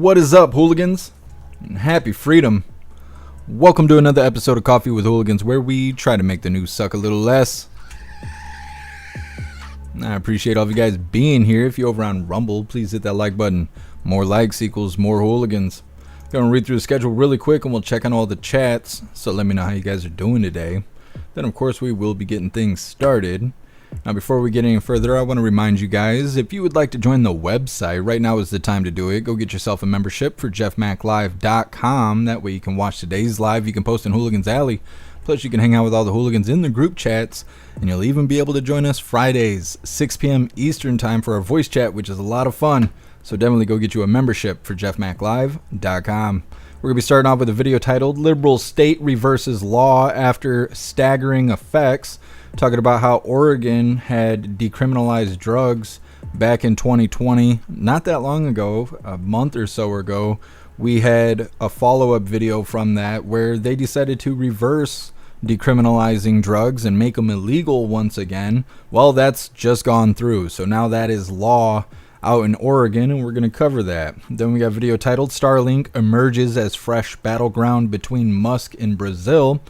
What is up, hooligans? And happy freedom. Welcome to another episode of Coffee with Hooligans, where we try to make the news suck a little less. I appreciate all of you guys being here. If you're over on Rumble, please hit that like button. More likes equals more hooligans. Gonna read through the schedule really quick and we'll check on all the chats. So let me know how you guys are doing today. Then of course we will be getting things started. Now before we get any further, I want to remind you guys, if you would like to join the website, right now is the time to do it. Go get yourself a membership for jeffmaclive.com. That way you can watch today's live. You can post in Hooligans Alley. Plus you can hang out with all the hooligans in the group chats. And you'll even be able to join us Fridays, 6 p.m. Eastern time for our voice chat, which is a lot of fun. So definitely go get you a membership for jeffmaclive.com. We're going to be starting off with a video titled Liberal State Reverses Law After Staggering Effects. Talking about how Oregon had decriminalized drugs back in 2020. Not that long ago, a month or so ago, we had a follow-up video from that where they decided to reverse decriminalizing drugs and make them illegal once again. Well, that's just gone through. So now that is law out in Oregon, and we're going to cover that. Then we got a video titled Starlink Emerges as Fresh Battleground Between Musk and Brazil.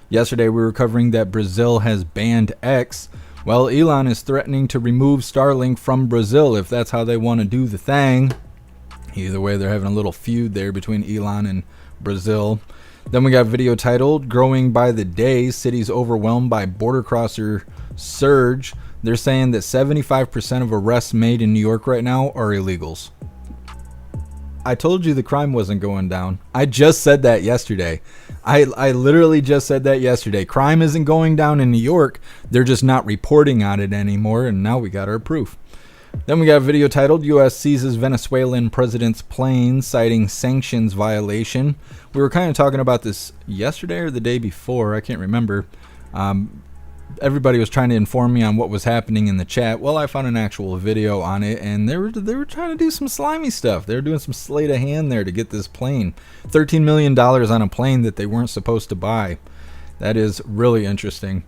Yesterday we were covering that Brazil has banned X. Well, Elon is threatening to remove Starlink from Brazil if that's how they want to do the thing. Either way, they're having a little feud there between Elon and Brazil. Then we got a video titled Growing by the Day, Cities Overwhelmed by Border Crosser Surge. They're saying that 75% of arrests made in New York right now are illegals. I told you the crime wasn't going down. I just said that yesterday. I literally just said that yesterday. Crime isn't going down in New York. They're just not reporting on it anymore, and now we got our proof. Then we got a video titled U.S. Seizes Venezuelan President's Plane, Citing Sanctions Violation. We were kind of talking about this yesterday or the day before. I can't remember. Everybody was trying to inform me on what was happening in the chat. Well, I found an actual video on it, and they were trying to do some slimy stuff. They were doing some sleight of hand there to get this plane. $13 million on a plane that they weren't supposed to buy. That is really interesting.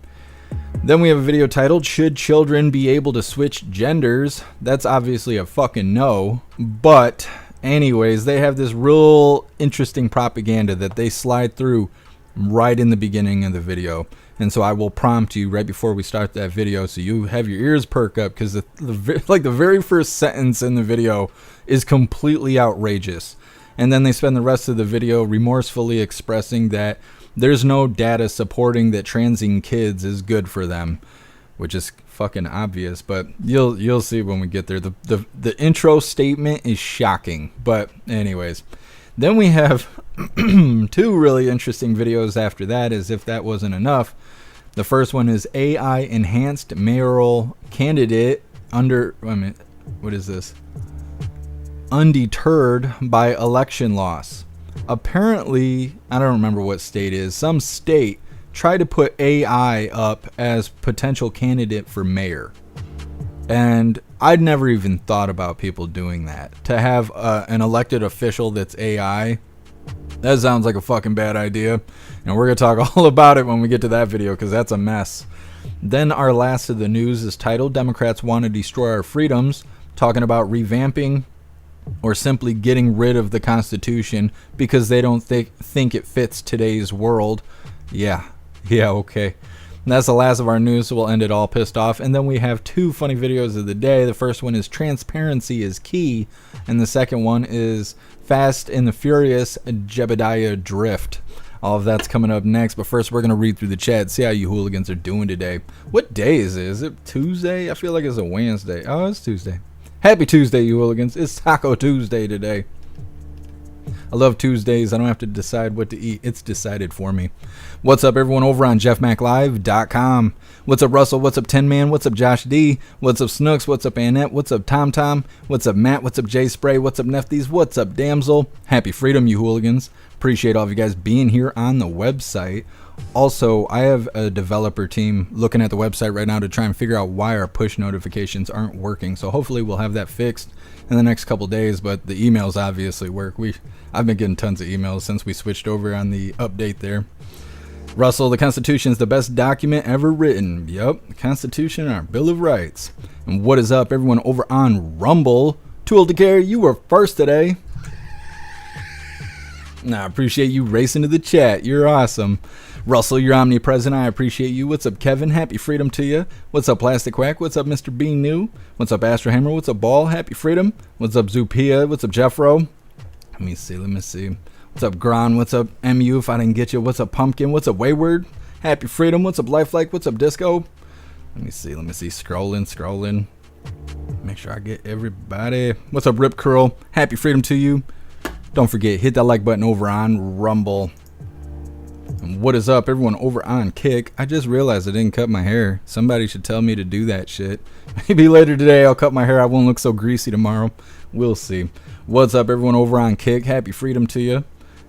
Then we have a video titled Should Children Be Able to Switch Genders? That's obviously a fucking no. But anyways, they have this real interesting propaganda that they slide through right in the beginning of the video. And so I will prompt you right before we start that video so you have your ears perk up, because the very first sentence in the video is completely outrageous. And then they spend the rest of the video remorsefully expressing that there's no data supporting that transing kids is good for them, which is fucking obvious, but you'll see when we get there. The intro statement is shocking. But anyways, then we have two really interesting videos after that, as if that wasn't enough. The first one is AI enhanced mayoral candidate undeterred by election loss. Apparently, I don't remember what state it is. Some state tried to put AI up as potential candidate for mayor. And I'd never even thought about people doing that. To have an elected official that's AI, that sounds like a fucking bad idea. And we're going to talk all about it when we get to that video, because that's a mess. Then our last of the news is titled Democrats Want to Destroy Our Freedoms, talking about revamping or simply getting rid of the Constitution because they don't think it fits today's world. Yeah, okay. And that's the last of our news, so we'll end it all pissed off. And then we have two funny videos of the day. The first one is Transparency is Key, and the second one is Fast and the Furious Jebediah Drift. All of that's coming up next, but first we're going to read through the chat, see how you hooligans are doing today. What day is it? Is it Tuesday? I feel like it's a Wednesday. Oh, it's Tuesday. Happy Tuesday, you hooligans. It's Taco Tuesday today. I love Tuesdays. I don't have to decide what to eat. It's decided for me. What's up, everyone over on jeffmaclive.com? What's up, Russell? What's up, Tin Man? What's up, Josh D? What's up, Snooks? What's up, Annette? What's up, Tom Tom? What's up, Matt? What's up, Jay Spray? What's up, Nefties? What's up, Damsel? Happy freedom, you hooligans. Appreciate all of you guys being here on the website. Also, I have a developer team looking at the website right now to try and figure out why our push notifications aren't working. So hopefully we'll have that fixed in the next couple days, but the emails obviously work. I've been getting tons of emails since we switched over on the update there. Russell, the Constitution is the best document ever written. Yup, the Constitution and our Bill of Rights. And what is up, everyone over on Rumble? Too old to care, you were first today. Nah, I appreciate you racing to the chat. You're awesome. Russell, you're omnipresent. I appreciate you. What's up, Kevin? Happy freedom to you. What's up, Plastic Quack? What's up, Mr. Bean New? What's up, Astro Hammer? What's up, Ball? Happy freedom. What's up, Zupia? What's up, Jeffro? Let me see. What's up, Gron? What's up, MU? If I didn't get you. What's up, Pumpkin? What's up, Wayward? Happy freedom. What's up, Lifelike? What's up, Disco? Let me see. Scrolling. Make sure I get everybody. What's up, Rip Curl? Happy freedom to you. Don't forget, hit that like button over on Rumble. And what is up, everyone over on Kick? I just realized I didn't cut my hair. Somebody should tell me to do that shit. Maybe later today I'll cut my hair. I won't look so greasy tomorrow. We'll see. What's up, everyone over on Kick? Happy freedom to you.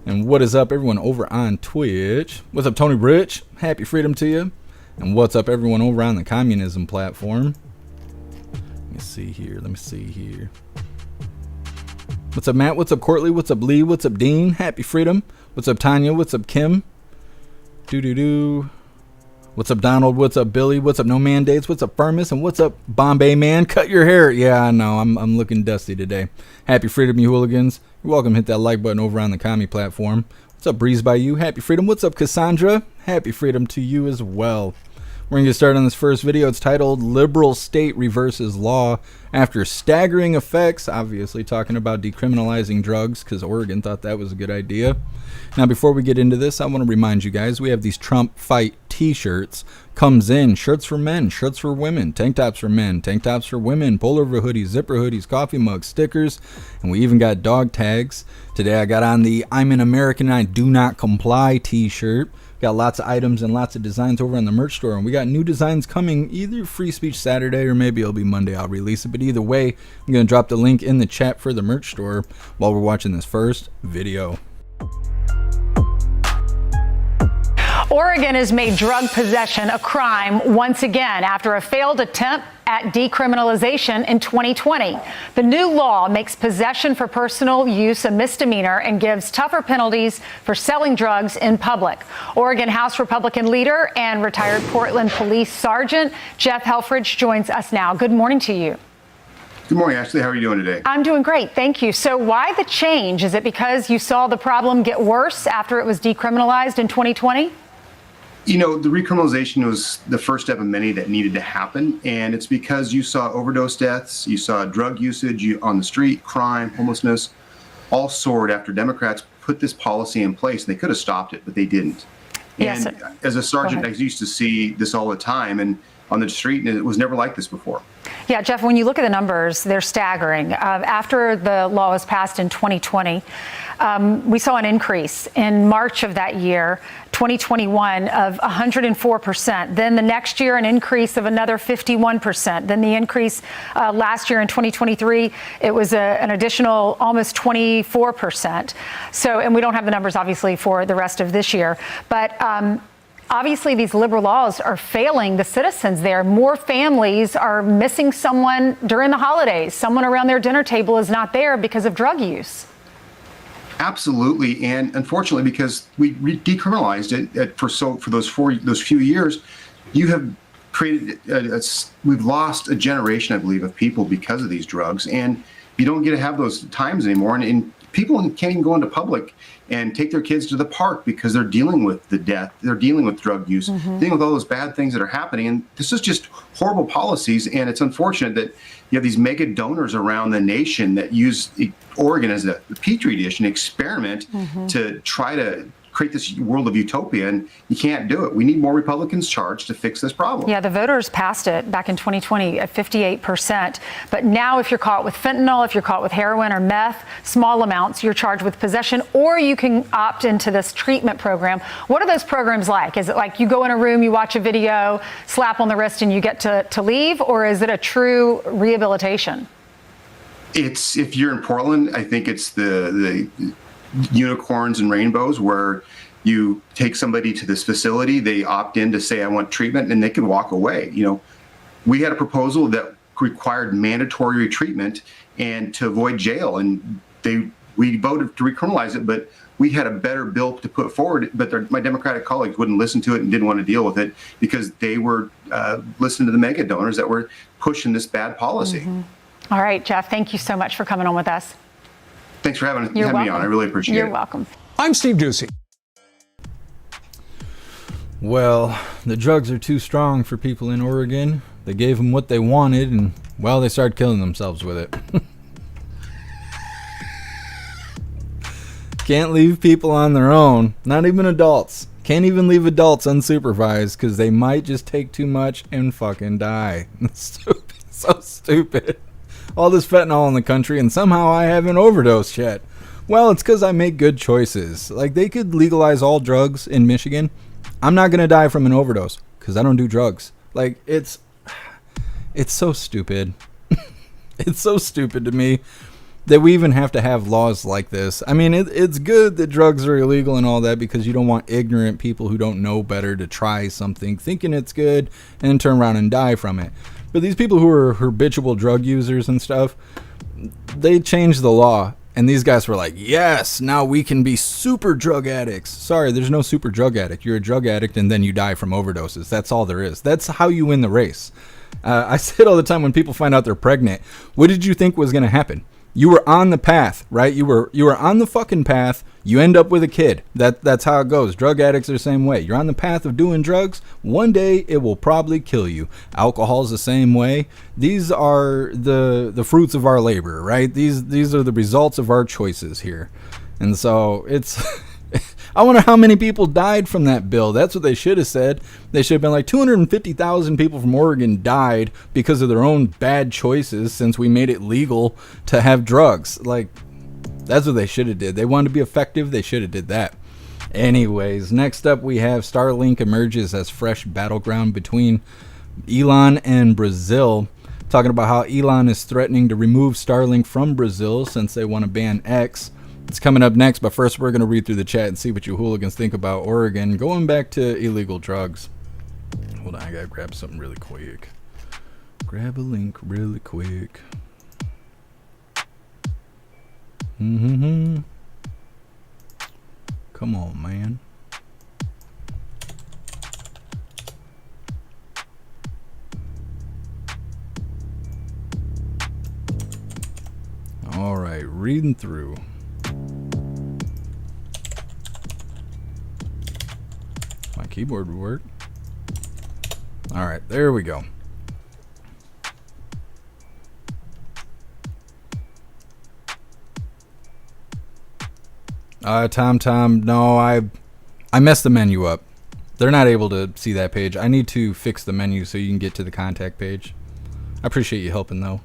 And what is up, everyone over on Twitch? What's up, Tony Rich? Happy freedom to you. And what's up, everyone over on the communism platform? Let me see here. What's up, Matt? What's up, Courtly? What's up, Lee? What's up, Dean? Happy freedom. What's up, Tanya? What's up, Kim? What's up, Donald? What's up, Billy? What's up, No Mandates? What's up, Firmus? And what's up, Bombay Man? Cut your hair. Yeah, I know. I'm looking dusty today. Happy freedom, you hooligans. You're welcome. Hit that like button over on the commie platform. What's up, Breeze by You? Happy freedom. What's up, Cassandra? Happy freedom to you as well. We're going to get started on this first video. It's titled Liberal State Reverses Law After Staggering Effects. Obviously talking about decriminalizing drugs because Oregon thought that was a good idea. Now, before we get into this, I want to remind you guys, we have these Trump Fight t-shirts. Comes in shirts for men, shirts for women, tank tops for men, tank tops for women, pullover hoodies, zipper hoodies, coffee mugs, stickers, and we even got dog tags. Today I got on the I'm an American and I do not comply t-shirt. Got lots of items and lots of designs over on the merch store, and we got new designs coming either Free Speech Saturday or maybe it'll be Monday I'll release it. But either way, I'm going to drop the link in the chat for the merch store while we're watching this first video. Oregon has made drug possession a crime once again after a failed attempt at decriminalization in 2020. The new law makes possession for personal use a misdemeanor and gives tougher penalties for selling drugs in public. Oregon House Republican leader and retired Portland Police Sergeant Jeff Helfrich joins us now. Good morning to you. Good morning, Ashley. How are you doing today? I'm doing great. Thank you. So why the change? Is it because you saw the problem get worse after it was decriminalized in 2020? You know, the recriminalization was the first step of many that needed to happen, and it's because you saw overdose deaths, you saw drug usage on the street, crime, homelessness, all soared after Democrats put this policy in place. They could have stopped it, but they didn't. Yes, and as a sergeant, I used to see this all the time, and on the street, and it was never like this before. Yeah, Jeff, when you look at the numbers, they're staggering. After the law was passed in 2020, we saw an increase in March of that year, 2021, of 104%. Then the next year, an increase of another 51%. Then the increase last year in 2023, it was an additional almost 24%. So, and we don't have the numbers, obviously, for the rest of this year. But obviously, these liberal laws are failing the citizens there. More families are missing someone during the holidays. Someone around their dinner table is not there because of drug use. Absolutely, and unfortunately, because we decriminalized it for those few years, you have created we've lost a generation, I believe, of people because of these drugs, and you don't get to have those times anymore. And people can't even go into public and take their kids to the park because they're dealing with the death, they're dealing with drug use, dealing with all those bad things that are happening. And this is just horrible policies. And it's unfortunate that you have these mega donors around the nation that use Oregon as a petri dish, an experiment to try to create this world of utopia, and you can't do it. We need more Republicans charged to fix this problem. Yeah, the voters passed it back in 2020 at 58%. But now if you're caught with fentanyl, if you're caught with heroin or meth, small amounts, you're charged with possession, or you can opt into this treatment program. What are those programs like? Is it like you go in a room, you watch a video, slap on the wrist, and you get to leave? Or is it a true rehabilitation? It's, if you're in Portland, I think it's the unicorns and rainbows, where you take somebody to this facility, they opt in to say, I want treatment, and they can walk away. You know, we had a proposal that required mandatory treatment and to avoid jail, and we voted to recriminalize it, but we had a better bill to put forward, but my Democratic colleagues wouldn't listen to it and didn't want to deal with it because they were listening to the mega donors that were pushing this bad policy. All right, Jeff, thank you so much for coming on with us. Thanks for having You're me on. I really appreciate it. You're welcome. I'm Steve Doocy. Well, the drugs are too strong for people in Oregon. They gave them what they wanted, and, well, they started killing themselves with it. Can't leave people on their own, not even adults. Can't even leave adults unsupervised because they might just take too much and fucking die. Stupid. So stupid. All this fentanyl in the country, and somehow I haven't overdosed yet. Well, it's because I make good choices. Like, they could legalize all drugs in Michigan. I'm not going to die from an overdose because I don't do drugs. Like, it's so stupid. It's so stupid to me that we even have to have laws like this. I mean, it's good that drugs are illegal and all that because you don't want ignorant people who don't know better to try something thinking it's good and then turn around and die from it. But these people who are habitual drug users and stuff, they changed the law. And these guys were like, yes, now we can be super drug addicts. Sorry, there's no super drug addict. You're a drug addict and then you die from overdoses. That's all there is. That's how you win the race. I say it all the time when people find out they're pregnant. What did you think was going to happen? You were on the path, right? You were on the fucking path. You end up with a kid. That's how it goes. Drug addicts are the same way. You're on the path of doing drugs. One day it will probably kill you. Alcohol's the same way. These are the fruits of our labor, right? These are the results of our choices here. And so it's I wonder how many people died from that bill. That's what they should have said. They should have been like 250,000 people from Oregon died because of their own bad choices since we made it legal to have drugs. Like, that's what they should have did. They wanted to be effective. They should have did that. Anyways, next up we have Starlink emerges as fresh battleground between Elon and Brazil. Talking about how Elon is threatening to remove Starlink from Brazil since they want to ban X. It's coming up next, but first we're going to read through the chat and see what you hooligans think about Oregon going back to illegal drugs. Hold on, I got to grab something really quick. Grab a link really quick. Come on, man. All right, reading through. My keyboard would work. All right, there we go. Tom, no, I messed the menu up. They're not able to see that page. I need to fix the menu so you can get to the contact page. I appreciate you helping, though.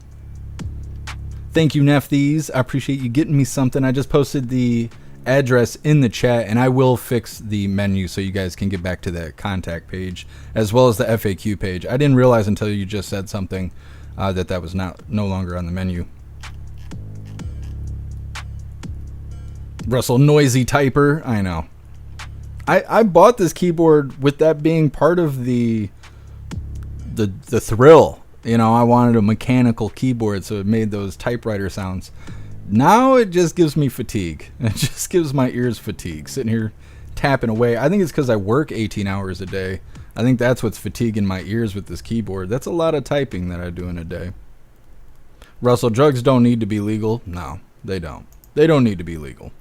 Thank you, Nefthies. I appreciate you getting me something. I just posted the address in the chat, and I will fix the menu so you guys can get back to the contact page as well as the FAQ page. I didn't realize until you just said something that was no longer on the menu. Russell, noisy typer. I know. I bought this keyboard with that being part of the thrill. You know, I wanted a mechanical keyboard so it made those typewriter sounds. Now it just gives me fatigue. It just gives my ears fatigue. Sitting here tapping away. I think it's because I work 18 hours a day. I think that's what's fatiguing my ears with this keyboard. That's a lot of typing that I do in a day. Russell, drugs don't need to be legal. No, they don't. They don't need to be legal.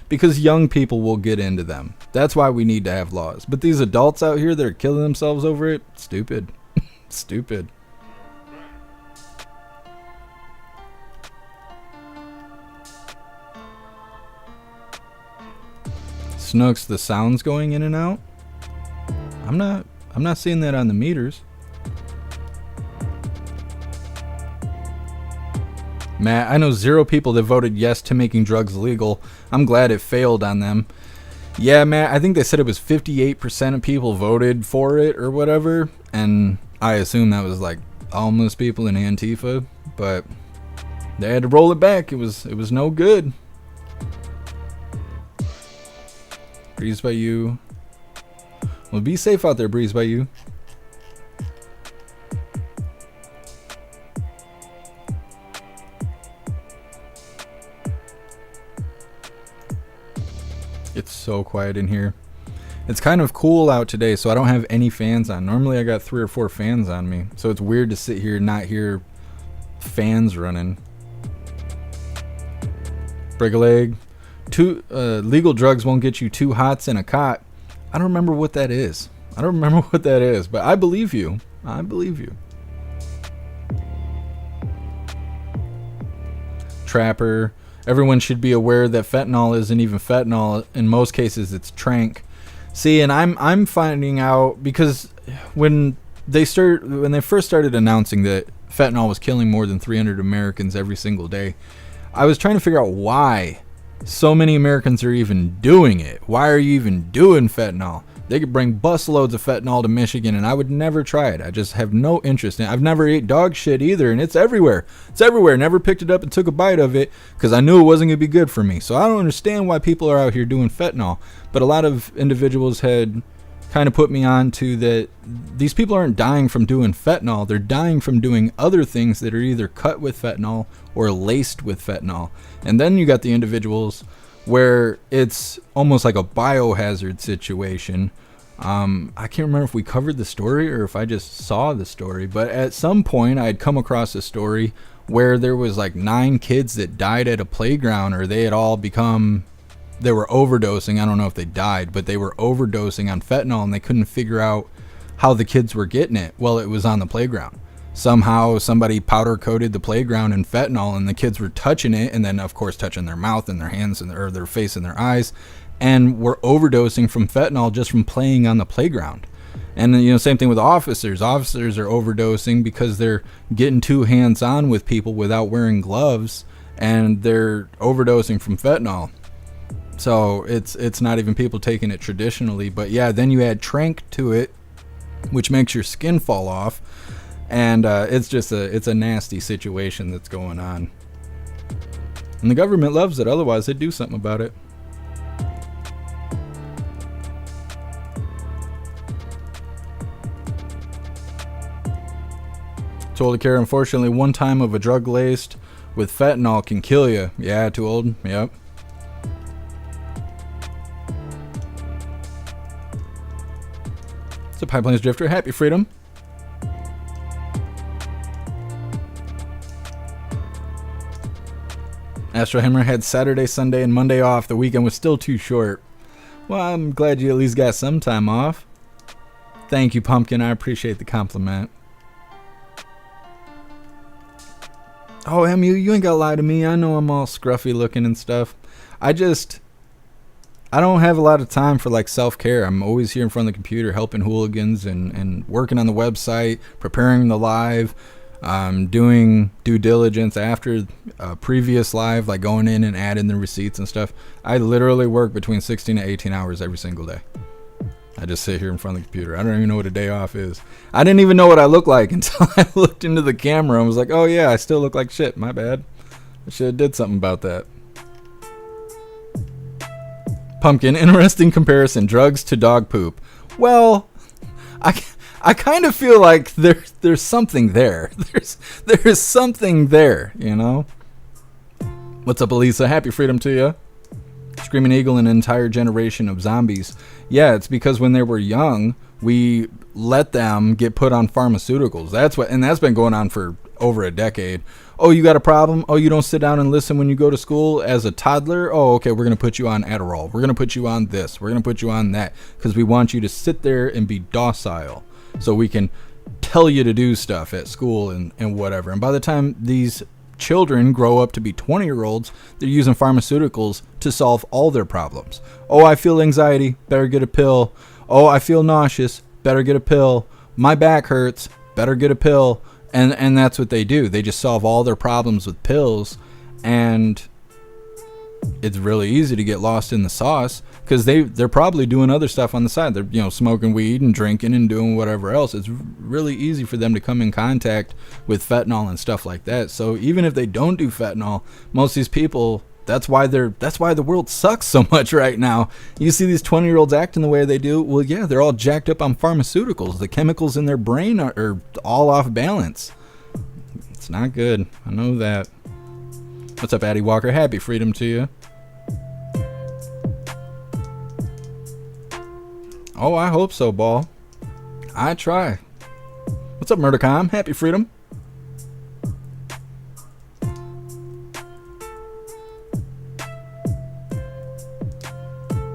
Because young people will get into them. That's why we need to have laws. But these adults out here that are killing themselves over it, stupid. Stupid. Snooks, the sound's going in and out. I'm not seeing that on the meters. Matt, I know 0 people that voted yes to making drugs legal. I'm glad it failed on them. Yeah, Matt, I think they said it was 58% of people voted for it or whatever, and I assume that was like almost people in Antifa, but they had to roll it back. It was no good. Breeze by you. Well, be safe out there, Breeze by you. It's so quiet in here. It's kind of cool out today, so I don't have any fans on. Normally I got 3 or 4 fans on me, so it's weird to sit here and not hear fans running. Break a leg. legal drugs won't get you two hots in a cot. I don't remember what that is. But I believe you. Trapper. Everyone should be aware that fentanyl isn't even fentanyl. In most cases, it's trank. See, and I'm finding out because when they first started announcing that fentanyl was killing more than 300 Americans every single day, I was trying to figure out why so many Americans are even doing it. Why are you even doing fentanyl? They could bring busloads of fentanyl to Michigan, and I would never try it. I just have no interest in it. I've never ate dog shit either, and it's everywhere. Never picked it up and took a bite of it because I knew it wasn't going to be good for me. So I don't understand why people are out here doing fentanyl. But a lot of individuals had kind of put me on to that these people aren't dying from doing fentanyl. They're dying from doing other things that are either cut with fentanyl or laced with fentanyl. And then you got the individuals where it's almost like a biohazard situation. I can't remember if we covered the story or if I just saw the story, but at some point I had come across a story where there was like 9 kids that died at a playground, or they were overdosing. I don't know if they died, but they were overdosing on fentanyl, and they couldn't figure out how the kids were getting it. Well, it was on the playground. Somehow somebody powder coated the playground in fentanyl, and the kids were touching it, and then of course touching their mouth and their hands and their face and their eyes, and were overdosing from fentanyl just from playing on the playground. And same thing with officers. Officers are overdosing because they're getting too hands-on with people without wearing gloves, and they're overdosing from fentanyl. So it's not even people taking it traditionally, but yeah, then you add trank to it, which makes your skin fall off. And it's a nasty situation that's going on. And the government loves it, otherwise they'd do something about it. Too old to care. Unfortunately, one time of a drug laced with fentanyl can kill you. Yeah, too old. Yep. What's up, High Plains Drifter? Happy Freedom. Astro Hammer had Saturday, Sunday, and Monday off. The weekend was still too short. Well, I'm glad you at least got some time off. Thank you, Pumpkin. I appreciate the compliment. Oh, Em, you ain't gotta lie to me. I know I'm all scruffy looking and stuff. I don't have a lot of time for like self-care. I'm always here in front of the computer helping Hooligans and working on the website, preparing the live, doing due diligence after a previous live, like going in and adding the receipts and stuff. I literally work between 16 to 18 hours every single day. I just sit here in front of the computer. I don't even know what a day off is. I didn't even know what I look like until I looked into the camera and was like, oh yeah, I still look like shit. My bad. I should have did something about that. Pumpkin, interesting comparison. Drugs to dog poop. Well, I kind of feel like there's something there. There's something there, you know? What's up, Elisa? Happy Freedom to you. Screaming Eagle, an entire generation of zombies. Yeah, it's because when they were young, we let them get put on pharmaceuticals. That's been going on for over a decade. Oh, you got a problem? Oh, you don't sit down and listen when you go to school as a toddler? Oh, okay, we're going to put you on Adderall. We're going to put you on this. We're going to put you on that because we want you to sit there and be docile so we can tell you to do stuff at school and whatever. And by the time these children grow up to be 20-year-olds, they're using pharmaceuticals to solve all their problems. Oh, I feel anxiety, better get a pill. Oh, I feel nauseous, better get a pill. My back hurts, better get a pill. And that's what they do. They just solve all their problems with pills, and it's really easy to get lost in the sauce because they're probably doing other stuff on the side. They're smoking weed and drinking and doing whatever else. It's really easy for them to come in contact with fentanyl and stuff like that. So even if they don't do fentanyl, most of these people, that's why the world sucks so much right now. You see these 20-year-olds acting the way they do. Well, yeah, they're all jacked up on pharmaceuticals. The chemicals in their brain are all off balance. It's not good. I know that. What's up, Addie Walker? Happy Freedom to you. Oh, I hope so, Ball. I try. What's up, Murdercom? Happy Freedom.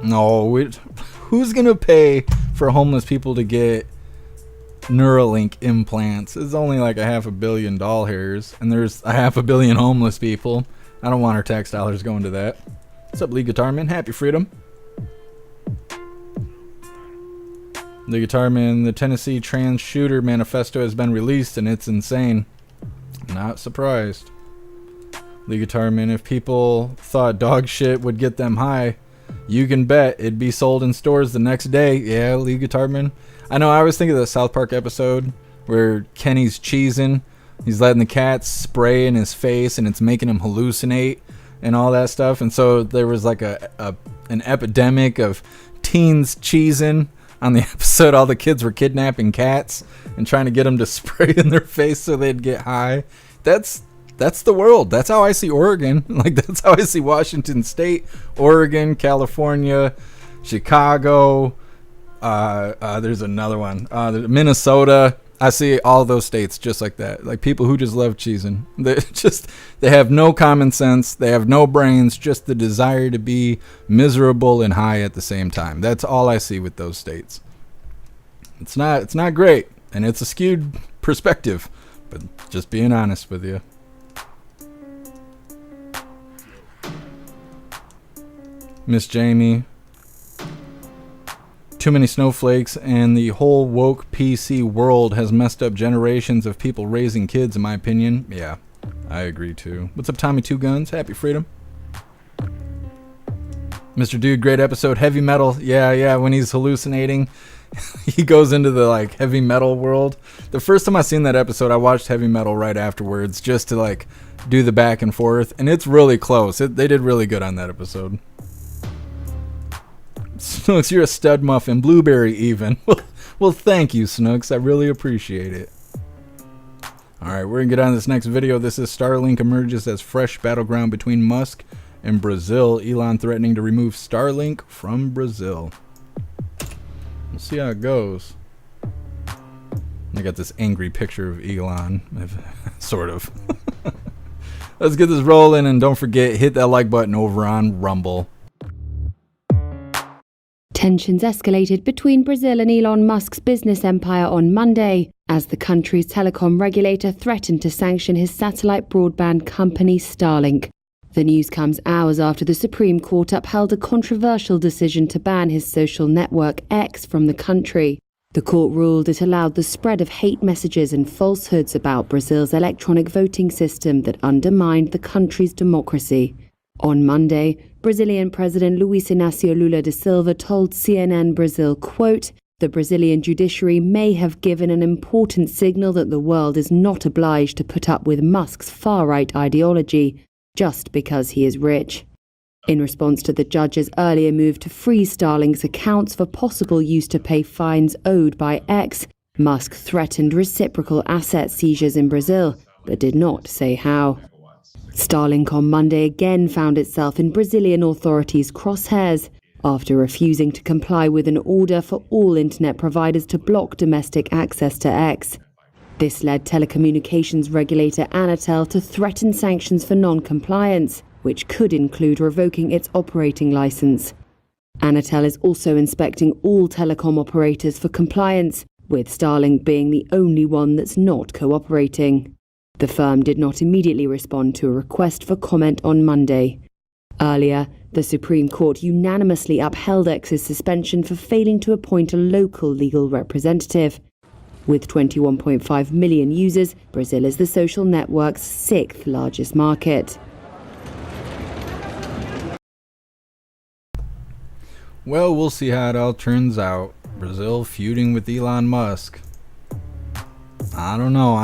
No, who's gonna pay for homeless people to get Neuralink implants? It's only like $500 million hairs, and there's 500 million homeless people. I don't want our tax dollars going to that. What's up, Lee Guitarman? Happy freedom. Lee Guitarman, the Tennessee trans shooter manifesto has been released, and it's insane. Not surprised. Lee Guitarman, if people thought dog shit would get them high, you can bet it'd be sold in stores the next day. Yeah, Lee Guitarman. I know, I always think of the South Park episode where Kenny's cheesing. He's letting the cats spray in his face, and it's making him hallucinate and all that stuff. And so there was like an epidemic of teens cheesing on the episode. All the kids were kidnapping cats and trying to get them to spray in their face so they'd get high. That's the world. That's how I see Oregon. Like, that's how I see Washington State, Oregon, California, Chicago. There's another one. Minnesota. I see all those states just like that. Like, people who just love cheesing. They have no common sense. They have no brains. Just the desire to be miserable and high at the same time. That's all I see with those states. It's not great, and it's a skewed perspective. But just being honest with you. Miss Jamie. Too many snowflakes, and the whole woke PC world has messed up generations of people raising kids, in my opinion. Yeah, I agree too. What's up, Tommy Two Guns? Happy freedom. Mr. Dude, great episode. Heavy metal. Yeah, when he's hallucinating, he goes into the like heavy metal world. The first time I seen that episode, I watched heavy metal right afterwards just to like do the back and forth, and it's really close. They did really good on that episode. Snooks, you're a stud muffin. Blueberry even. Well, thank you, Snooks. I really appreciate it. Alright, we're going to get on to this next video. This is Starlink emerges as fresh battleground between Musk and Brazil. Elon threatening to remove Starlink from Brazil. We'll see how it goes. I got this angry picture of Elon. Sort of. Let's get this rolling, and don't forget, hit that like button over on Rumble. Tensions escalated between Brazil and Elon Musk's business empire on Monday, as the country's telecom regulator threatened to sanction his satellite broadband company Starlink. The news comes hours after the Supreme Court upheld a controversial decision to ban his social network X from the country. The court ruled it allowed the spread of hate messages and falsehoods about Brazil's electronic voting system that undermined the country's democracy. On Monday, Brazilian President Luiz Inácio Lula da Silva told CNN Brazil, quote, "The Brazilian judiciary may have given an important signal that the world is not obliged to put up with Musk's far-right ideology just because he is rich." In response to the judge's earlier move to freeze Starlink's accounts for possible use to pay fines owed by X, Musk threatened reciprocal asset seizures in Brazil, but did not say how. Starlink on Monday again found itself in Brazilian authorities' crosshairs after refusing to comply with an order for all internet providers to block domestic access to X. This led telecommunications regulator Anatel to threaten sanctions for non-compliance, which could include revoking its operating license. Anatel is also inspecting all telecom operators for compliance, with Starlink being the only one that's not cooperating. The firm did not immediately respond to a request for comment on Monday. Earlier, the Supreme Court unanimously upheld X's suspension for failing to appoint a local legal representative. With 21.5 million users, Brazil is the social network's sixth largest market. Well, we'll see how it all turns out. Brazil feuding with Elon Musk. I don't know.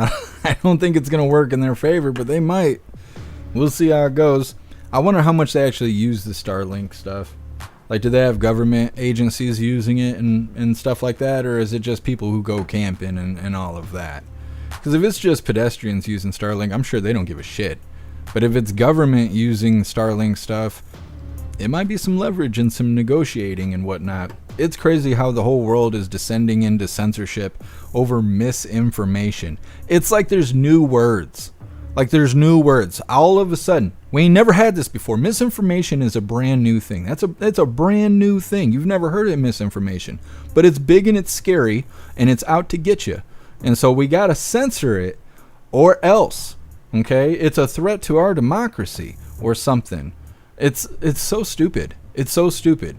I don't think it's going to work in their favor, but they might. We'll see how it goes. I wonder how much they actually use the Starlink stuff. Like, do they have government agencies using it and stuff like that? Or is it just people who go camping and all of that? Because if it's just pedestrians using Starlink, I'm sure they don't give a shit. But if it's government using Starlink stuff, it might be some leverage and some negotiating and whatnot. It's crazy how the whole world is descending into censorship over misinformation. It's like there's new words. Like there's new words all of a sudden. We ain't never had this before. Misinformation is a brand new thing. That's a brand new thing. You've never heard of misinformation, but it's big and it's scary and it's out to get you. And so we got to censor it or else, okay? It's a threat to our democracy or something. It's so stupid. It's so stupid.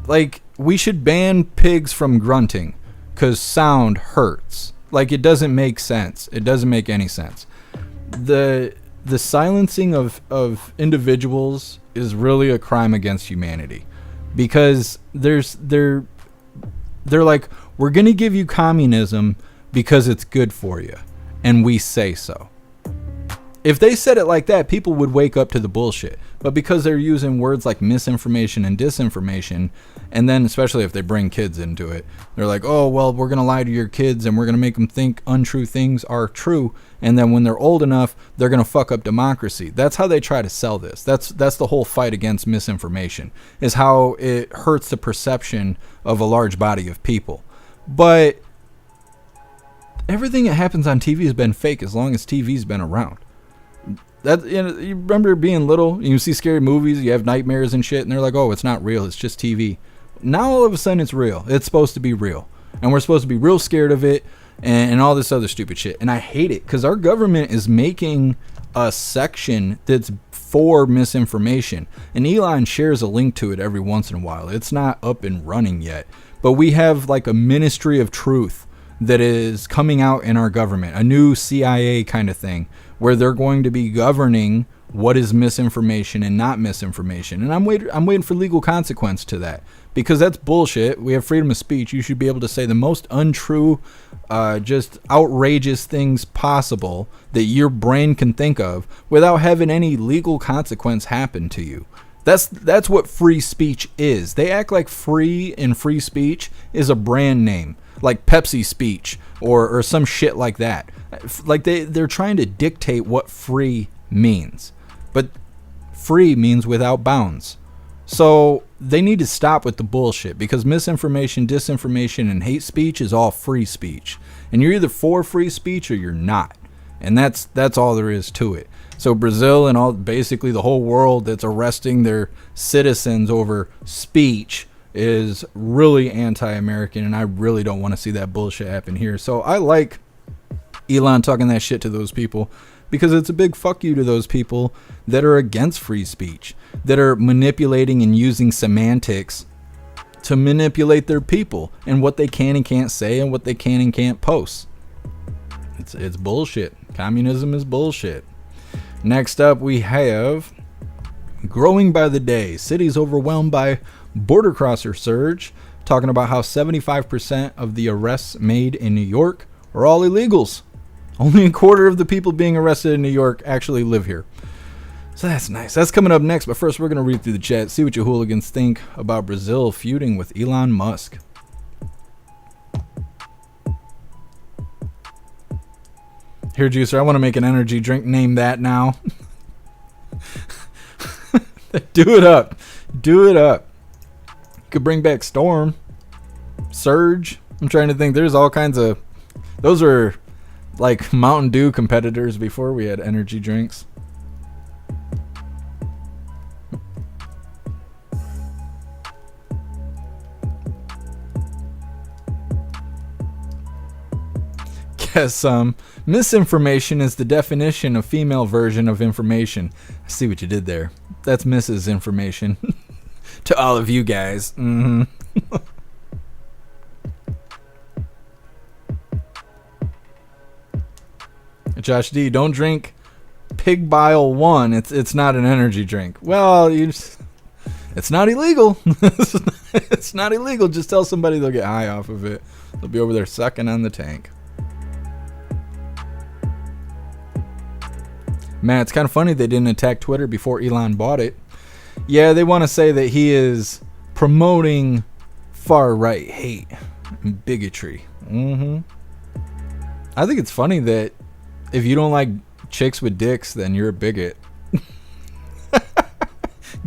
Like we should ban pigs from grunting cuz sound hurts. Like it doesn't make sense. It doesn't make any sense. The silencing of individuals is really a crime against humanity, because they're like, we're gonna give you communism because it's good for you, and we say so. If they said it like that, people would wake up to the bullshit. But because they're using words like misinformation and disinformation, and then especially if they bring kids into it, they're like, oh, well, we're going to lie to your kids and we're going to make them think untrue things are true. And then when they're old enough, they're going to fuck up democracy. That's how they try to sell this. That's the whole fight against misinformation, is how it hurts the perception of a large body of people. But everything that happens on TV has been fake as long as TV's been around. That, you know, you remember being little and you see scary movies, you have nightmares and shit, and they're like, oh, it's not real, it's just TV. Now all of a sudden it's real. It's supposed to be real, and we're supposed to be real scared of it and all this other stupid shit. And I hate it because our government is making a section that's for misinformation, and Elon shares a link to it every once in a while. It's not up and running yet, but we have like a ministry of truth that is coming out in our government, a new CIA kind of thing, where they're going to be governing what is misinformation and not misinformation. And I'm waiting for legal consequence to that, because that's bullshit. We have freedom of speech. You should be able to say the most untrue, just outrageous things possible that your brain can think of without having any legal consequence happen to you. That's what free speech is. They act like free and free speech is a brand name, like Pepsi speech or some shit like that. Like they're trying to dictate what free means, but free means without bounds. So they need to stop with the bullshit, because misinformation, disinformation, and hate speech is all free speech, and you're either for free speech or you're not, and that's all there is to it. So Brazil and basically the whole world that's arresting their citizens over speech is really anti-American, and I really don't want to see that bullshit happen here. So I like Elon talking that shit to those people, because it's a big fuck you to those people that are against free speech, that are manipulating and using semantics to manipulate their people and what they can and can't say and what they can and can't post. It's bullshit. Communism is bullshit. Next up, we have growing by the day. Cities overwhelmed by border crosser surge, talking about how 75% of the arrests made in New York are all illegals. Only a quarter of the people being arrested in New York actually live here. So that's nice. That's coming up next. But first, we're going to read through the chat, see what you hooligans think about Brazil feuding with Elon Musk. Here, Juicer, I want to make an energy drink. Name that now. Do it up. Do it up. You could bring back Storm. Surge. I'm trying to think. There's all kinds of... Those are like Mountain Dew competitors before we had energy drinks. Guess misinformation is the definition of female version of information. I see what you did there. That's Mrs. Information. To all of you guys. Mm-hmm. Josh D, don't drink Pig Bile 1. It's not an energy drink. Well, it's not illegal. It's not illegal. Just tell somebody they'll get high off of it. They'll be over there sucking on the tank. Man, it's kind of funny they didn't attack Twitter before Elon bought it. Yeah, they want to say that he is promoting far-right hate and bigotry. Mm-hmm. I think it's funny that if you don't like chicks with dicks, then you're a bigot.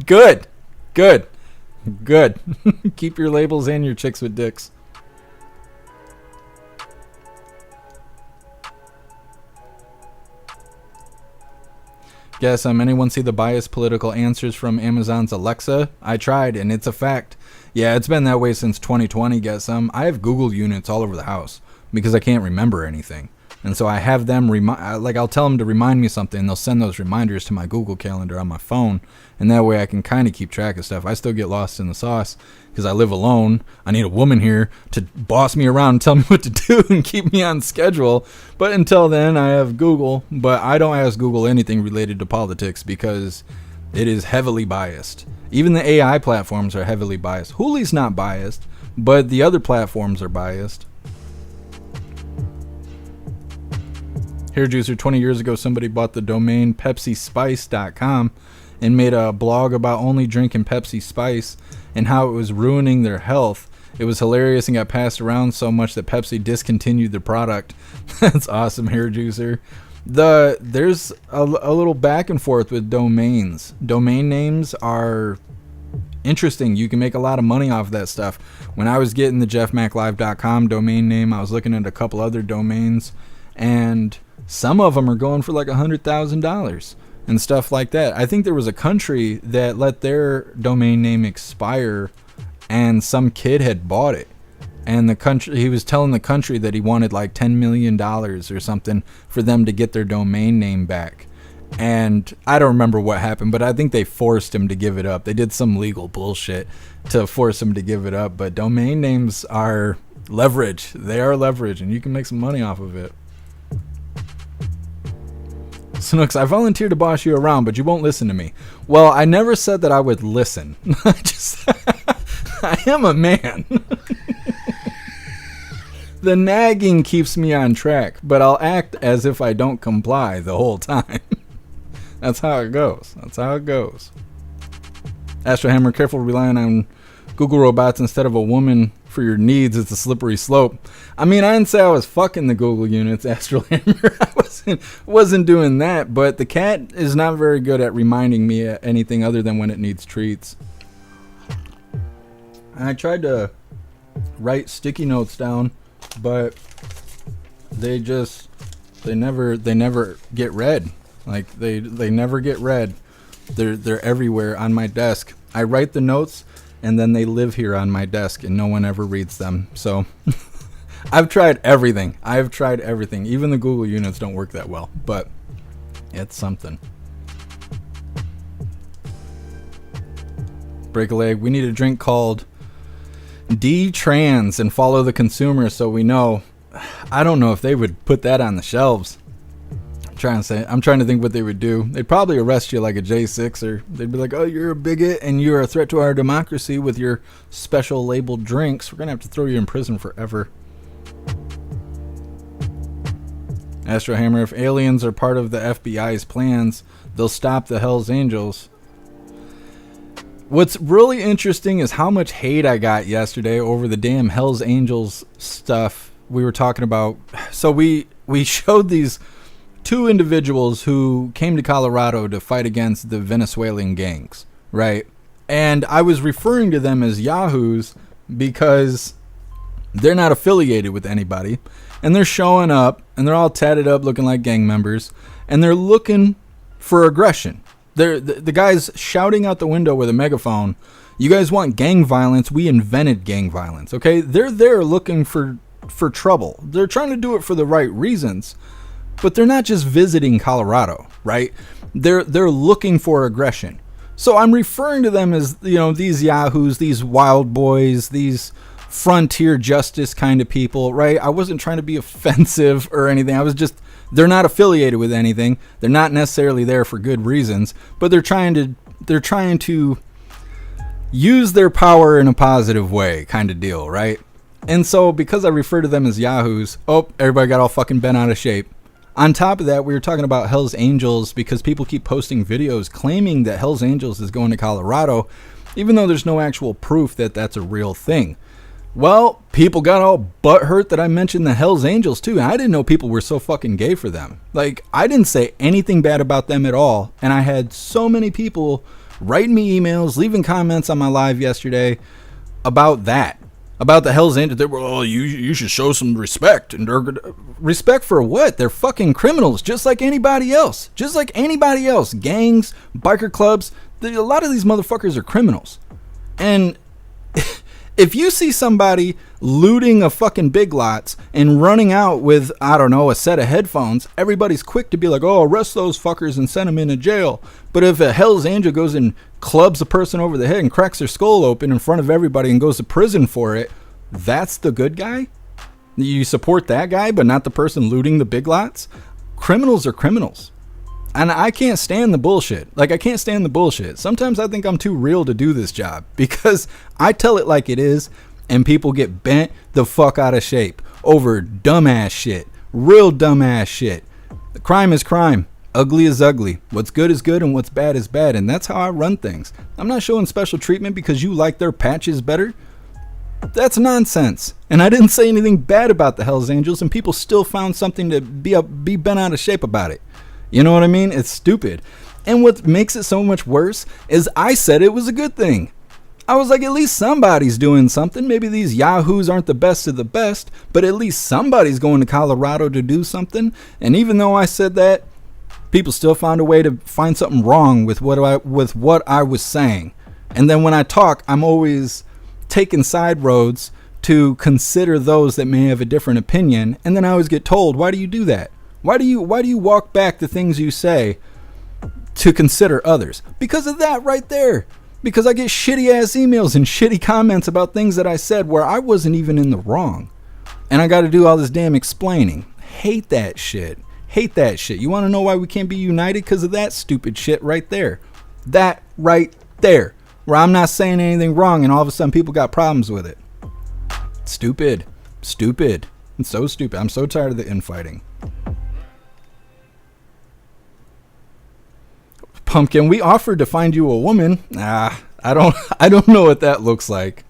Good. Good. Good. Keep your labels and your chicks with dicks. Guess anyone see the biased political answers from Amazon's Alexa? I tried, and it's a fact. Yeah, it's been that way since 2020. Guess I have Google units all over the house because I can't remember anything. And so I have them I'll tell them to remind me something, and they'll send those reminders to my Google Calendar on my phone, and that way I can kind of keep track of stuff. I still get lost in the sauce because I live alone. I need a woman here to boss me around and tell me what to do and keep me on schedule. But until then, I have Google, but I don't ask Google anything related to politics because it is heavily biased. Even the AI platforms are heavily biased. Hooli's not biased, but the other platforms are biased. Hair juicer, 20 years ago, somebody bought the domain PepsiSpice.com and made a blog about only drinking Pepsi Spice and how it was ruining their health. It was hilarious and got passed around so much that Pepsi discontinued the product. That's awesome, hair juicer. There's a little back and forth with domains. Domain names are interesting. You can make a lot of money off that stuff. When I was getting the jeffmaclive.com domain name, I was looking at a couple other domains, and some of them are going for like $100,000 and stuff like that. I think there was a country that let their domain name expire, and some kid had bought it. And the country, he was telling the country that he wanted like $10 million or something for them to get their domain name back. And I don't remember what happened, but I think they forced him to give it up. They did some legal bullshit to force him to give it up. But domain names are leverage. They are leverage, and you can make some money off of it. Snooks, I volunteered to boss you around, but you won't listen to me. Well, I never said that I would listen. I am a man. The nagging keeps me on track, but I'll act as if I don't comply the whole time. That's how it goes. That's how it goes. Astro Hammer, careful relying on Google robots instead of a woman for your needs. It's a slippery slope. I mean, I didn't say I was fucking the Google units, Astro Hammer. I wasn't doing that, but the cat is not very good at reminding me anything other than when it needs treats. I tried to write sticky notes down, but they never get read. Like they never get read. They're everywhere on my desk. I write the notes and then they live here on my desk and no one ever reads them. So I've tried everything. Even the Google units don't work that well, but it's something. Break a leg. We need a drink called D-Trans and follow the consumer so we know. I don't know if they would put that on the shelves. I'm trying to think what they would do. They'd probably arrest you like a J6, or they'd be like, oh, you're a bigot and you're a threat to our democracy with your special labeled drinks. We're going to have to throw you in prison forever. Astro Hammer, if aliens are part of the FBI's plans, they'll stop the Hells Angels. What's really interesting is how much hate I got yesterday over the damn Hells Angels stuff we were talking about. So we showed these two individuals who came to Colorado to fight against the Venezuelan gangs, right? And I was referring to them as yahoos because they're not affiliated with anybody, and they're showing up and they're all tatted up looking like gang members, and they're looking for aggression. The guy's shouting out the window with a megaphone, you guys want gang violence? We invented gang violence, okay? They're there looking for trouble. They're trying to do it for the right reasons, but they're not just visiting Colorado, right? They're looking for aggression. So I'm referring to them as, these yahoos, these wild boys, these frontier justice kind of people, right? I wasn't trying to be offensive or anything. They're not affiliated with anything. They're not necessarily there for good reasons, but they're trying to use their power in a positive way kind of deal, right? And so because I refer to them as yahoos, everybody got all fucking bent out of shape. On top of that, we were talking about Hells Angels because people keep posting videos claiming that Hells Angels is going to Colorado, even though there's no actual proof that that's a real thing. Well, people got all butthurt that I mentioned the Hells Angels too, and I didn't know people were so fucking gay for them. Like, I didn't say anything bad about them at all, and I had so many people writing me emails, leaving comments on my live yesterday about that, about the Hells Angels. They were, oh, you should show some respect. And respect for what? They're fucking criminals, just like anybody else. Just like anybody else. Gangs, biker clubs. A lot of these motherfuckers are criminals. And if you see somebody looting a fucking Big Lots and running out with, I don't know, a set of headphones, everybody's quick to be like, oh, arrest those fuckers and send them into jail. But if a Hell's Angel goes and clubs a person over the head and cracks their skull open in front of everybody and goes to prison for it, that's the good guy? You support that guy, but not the person looting the Big Lots? Criminals are criminals. And I can't stand the bullshit. Like, I can't stand the bullshit. Sometimes I think I'm too real to do this job because I tell it like it is and people get bent the fuck out of shape over dumbass shit. Real dumbass shit. The crime is crime. Ugly is ugly. What's good is good and what's bad is bad. And that's how I run things. I'm not showing special treatment because you like their patches better. That's nonsense. And I didn't say anything bad about the Hells Angels and people still found something to be bent out of shape about it. You know what I mean? It's stupid. And what makes it so much worse is I said it was a good thing. I was like, at least somebody's doing something. Maybe these yahoos aren't the best of the best, but at least somebody's going to Colorado to do something. And even though I said that, people still found a way to find something wrong with what I was saying. And then when I talk, I'm always taking side roads to consider those that may have a different opinion. And then I always get told, why do you do that? Why do you walk back the things you say to consider others? Because of that right there. Because I get shitty ass emails and shitty comments about things that I said where I wasn't even in the wrong. And I got to do all this damn explaining. Hate that shit. Hate that shit. You want to know why we can't be united? Because of that stupid shit right there. That right there. Where I'm not saying anything wrong and all of a sudden people got problems with it. Stupid. Stupid. It's so stupid. I'm so tired of the infighting. Pumpkin, we offered to find you a woman. I don't know what that looks like.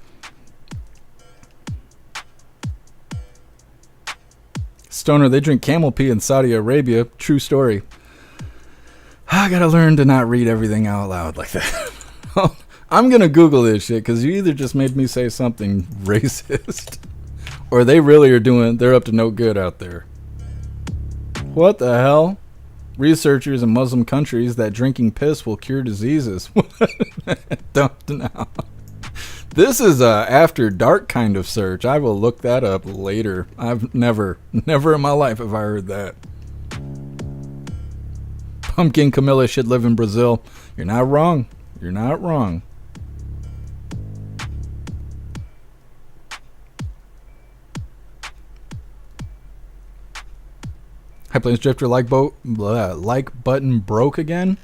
Stoner, they drink camel pee in Saudi Arabia. True story. I gotta learn to not read everything out loud like that. I'm gonna Google this shit because you either just made me say something racist or they really are they're up to no good out there. What the hell? Researchers in Muslim countries that drinking piss will cure diseases. Don't know. This is a after dark kind of search. I will look that up later. I've never in my life have I heard that. Pumpkin Camilla should live in Brazil. You're not wrong. You're not wrong. High Plains Drifter like button broke again.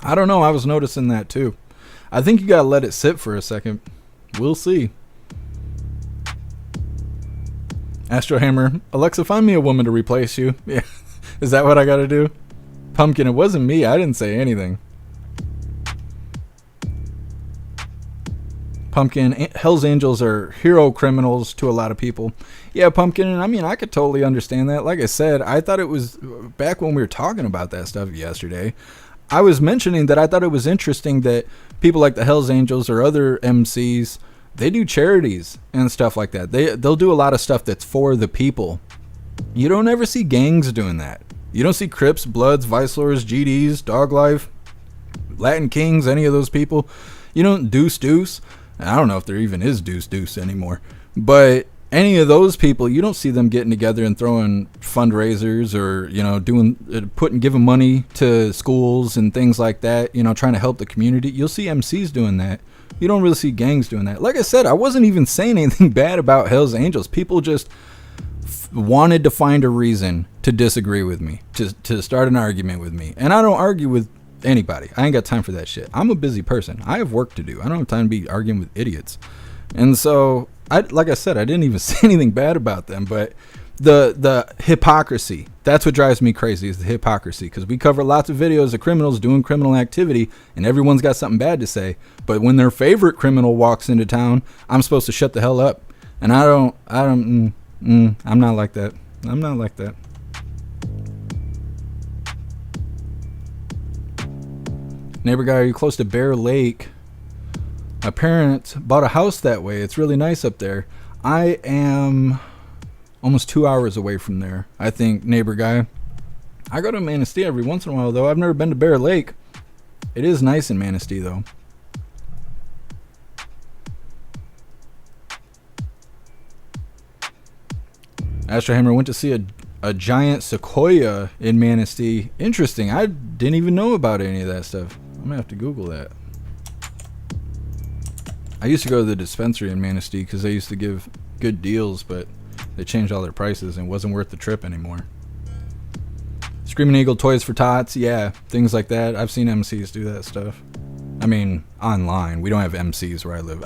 I don't know. I was noticing that too. I think you gotta let it sit for a second. We'll see. Astro Hammer, Alexa, find me a woman to replace you. Yeah, is that what I gotta do? Pumpkin, it wasn't me. I didn't say anything. Pumpkin, Hell's Angels are hero criminals to a lot of people. Yeah, Pumpkin, I mean, I could totally understand that. Like I said, I thought it was, back when we were talking about that stuff yesterday, I was mentioning that I thought it was interesting that people like the Hell's Angels or other MCs, they do charities and stuff like that. They'll do a lot of stuff that's for the people. You don't ever see gangs doing that. You don't see Crips, Bloods, Vice Lords, GDs, Dog Life, Latin Kings, any of those people. You don't Deuce. I don't know if there even is Deuce anymore. But any of those people, you don't see them getting together and throwing fundraisers or, you know, giving money to schools and things like that, you know, trying to help the community. You'll see MCs doing that. You don't really see gangs doing that. Like I said, I wasn't even saying anything bad about Hell's Angels. People just wanted to find a reason to disagree with me, to start an argument with me. And I don't argue with anybody. I ain't got time for that shit. I'm a busy person. I have work to do. I don't have time to be arguing with idiots. And so, like I said, I didn't even say anything bad about them, but the hypocrisy, that's what drives me crazy, is the hypocrisy, because we cover lots of videos of criminals doing criminal activity and everyone's got something bad to say, but when their favorite criminal walks into town, I'm supposed to shut the hell up. And I'm not like that. I'm not like that. Neighbor guy, are you close to Bear Lake? My parents bought a house that way. It's really nice up there. I am almost 2 hours away from there. I think, neighbor guy. I go to Manistee every once in a while, though. I've never been to Bear Lake. It is nice in Manistee, though. Astro Hammer went to see a giant sequoia in Manistee. Interesting. I didn't even know about any of that stuff. I'm gonna have to Google that. I used to go to the dispensary in Manistee because they used to give good deals, but they changed all their prices and it wasn't worth the trip anymore. Screaming Eagle Toys for Tots, yeah, things like that. I've seen MCs do that stuff. I mean, online. We don't have MCs where I live.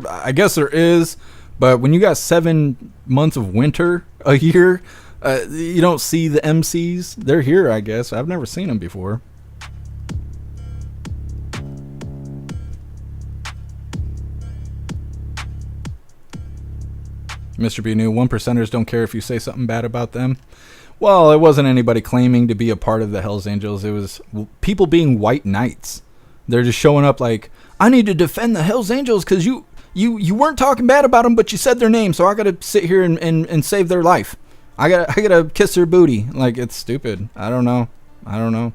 I guess there is, but when you got 7 months of winter a year, you don't see the MCs. They're here, I guess. I've never seen them before. Mr. B. New, 1%ers don't care if you say something bad about them. Well, it wasn't anybody claiming to be a part of the Hells Angels. It was people being white knights. They're just showing up like, I need to defend the Hells Angels because you weren't talking bad about them, but you said their name, so I got to sit here and save their life. I gotta kiss their booty. Like, it's stupid. I don't know.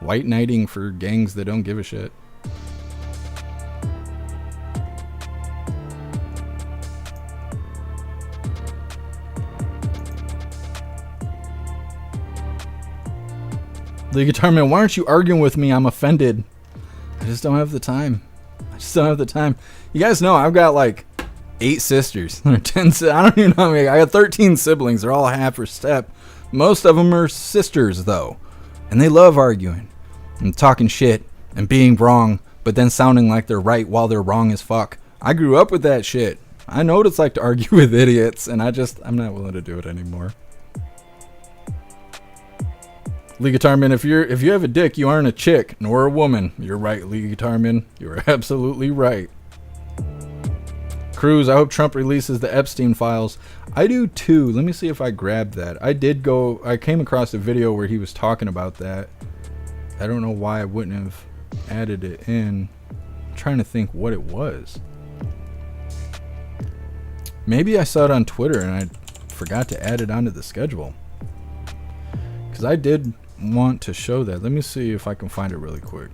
White knighting for gangs that don't give a shit. The Guitar Man, why aren't you arguing with me? I'm offended. I just don't have the time. You guys know I've got like 8 sisters. Or 10. I don't even know how many. I got 13 siblings. They're all half or step. Most of them are sisters though, and they love arguing and talking shit and being wrong, but then sounding like they're right while they're wrong as fuck. I grew up with that shit. I know what it's like to argue with idiots, and I'm not willing to do it anymore. Lee Guitarman, if you have a dick, you aren't a chick nor a woman. You're right, Lee Guitarman. You're absolutely right. Cruz, I hope Trump releases the Epstein files. I do too. Let me see if I grabbed that. I came across a video where he was talking about that. I don't know why I wouldn't have added it in. I'm trying to think what it was. Maybe I saw it on Twitter and I forgot to add it onto the schedule. Because I did want to show that. Let me see if I can find it really quick.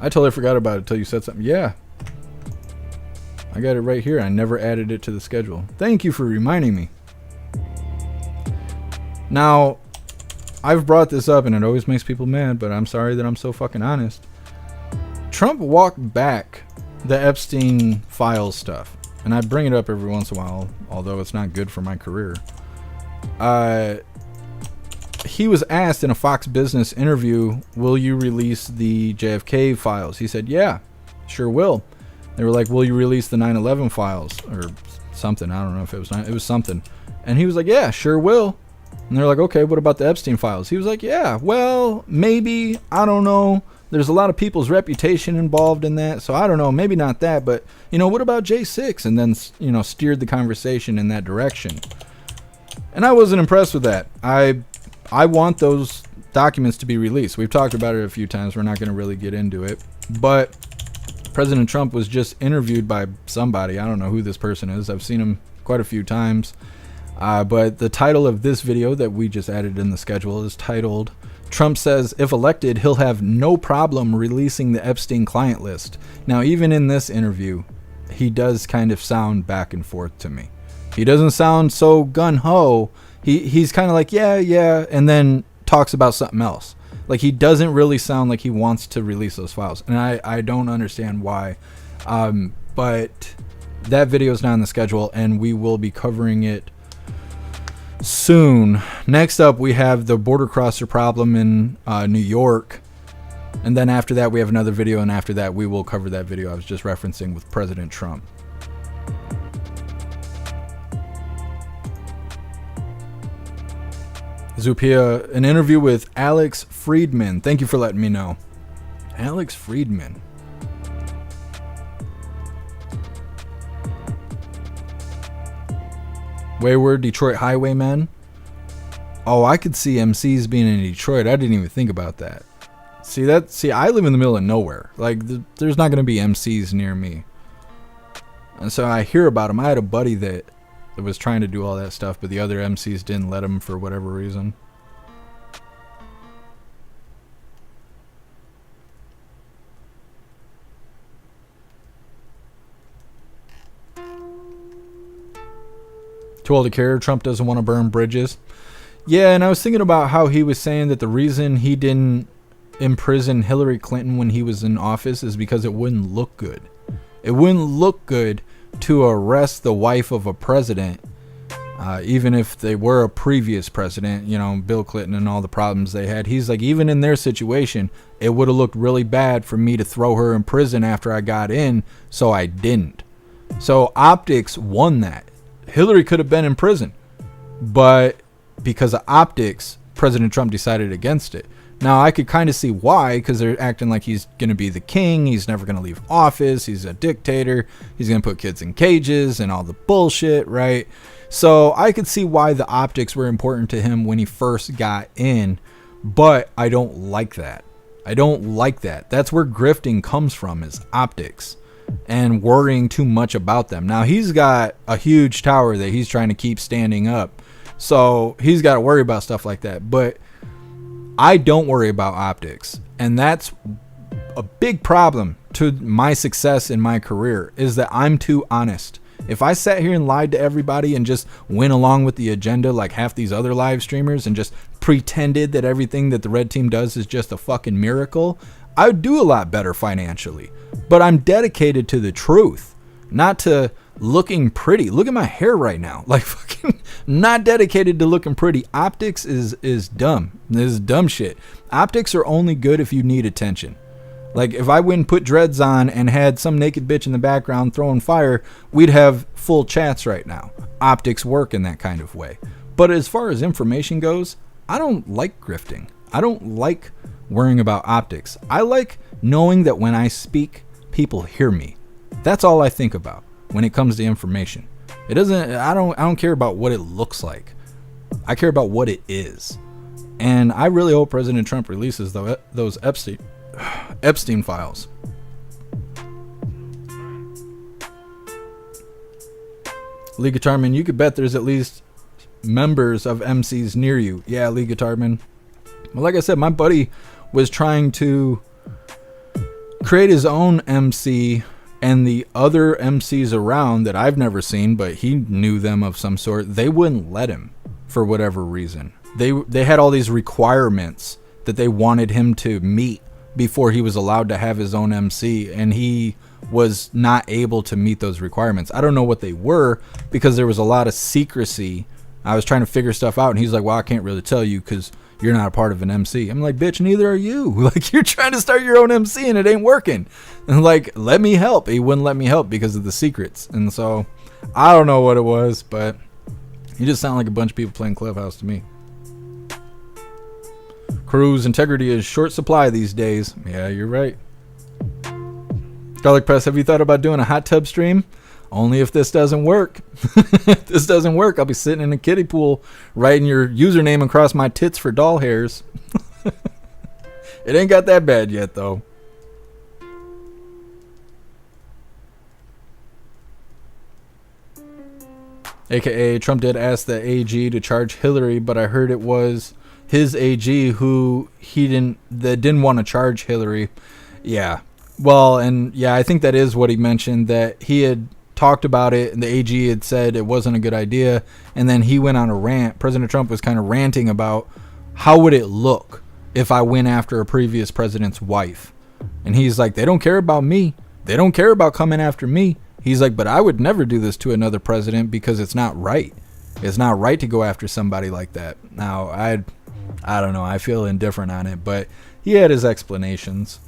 I totally forgot about it until you said something. Yeah. I got it right here. I never added it to the schedule. Thank you for reminding me. Now, I've brought this up and it always makes people mad, but I'm sorry that I'm so fucking honest. Trump walked back the Epstein files stuff. And I bring it up every once in a while, although it's not good for my career. He was asked in a Fox Business interview, will you release the JFK files? He said, yeah, sure will. They were like, will you release the 9/11 files? Or something. I don't know if it was something. And he was like, yeah, sure will. And they're like, okay, what about the Epstein files? He was like, yeah, well, maybe. I don't know. There's a lot of people's reputation involved in that. So I don't know. Maybe not that. But, what about J6? And then, steered the conversation in that direction. And I wasn't impressed with that. I want those documents to be released. We've talked about it a few times. We're not going to really get into it. But President Trump was just interviewed by somebody. I don't know who this person is. I've seen him quite a few times. But the title of this video that we just added in the schedule is titled, Trump says if elected, he'll have no problem releasing the Epstein client list. Now, even in this interview, he does kind of sound back and forth to me. He doesn't sound so gun-ho. He's kind of like, yeah, and then talks about something else. Like, he doesn't really sound like he wants to release those files. And I don't understand why. But that video is not on the schedule, and we will be covering it soon. Next up, we have the border crosser problem in New York. And then after that, we have another video. And after that, we will cover that video I was just referencing with President Trump. Zupia, an interview with Alex Friedman. Thank you for letting me know. Alex Friedman. Wayward Detroit Highwaymen. Oh, I could see MCs being in Detroit. I didn't even think about that. See, I live in the middle of nowhere. Like, there's not going to be MCs near me. And so I hear about him. I had a buddy that was trying to do all that stuff, but the other MCs didn't let him for whatever reason. Too old to care. Trump doesn't want to burn bridges. Yeah, and I was thinking about how he was saying that the reason he didn't imprison Hillary Clinton when he was in office is because it wouldn't look good. It wouldn't look good to arrest the wife of a president, even if they were a previous president, you know, Bill Clinton and all the problems they had. He's like, even in their situation, it would have looked really bad for me to throw her in prison after I got in, so I didn't. So optics won that. Hillary could have been in prison, but because of optics, President Trump decided against it. Now, I could kind of see why, because they're acting like he's going to be the king. He's never going to leave office. He's a dictator. He's going to put kids in cages and all the bullshit, right? So I could see why the optics were important to him when he first got in, but I don't like that. I don't like that. That's where grifting comes from, is optics and worrying too much about them. Now, he's got a huge tower that he's trying to keep standing up, so he's got to worry about stuff like that. But I don't worry about optics, and that's a big problem to my success in my career, is that I'm too honest. If I sat here and lied to everybody and just went along with the agenda like half these other live streamers and just pretended that everything that the red team does is just a fucking miracle, I would do a lot better financially. But I'm dedicated to the truth, not to looking pretty. Look at my hair right now. Like, fucking not dedicated to looking pretty. Optics is dumb. This is dumb shit. Optics are only good if you need attention. Like, if I went and put dreads on and had some naked bitch in the background throwing fire, we'd have full chats right now. Optics work in that kind of way. But as far as information goes, I don't like grifting. I don't like worrying about optics. I like knowing that when I speak, people hear me. That's all I think about when it comes to information. I don't care about what it looks like. I care about what it is. And I really hope President Trump releases those Epstein files. Lee Guitarman, you could bet there's at least members of MCs near you. Yeah, Lee Guitarman. Well, like I said, my buddy was trying to create his own MC, and the other MCs around that I've never seen, but he knew them of some sort, they wouldn't let him for whatever reason. They had all these requirements that they wanted him to meet before he was allowed to have his own MC, and he was not able to meet those requirements. I don't know what they were, because there was a lot of secrecy. I was trying to figure stuff out, and he's like, well, I can't really tell you because you're not a part of an MC. I'm like, bitch, neither are you. Like, you're trying to start your own MC and it ain't working. And like, let me help. He wouldn't let me help because of the secrets. And so I don't know what it was, but you just sound like a bunch of people playing Clubhouse to me. Crew's integrity is short supply these days. Yeah, you're right. Garlic Press, have you thought about doing a hot tub stream? Only if this doesn't work. If this doesn't work, I'll be sitting in a kiddie pool writing your username across my tits for doll hairs. It ain't got that bad yet, though. AKA, Trump did ask the AG to charge Hillary, but I heard it was his AG who didn't want to charge Hillary. Yeah. Well, and yeah, I think that is what he mentioned, that he had talked about it and the AG had said it wasn't a good idea, and then he went on a rant. President Trump was kind of ranting about how would it look if I went after a previous president's wife. And he's like, they don't care about me. They don't care about coming after me. He's like, but I would never do this to another president because it's not right. It's not right to go after somebody like that. Now, I don't know. I feel indifferent on it, but he had his explanations.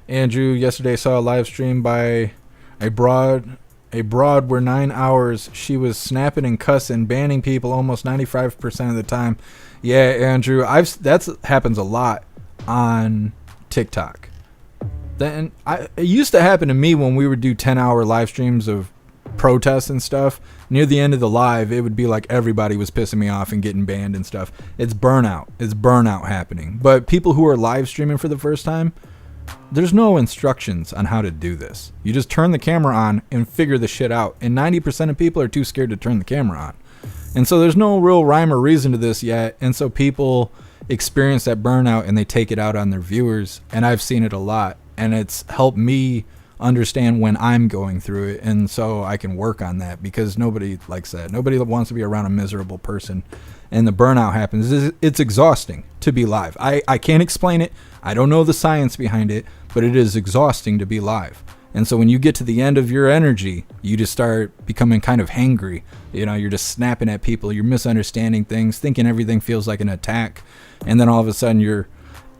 Andrew, yesterday saw a live stream by a broad where 9 hours she was snapping and cussing, banning people almost 95% of the time. Yeah, Andrew, that happens a lot on TikTok. Then it used to happen to me when we would do 10-hour live streams of protests and stuff. Near the end of the live, it would be like everybody was pissing me off and getting banned and stuff. It's burnout. It's burnout happening. But people who are live streaming for the first time, There's no instructions on how to do this. You just turn the camera on and figure the shit out. And 90% of people are too scared to turn the camera on. And so there's no real rhyme or reason to this yet. And so people experience that burnout and they take it out on their viewers. And I've seen it a lot. And it's helped me understand when I'm going through it. And so I can work on that, because nobody likes that. Nobody wants to be around a miserable person. And the burnout happens. It's exhausting to be live. I can't explain it. I don't know the science behind it, but it is exhausting to be live. And so when you get to the end of your energy, you just start becoming kind of hangry. You know, you're just snapping at people. You're misunderstanding things, thinking everything feels like an attack. And then all of a sudden you're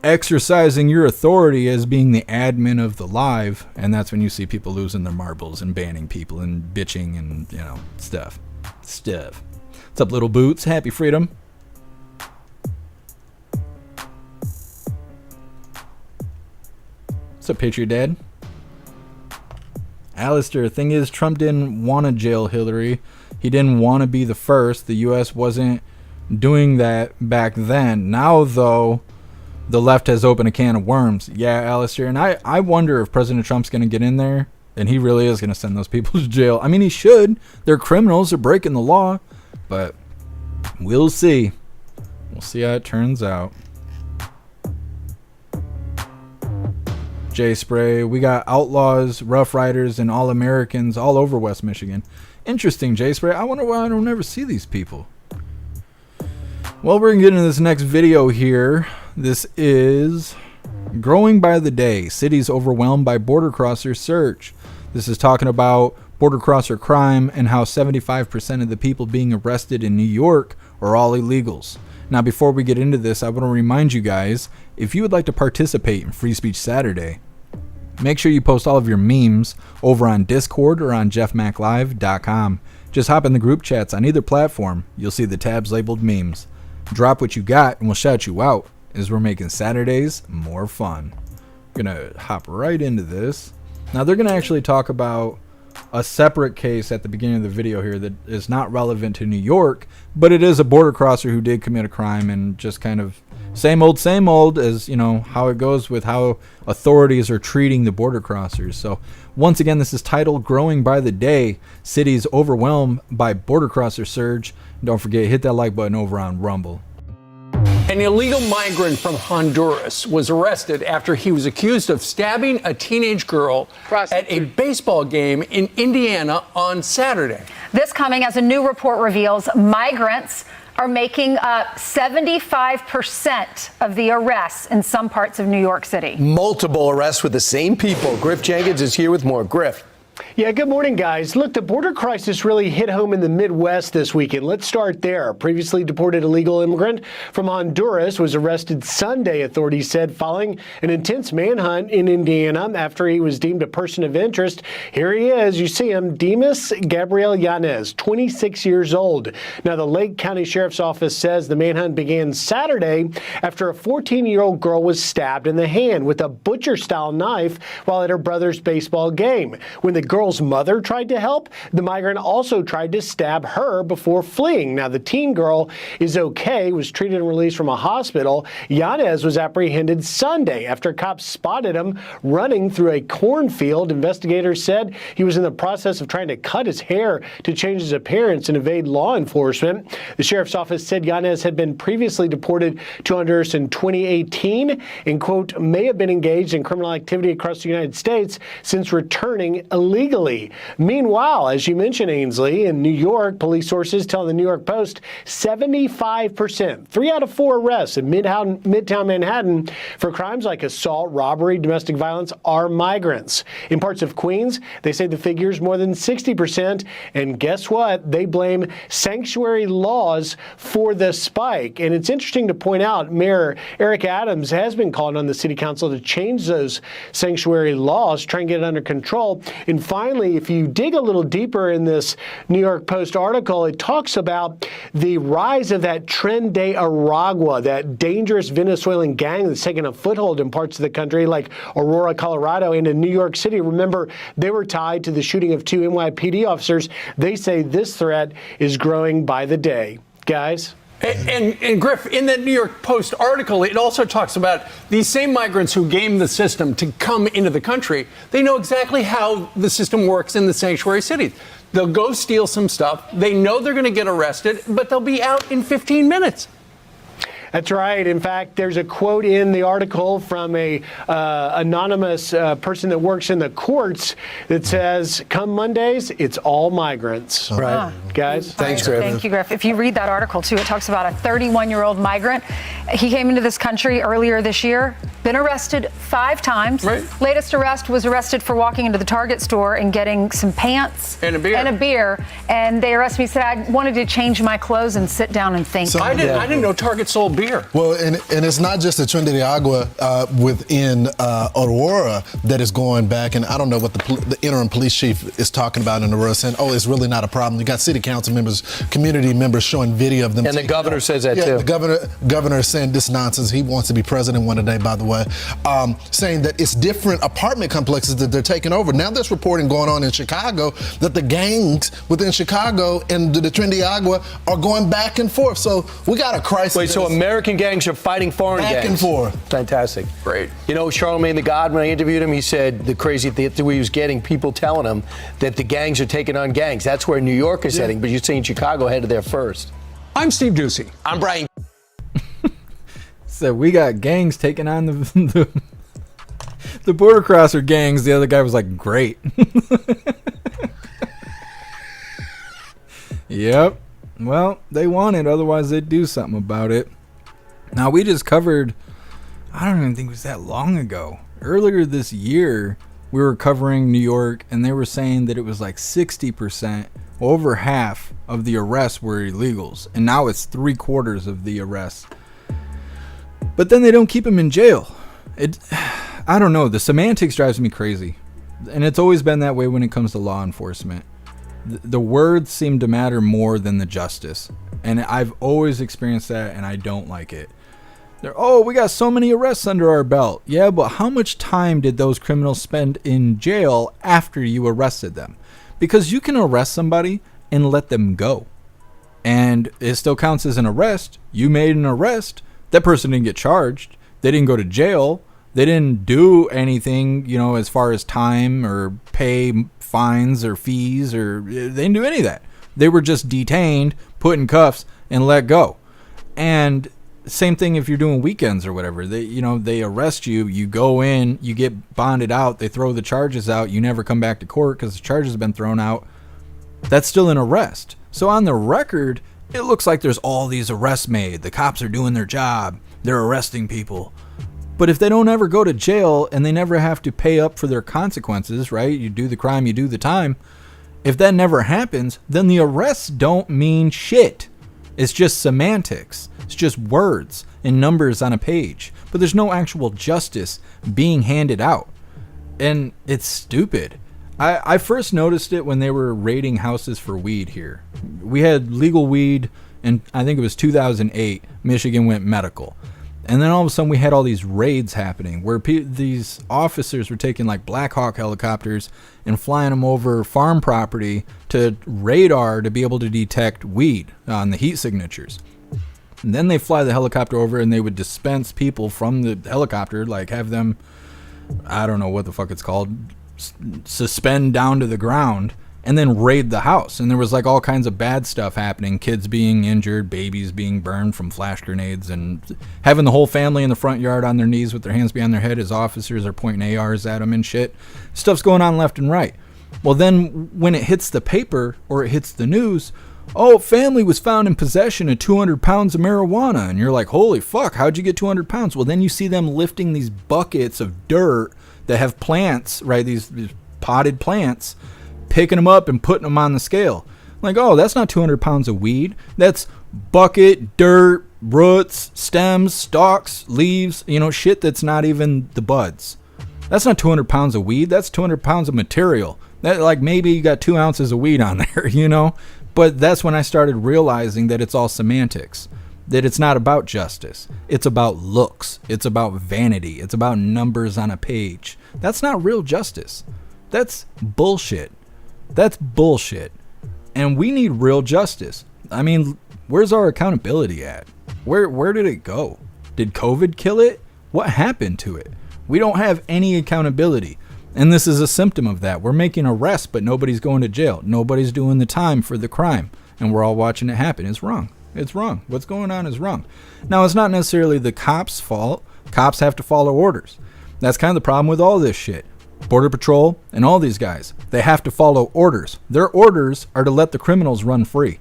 exercising your authority as being the admin of the live. And that's when you see people losing their marbles and banning people and bitching and, you know, stuff. What's up, little boots? Happy freedom. What's up, Patriot Dad? Alistair, thing is, Trump didn't want to jail Hillary. He didn't want to be the first. The U.S. wasn't doing that back then. Now, though, the left has opened a can of worms. Yeah, Alistair, and I wonder if President Trump's going to get in there and he really is going to send those people to jail. I mean, he should. They're criminals. They're breaking the law. But we'll see. We'll see how it turns out. J Spray, we got outlaws, Rough Riders, and All Americans all over West Michigan. Interesting, J Spray. I wonder why I don't ever see these people. Well, we're going to get into this next video here. This is Growing by the Day. Cities overwhelmed by border crosser surge. This is talking about border crosser crime and how 75% of the people being arrested in New York are all illegals. Now, before we get into this, I want to remind you guys, if you would like to participate in Free Speech Saturday, make sure you post all of your memes over on Discord or on jeffmaclive.com. Just hop in the group chats on either platform. You'll see the tabs labeled memes. Drop what you got and we'll shout you out, as we're making Saturdays more fun. I'm going to hop right into this. Now, they're going to actually talk about a separate case at the beginning of the video here that is not relevant to New York, but it is a border crosser who did commit a crime, and just kind of same old as, you know, how it goes with how authorities are treating the border crossers. So once again, this is titled Growing by the Day, Cities Overwhelmed by Border Crosser Surge. Don't forget, hit that like button over on Rumble. An illegal migrant from Honduras was arrested after he was accused of stabbing a teenage girl at a baseball game in Indiana on Saturday. This coming as a new report reveals migrants are making up 75% of the arrests in some parts of New York City. Multiple arrests with the same people. Griff Jenkins is here with more. Griff. Yeah, good morning, guys. Look, the border crisis really hit home in the Midwest this weekend. Let's start there. Previously deported illegal immigrant from Honduras was arrested Sunday, authorities said, following an intense manhunt in Indiana after he was deemed a person of interest. Here he is. You see him, Dimas Gabriel Yanez, 26 years old. Now, the Lake County Sheriff's Office says the manhunt began Saturday after a 14-year-old girl was stabbed in the hand with a butcher-style knife while at her brother's baseball game. When the girl's mother tried to help, the migrant also tried to stab her before fleeing. Now, the teen girl is okay, was treated and released from a hospital. Yanez was apprehended Sunday after cops spotted him running through a cornfield. Investigators said he was in the process of trying to cut his hair to change his appearance and evade law enforcement. The sheriff's office said Yanez had been previously deported to Honduras in 2018 and, quote, may have been engaged in criminal activity across the United States since returning illegally. Meanwhile, as you mentioned, Ainsley, in New York, police sources tell the New York Post 75%, 3 out of 4 arrests in Midtown Manhattan for crimes like assault, robbery, domestic violence are migrants. In parts of Queens, they say the figure is more than 60%. And guess what? They blame sanctuary laws for the spike. And it's interesting to point out, Mayor Eric Adams has been calling on the city council to change those sanctuary laws, try and get it under control. And finally, if you dig a little deeper in this New York Post article, it talks about the rise of that Tren de Aragua, that dangerous Venezuelan gang that's taken a foothold in parts of the country like Aurora, Colorado, and in New York City. Remember, they were tied to the shooting of 2 NYPD officers. They say this threat is growing by the day. Guys? And Griff, in that New York Post article, it also talks about these same migrants who game the system to come into the country. They know exactly how the system works in the sanctuary cities. They'll go steal some stuff. They know they're going to get arrested, but they'll be out in 15 minutes. That's right. In fact, there's a quote in the article from a anonymous person that works in the courts that says, come Mondays, it's all migrants. Right. Guys? Thanks, Griff. Thank you, Griff. If you read that article, too, it talks about a 31-year-old migrant. He came into this country earlier this year, been arrested 5 times. Right. Latest arrest was arrested for walking into the Target store and getting some pants and a beer. And they arrested me. He said, I wanted to change my clothes and sit down and think. So- I didn't know Target sold beer. Well, and it's not just the Trinidad Agua within Aurora that is going back, and I don't know what the interim police chief is talking about in Aurora, saying, oh, it's really not a problem. You got city council members, community members showing video of them. And the governor says that too. The governor is saying this nonsense. He wants to be president one day, by the way, saying that it's different apartment complexes that they're taking over. Now there's reporting going on in Chicago that the gangs within Chicago and the Trinidad Agua are going back and forth. So we got a crisis. Wait, so American gangs are fighting foreign gangs? Back and forth. Fantastic. Great. You know, Charlemagne the God, when I interviewed him, he said the crazy thing he was getting people telling him that the gangs are taking on gangs. That's where New York is heading, but you're saying Chicago headed there first. I'm Steve Ducey. I'm Brian. So we got gangs taking on the border crosser gangs. The other guy was like, great. Yep. Well, they want it. Otherwise, they'd do something about it. Now, we just covered, I don't even think it was that long ago. Earlier this year, we were covering New York, and they were saying that it was like 60%, over half of the arrests were illegals. And now it's 3/4 of the arrests. But then they don't keep them in jail. I don't know. The semantics drives me crazy. And it's always been that way when it comes to law enforcement. The words seem to matter more than the justice. And I've always experienced that, and I don't like it. We got so many arrests under our belt. Yeah, but how much time did those criminals spend in jail after you arrested them? Because you can arrest somebody and let them go. And it still counts as an arrest. You made an arrest. That person didn't get charged. They didn't go to jail. They didn't do anything, as far as time or pay fines or fees, or they didn't do any of that. They were just detained, put in cuffs, and let go. And same thing if you're doing weekends or whatever. They arrest you, you go in, you get bonded out, they throw the charges out, you never come back to court because the charges have been thrown out. That's still an arrest. So on the record, it looks like there's all these arrests made. The cops are doing their job. They're arresting people. But if they don't ever go to jail and they never have to pay up for their consequences, right? You do the crime, you do the time. If that never happens, then the arrests don't mean shit. It's just semantics. It's just words and numbers on a page. But there's no actual justice being handed out. And it's stupid. I first noticed it when they were raiding houses for weed here. We had legal weed, and I think it was 2008. Michigan went medical. And then all of a sudden we had all these raids happening where these officers were taking like Black Hawk helicopters and flying them over farm property to radar to be able to detect weed on the heat signatures. And then they fly the helicopter over and they would dispense people from the helicopter, like have them, I don't know what the fuck it's called, suspend down to the ground and then raid the house. And there was like all kinds of bad stuff happening, kids being injured, babies being burned from flash grenades, and having the whole family in the front yard on their knees with their hands behind their head as officers are pointing ARs at them and shit. Stuff's going on left and right. Well, then when it hits the paper or it hits the news, family was found in possession of 200 pounds of marijuana. And you're like, holy fuck, how'd you get 200 pounds? Well, then you see them lifting these buckets of dirt that have plants, right? These potted plants, picking them up and putting them on the scale. Like, that's not 200 pounds of weed. That's bucket, dirt, roots, stems, stalks, leaves, shit that's not even the buds. That's not 200 pounds of weed. That's 200 pounds of material. That, like, maybe you got 2 ounces of weed on there, But that's when I started realizing that it's all semantics. That it's not about justice. It's about looks. It's about vanity. It's about numbers on a page. That's not real justice. That's bullshit. That's bullshit. And we need real justice. I mean, Where's our accountability at? Where did it go? Did COVID kill it? What happened to it? We don't have any accountability. And this is a symptom of that. We're making arrests, but nobody's going to jail. Nobody's doing the time for the crime. And we're all watching it happen. It's wrong. It's wrong. What's going on is wrong. Now, it's not necessarily the cops' fault. Cops have to follow orders. That's kind of the problem with all this shit. Border Patrol and all these guys, they have to follow orders. Their orders are to let the criminals run free.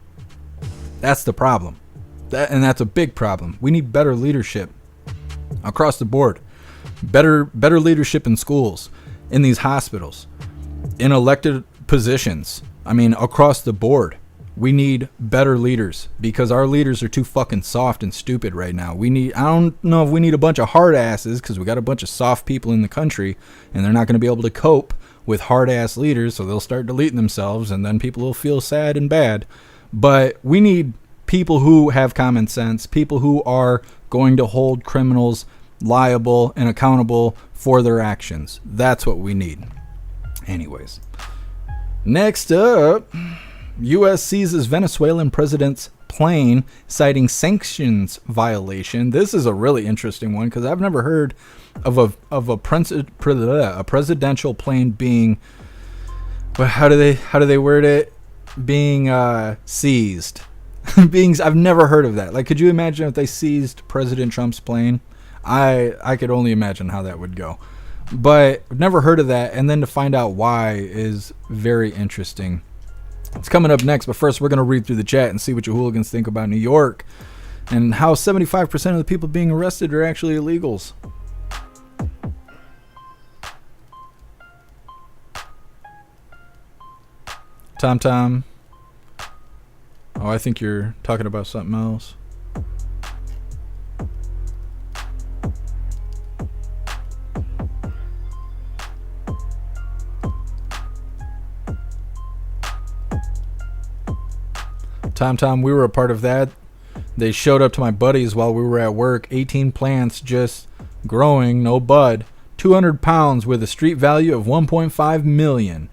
That's the problem. And that's a big problem. We need better leadership across the board. Better leadership in schools, in these hospitals, in elected positions. I mean, across the board. We need better leaders because our leaders are too fucking soft and stupid right now. I don't know if we need a bunch of hard asses because we got a bunch of soft people in the country and they're not going to be able to cope with hard ass leaders. So they'll start deleting themselves and then people will feel sad and bad. But we need people who have common sense, people who are going to hold criminals liable and accountable for their actions. That's what we need. Anyways, next up, U.S. seizes Venezuelan president's plane citing sanctions violation. This is a really interesting one because I've never heard of a presidential plane being, but how do they word it? Being seized. I've never heard of that. Like, could you imagine if they seized President Trump's plane? I could only imagine how that would go. But I've never heard of that, and then to find out why is very interesting. It's coming up next, but first we're going to read through the chat and see what you hooligans think about New York and how 75% of the people being arrested are actually illegals. Tom. Oh, I think you're talking about something else. Tom, we were a part of that. They showed up to my buddies while we were at work. 18 plants just growing, no bud. 200 pounds with a street value of 1.5 million.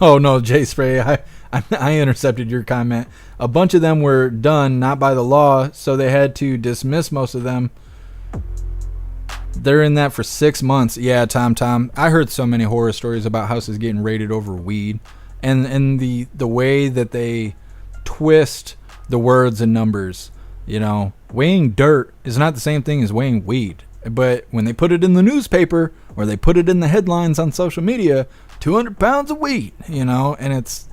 Oh no, J Spray, I intercepted your comment. A bunch of them were done not by the law, so they had to dismiss most of them. They're in that for 6 months. Yeah, Tom. I heard so many horror stories about houses getting raided over weed, and the way that they twist the words and numbers. You know, weighing dirt is not the same thing as weighing weed. But when they put it in the newspaper or they put it in the headlines on social media, 200 pounds of weed, you know, and it's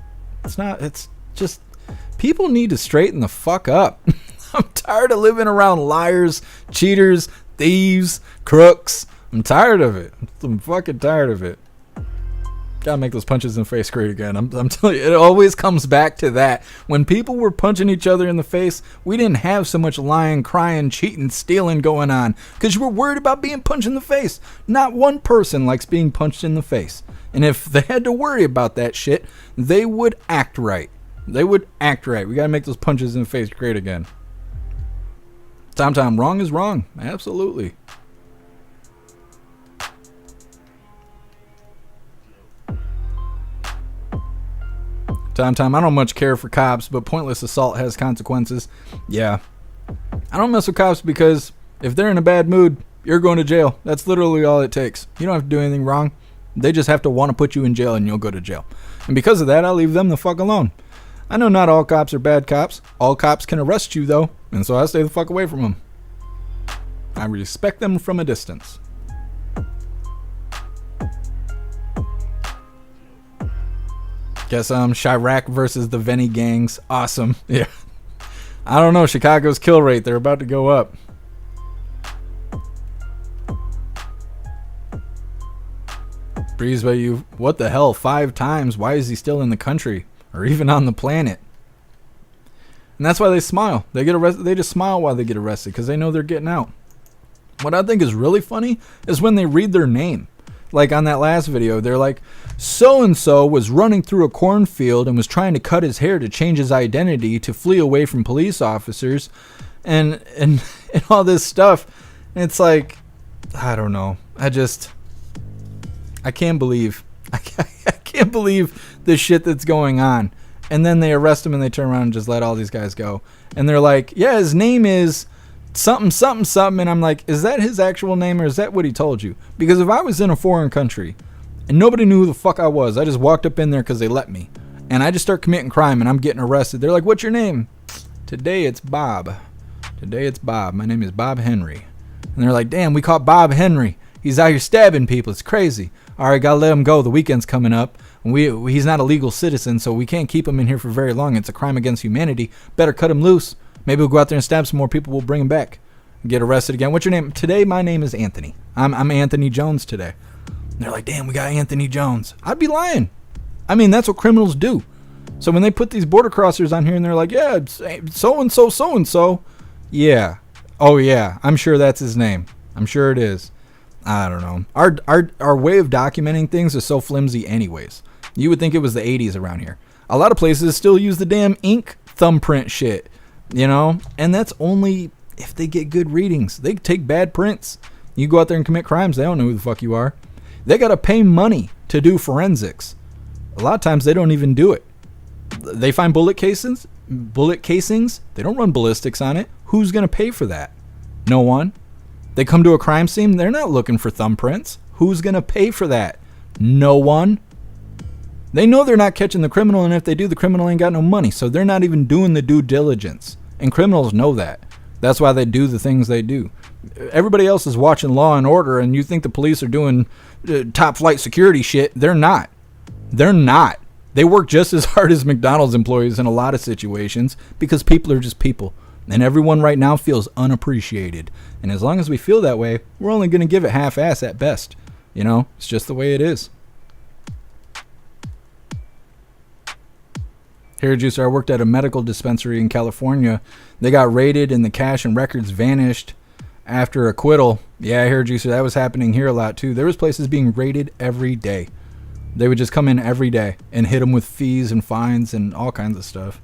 just, people need to straighten the fuck up. I'm tired of living around liars, cheaters, thieves, crooks. I'm tired of it. I'm fucking tired of it. Gotta make those punches in the face great again. I'm telling you, it always comes back to that. When people were punching each other in the face, we didn't have so much lying, crying, cheating, stealing going on because you were worried about being punched in the face. Not one person likes being punched in the face. And if they had to worry about that shit, they would act right. We gotta make those punches in the face great again. Tom, wrong is wrong. Absolutely. Tom, I don't much care for cops, but pointless assault has consequences. Yeah. I don't mess with cops because if they're in a bad mood, you're going to jail. That's literally all it takes. You don't have to do anything wrong. They just have to want to put you in jail and you'll go to jail. And because of that, I'll leave them the fuck alone. I know not all cops are bad cops. All cops can arrest you, though. And so I stay the fuck away from them. I respect them from a distance. Guess Chirac versus the Veni gangs. Awesome. Yeah. I don't know. Chicago's kill rate. They're about to go up. Breeze by you. What the hell? 5 times? Why is he still in the country? Or even on the planet? And that's why they smile. They get arrested. They just smile while they get arrested because they know they're getting out. What I think is really funny is when they read their name. Like on that last video, they're like, so-and-so was running through a cornfield and was trying to cut his hair to change his identity to flee away from police officers and all this stuff. And it's like, I don't know. I can't believe the shit that's going on. And then they arrest him and they turn around and just let all these guys go. And they're like, yeah, his name is something, something, something. And I'm like, is that his actual name or is that what he told you? Because if I was in a foreign country and nobody knew who the fuck I was, I just walked up in there because they let me. And I just start committing crime and I'm getting arrested. They're like, what's your name? Today it's Bob. Today it's Bob. My name is Bob Henry. And they're like, damn, we caught Bob Henry. He's out here stabbing people. It's crazy. All right, gotta let him go. The weekend's coming up. He's not a legal citizen, so we can't keep him in here for very long. It's a crime against humanity. Better cut him loose. Maybe we'll go out there and stab some more people. We'll bring him back. Get arrested again. What's your name? Today, my name is Anthony. I'm Anthony Jones today. And they're like, damn, we got Anthony Jones. I'd be lying. I mean, that's what criminals do. So when they put these border crossers on here and they're like, yeah, so-and-so, so-and-so. Yeah. Oh, yeah. I'm sure that's his name. I'm sure it is. I don't know. Our way of documenting things is so flimsy anyways. You would think it was the 80s around here. A lot of places still use the damn ink thumbprint shit, you know? And that's only if they get good readings. They take bad prints. You go out there and commit crimes, they don't know who the fuck you are. They got to pay money to do forensics. A lot of times they don't even do it. They find bullet casings. They don't run ballistics on it. Who's going to pay for that? No one. They come to a crime scene. They're not looking for thumbprints. Who's going to pay for that? No one. They know they're not catching the criminal, and if they do, the criminal ain't got no money. So they're not even doing the due diligence. And criminals know that. That's why they do the things they do. Everybody else is watching Law and Order, and you think the police are doing top flight security shit. They're not. They're not. They work just as hard as McDonald's employees in a lot of situations because people are just people. And everyone right now feels unappreciated. And as long as we feel that way, we're only going to give it half-ass at best. You know, it's just the way it is. Hair juicer, I worked at a medical dispensary in California. They got raided and the cash and records vanished after acquittal. Yeah, hair juicer, that was happening here a lot too. There was places being raided every day. They would just come in every day and hit them with fees and fines and all kinds of stuff.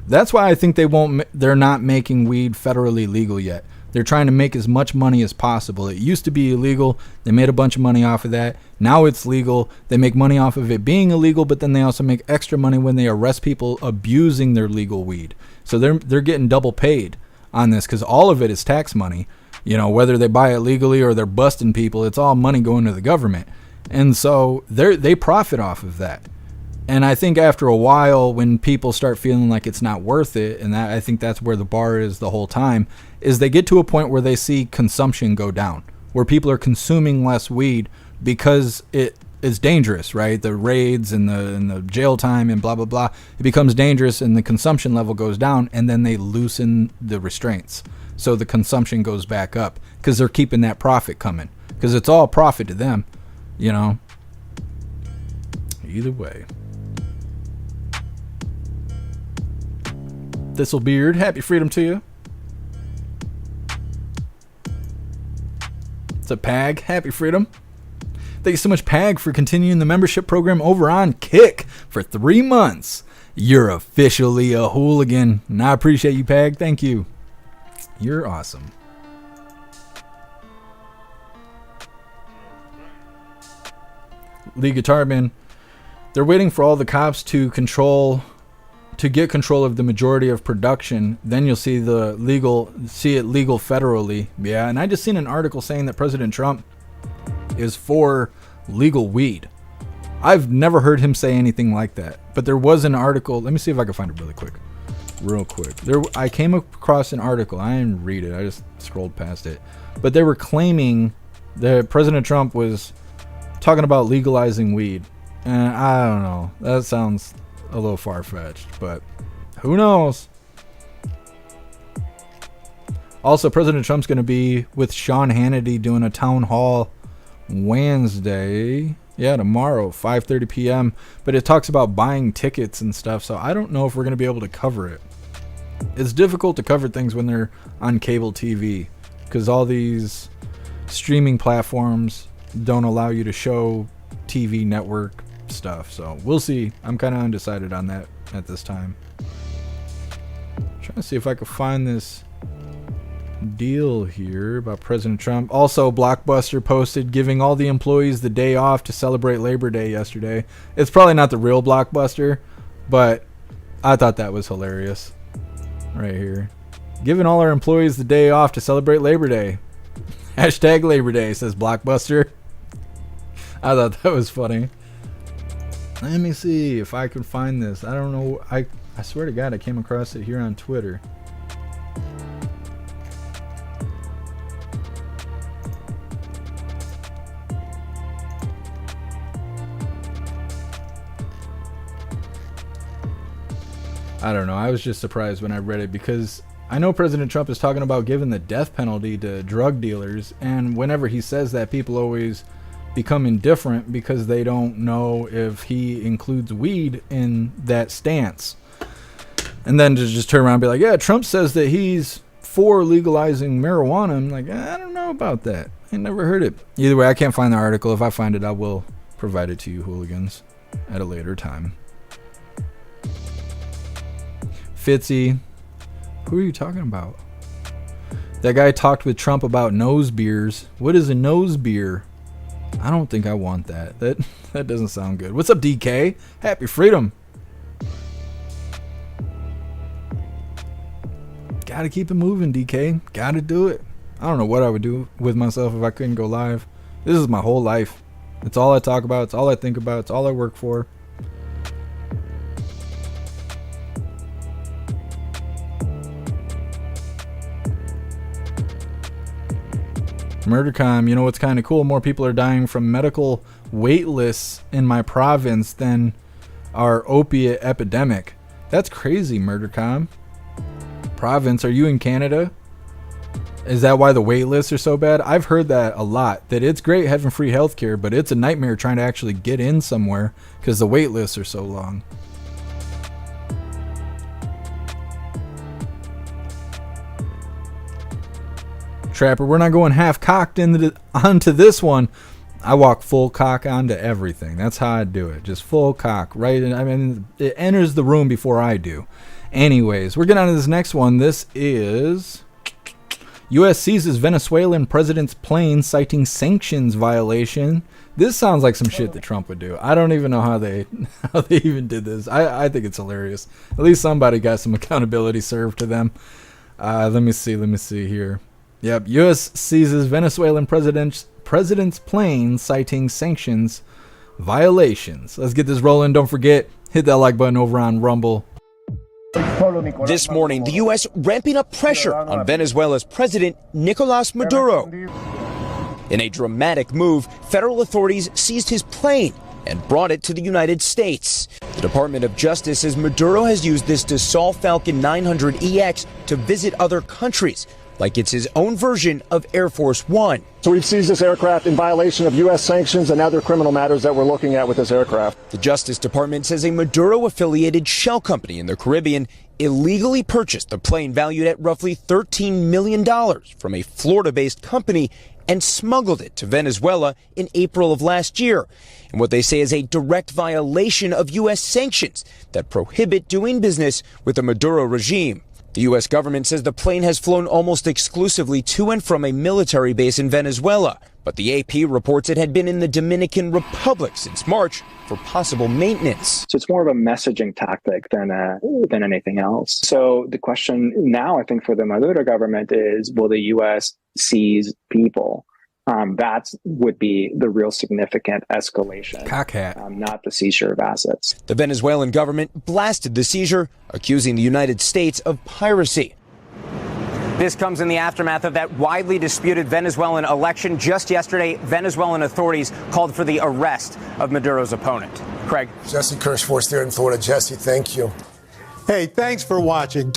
That's why I think they're not making weed federally legal yet. They're trying to make as much money as possible. It used to be illegal. They made a bunch of money off of that. Now it's legal. They make money off of it being illegal, but then they also make extra money when they arrest people abusing their legal weed. So they're getting double paid on this because all of it is tax money. You know, whether they buy it legally or they're busting people, it's all money going to the government. And so they profit off of that. And I think after a while, when people start feeling like it's not worth it, and I think that's where the bar is the whole time, is they get to a point where they see consumption go down, where people are consuming less weed because it is dangerous, right? The raids and the jail time and blah, blah, blah. It becomes dangerous and the consumption level goes down, and then they loosen the restraints. So the consumption goes back up because they're keeping that profit coming because it's all profit to them, you know? Either way. Thistle Beard, happy freedom to you. It's a Pag, happy freedom. Thank you so much, Pag, for continuing the membership program over on Kick for 3 months. You're officially a hooligan, and I appreciate you, Pag. Thank you. You're awesome. Lee Guitarman, they're waiting for all the cops to get control of the majority of production. Then you'll see it legal federally. Yeah, and I just seen an article saying that President Trump is for legal weed. I've never heard him say anything like that, but there was an article. Let me see if I can find it real quick. I came across an article. I didn't read it. I just scrolled past it. But they were claiming that President Trump was talking about legalizing weed. And I don't know. That sounds a little far-fetched, but who knows? Also, President Trump's going to be with Sean Hannity doing a town hall Wednesday. Yeah, tomorrow, 5:30 p.m. But it talks about buying tickets and stuff, so I don't know if we're going to be able to cover it. It's difficult to cover things when they're on cable TV because all these streaming platforms don't allow you to show TV network stuff, so we'll see. I'm kind of undecided on that at this time. Trying to see if I could find this deal here about President Trump. Also, Blockbuster posted giving all the employees the day off to celebrate Labor Day yesterday. It's probably not the real Blockbuster, but I thought that was hilarious. Right here. Giving all our employees the day off to celebrate Labor Day. Hashtag Labor Day, says Blockbuster. I thought that was funny. Let me see if I can find this. I don't know. I swear to God, I came across it here on Twitter. I don't know. I was just surprised when I read it because I know President Trump is talking about giving the death penalty to drug dealers, and whenever he says that, people always become indifferent because they don't know if he includes weed in that stance. And then to just turn around and be like, yeah, Trump says that he's for legalizing marijuana. I'm like, I don't know about that. I never heard it. Either way, I can't find the article. If I find it, I will provide it to you hooligans at a later time. Fitzy, who are you talking about? That guy talked with Trump about nose beers. What is a nose beer? I don't think I want that. That doesn't sound good. What's up, DK? Happy freedom. Gotta keep it moving, DK. Gotta do it. I don't know what I would do with myself if I couldn't go live. This is my whole life. It's all I talk about. It's all I think about. It's all I work for. MurderCom, you know what's kind of cool? More people are dying from medical wait lists in my province than our opiate epidemic. That's crazy, MurderCom. Province, are you in Canada? Is that why the wait lists are so bad? I've heard that a lot, that it's great having free healthcare, but it's a nightmare trying to actually get in somewhere because the wait lists are so long. Trapper, we're not going half cocked onto this one. I walk full cock onto everything. That's how I do it. Just full cock, right? I mean, it enters the room before I do. Anyways, we're getting on to this next one. This is U.S. seizes Venezuelan president's plane citing sanctions violation. This sounds like some shit that Trump would do. I don't even know how they even did this. I think it's hilarious. At least somebody got some accountability served to them. Let me see here. Yep, U.S. seizes Venezuelan president's plane citing sanctions violations. Let's get this rolling. Don't forget, hit that like button over on Rumble. This morning, the U.S. ramping up pressure on Venezuela's President Nicolas Maduro. In a dramatic move, federal authorities seized his plane and brought it to the United States. The Department of Justice says Maduro has used this Dassault Falcon 900EX to visit other countries, like it's his own version of Air Force One. So we've seized this aircraft in violation of U.S. sanctions and other criminal matters that we're looking at with this aircraft. The Justice Department says a Maduro-affiliated shell company in the Caribbean illegally purchased the plane valued at roughly $13 million from a Florida-based company and smuggled it to Venezuela in April of last year, in what they say is a direct violation of U.S. sanctions that prohibit doing business with the Maduro regime. The U.S. government says the plane has flown almost exclusively to and from a military base in Venezuela, but the AP reports it had been in the Dominican Republic since March for possible maintenance. So it's more of a messaging tactic than anything else. So the question now, I think, for the Maduro government is, will the U.S. seize people? That would be the real significant escalation, not the seizure of assets. The Venezuelan government blasted the seizure, accusing the United States of piracy. This comes in the aftermath of that widely disputed Venezuelan election. Just yesterday, Venezuelan authorities called for the arrest of Maduro's opponent. Craig. Jesse Kirschforth there in Florida. Jesse, thank you. Hey, thanks for watching.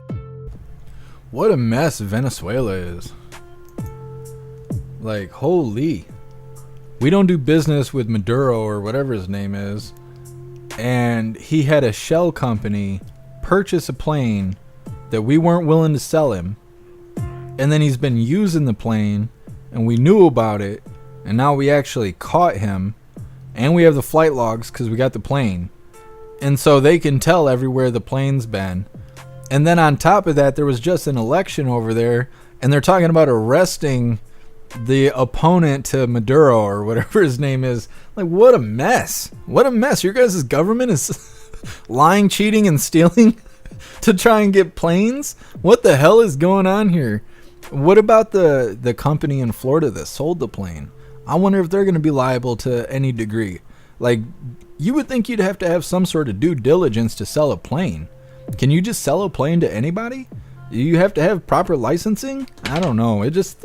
What a mess Venezuela is. Like, holy. We don't do business with Maduro or whatever his name is. And he had a shell company purchase a plane that we weren't willing to sell him. And then he's been using the plane and we knew about it. And now we actually caught him. And we have the flight logs because we got the plane. And so they can tell everywhere the plane's been. And then on top of that, there was just an election over there. and they're talking about arresting the opponent to Maduro or whatever his name is. Like, what a mess. What a mess. Your guys' government is lying, cheating, and stealing to try and get planes? What the hell is going on here? What about the company in Florida that sold the plane? I wonder if they're going to be liable to any degree. Like, you would think you'd have to have some sort of due diligence to sell a plane. Can you just sell a plane to anybody? You have to have proper licensing? I don't know. It just...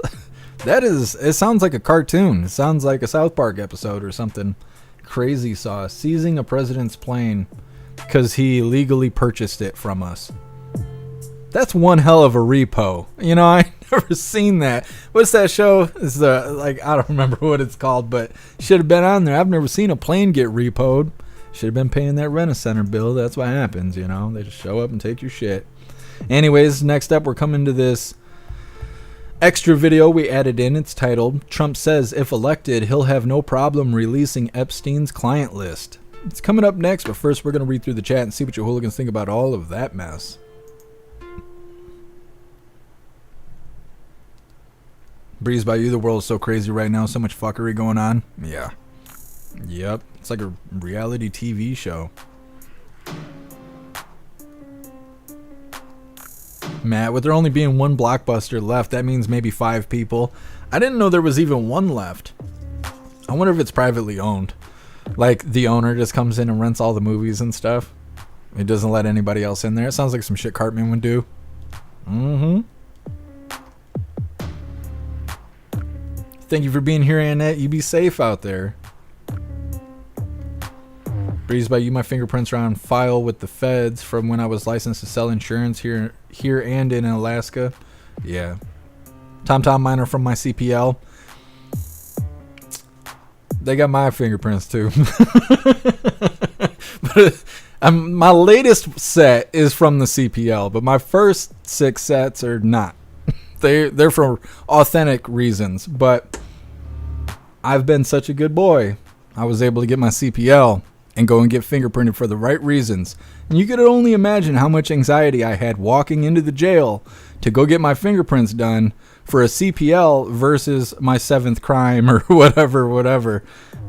it sounds like a cartoon. It sounds like a South Park episode or something. Crazy sauce. Seizing a president's plane because he illegally purchased it from us. That's one hell of a repo. You know, I never seen that. What's that show? It's I don't remember what it's called, but should have been on there. I've never seen a plane get repoed. Should have been paying that Rent-A-Center bill. That's what happens, you know. They just show up and take your shit. Anyways, next up, we're coming to this extra video we added in. It's titled, Trump says if elected, he'll have no problem releasing Epstein's client list. It's coming up next, but first we're going to read through the chat and see what your hooligans think about all of that mess. Breeze by you, the world is so crazy right now. So much fuckery going on. Yeah. Yep. It's like a reality TV show. Matt, with there only being one Blockbuster left, that means maybe 5 people. I didn't know there was even one left. I wonder if it's privately owned. Like, the owner just comes in and rents all the movies and stuff. It doesn't let anybody else in there. It sounds like some shit Cartman would do. Mm-hmm. Thank you for being here, Annette. You be safe out there. Breeze by you, my fingerprints are on file with the feds from when I was licensed to sell insurance here and in Alaska. Yeah. TomTom mine are from my CPL. They got my fingerprints too. But my latest set is from the CPL, but my first 6 sets are not. They're for authentic reasons, but I've been such a good boy. I was able to get my CPL and go and get fingerprinted for the right reasons. And you could only imagine how much anxiety I had walking into the jail to go get my fingerprints done for a CPL versus my 7th crime or whatever.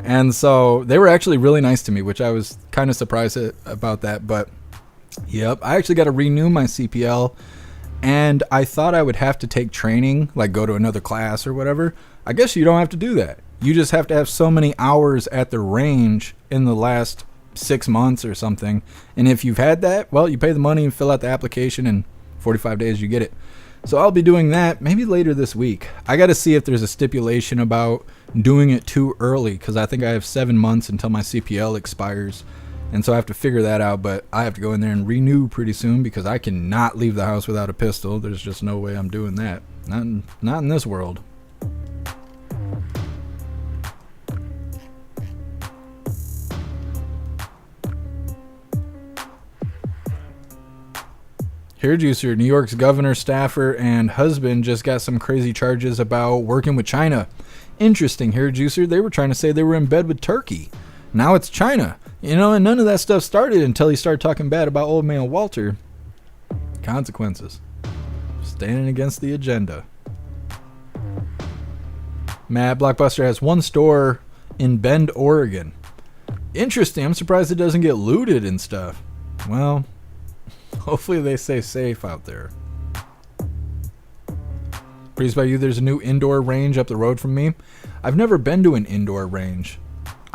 And so they were actually really nice to me, which I was kind of surprised about that. But yep, I actually got to renew my CPL. And I thought I would have to take training, like go to another class or whatever. I guess you don't have to do that. You just have to have so many hours at the range in the last 6 months or something. And if you've had that, well, you pay the money and fill out the application, and 45 days you get it. So I'll be doing that maybe later this week. I got to see if there's a stipulation about doing it too early, because I think I have 7 months until my CPL expires. And so I have to figure that out, but I have to go in there and renew pretty soon because I cannot leave the house without a pistol. There's just no way I'm doing that. Not in this world. Hair juicer, New York's governor, staffer, and husband just got some crazy charges about working with China. Interesting, hair juicer. They were trying to say they were in bed with Turkey. Now it's China. You know, and none of that stuff started until he started talking bad about old man Walter. Consequences. Standing against the agenda. Matt, Blockbuster has 1 store in Bend, Oregon. Interesting. I'm surprised it doesn't get looted and stuff. Well, hopefully they stay safe out there. Breeze by you, there's a new indoor range up the road from me. I've never been to an indoor range.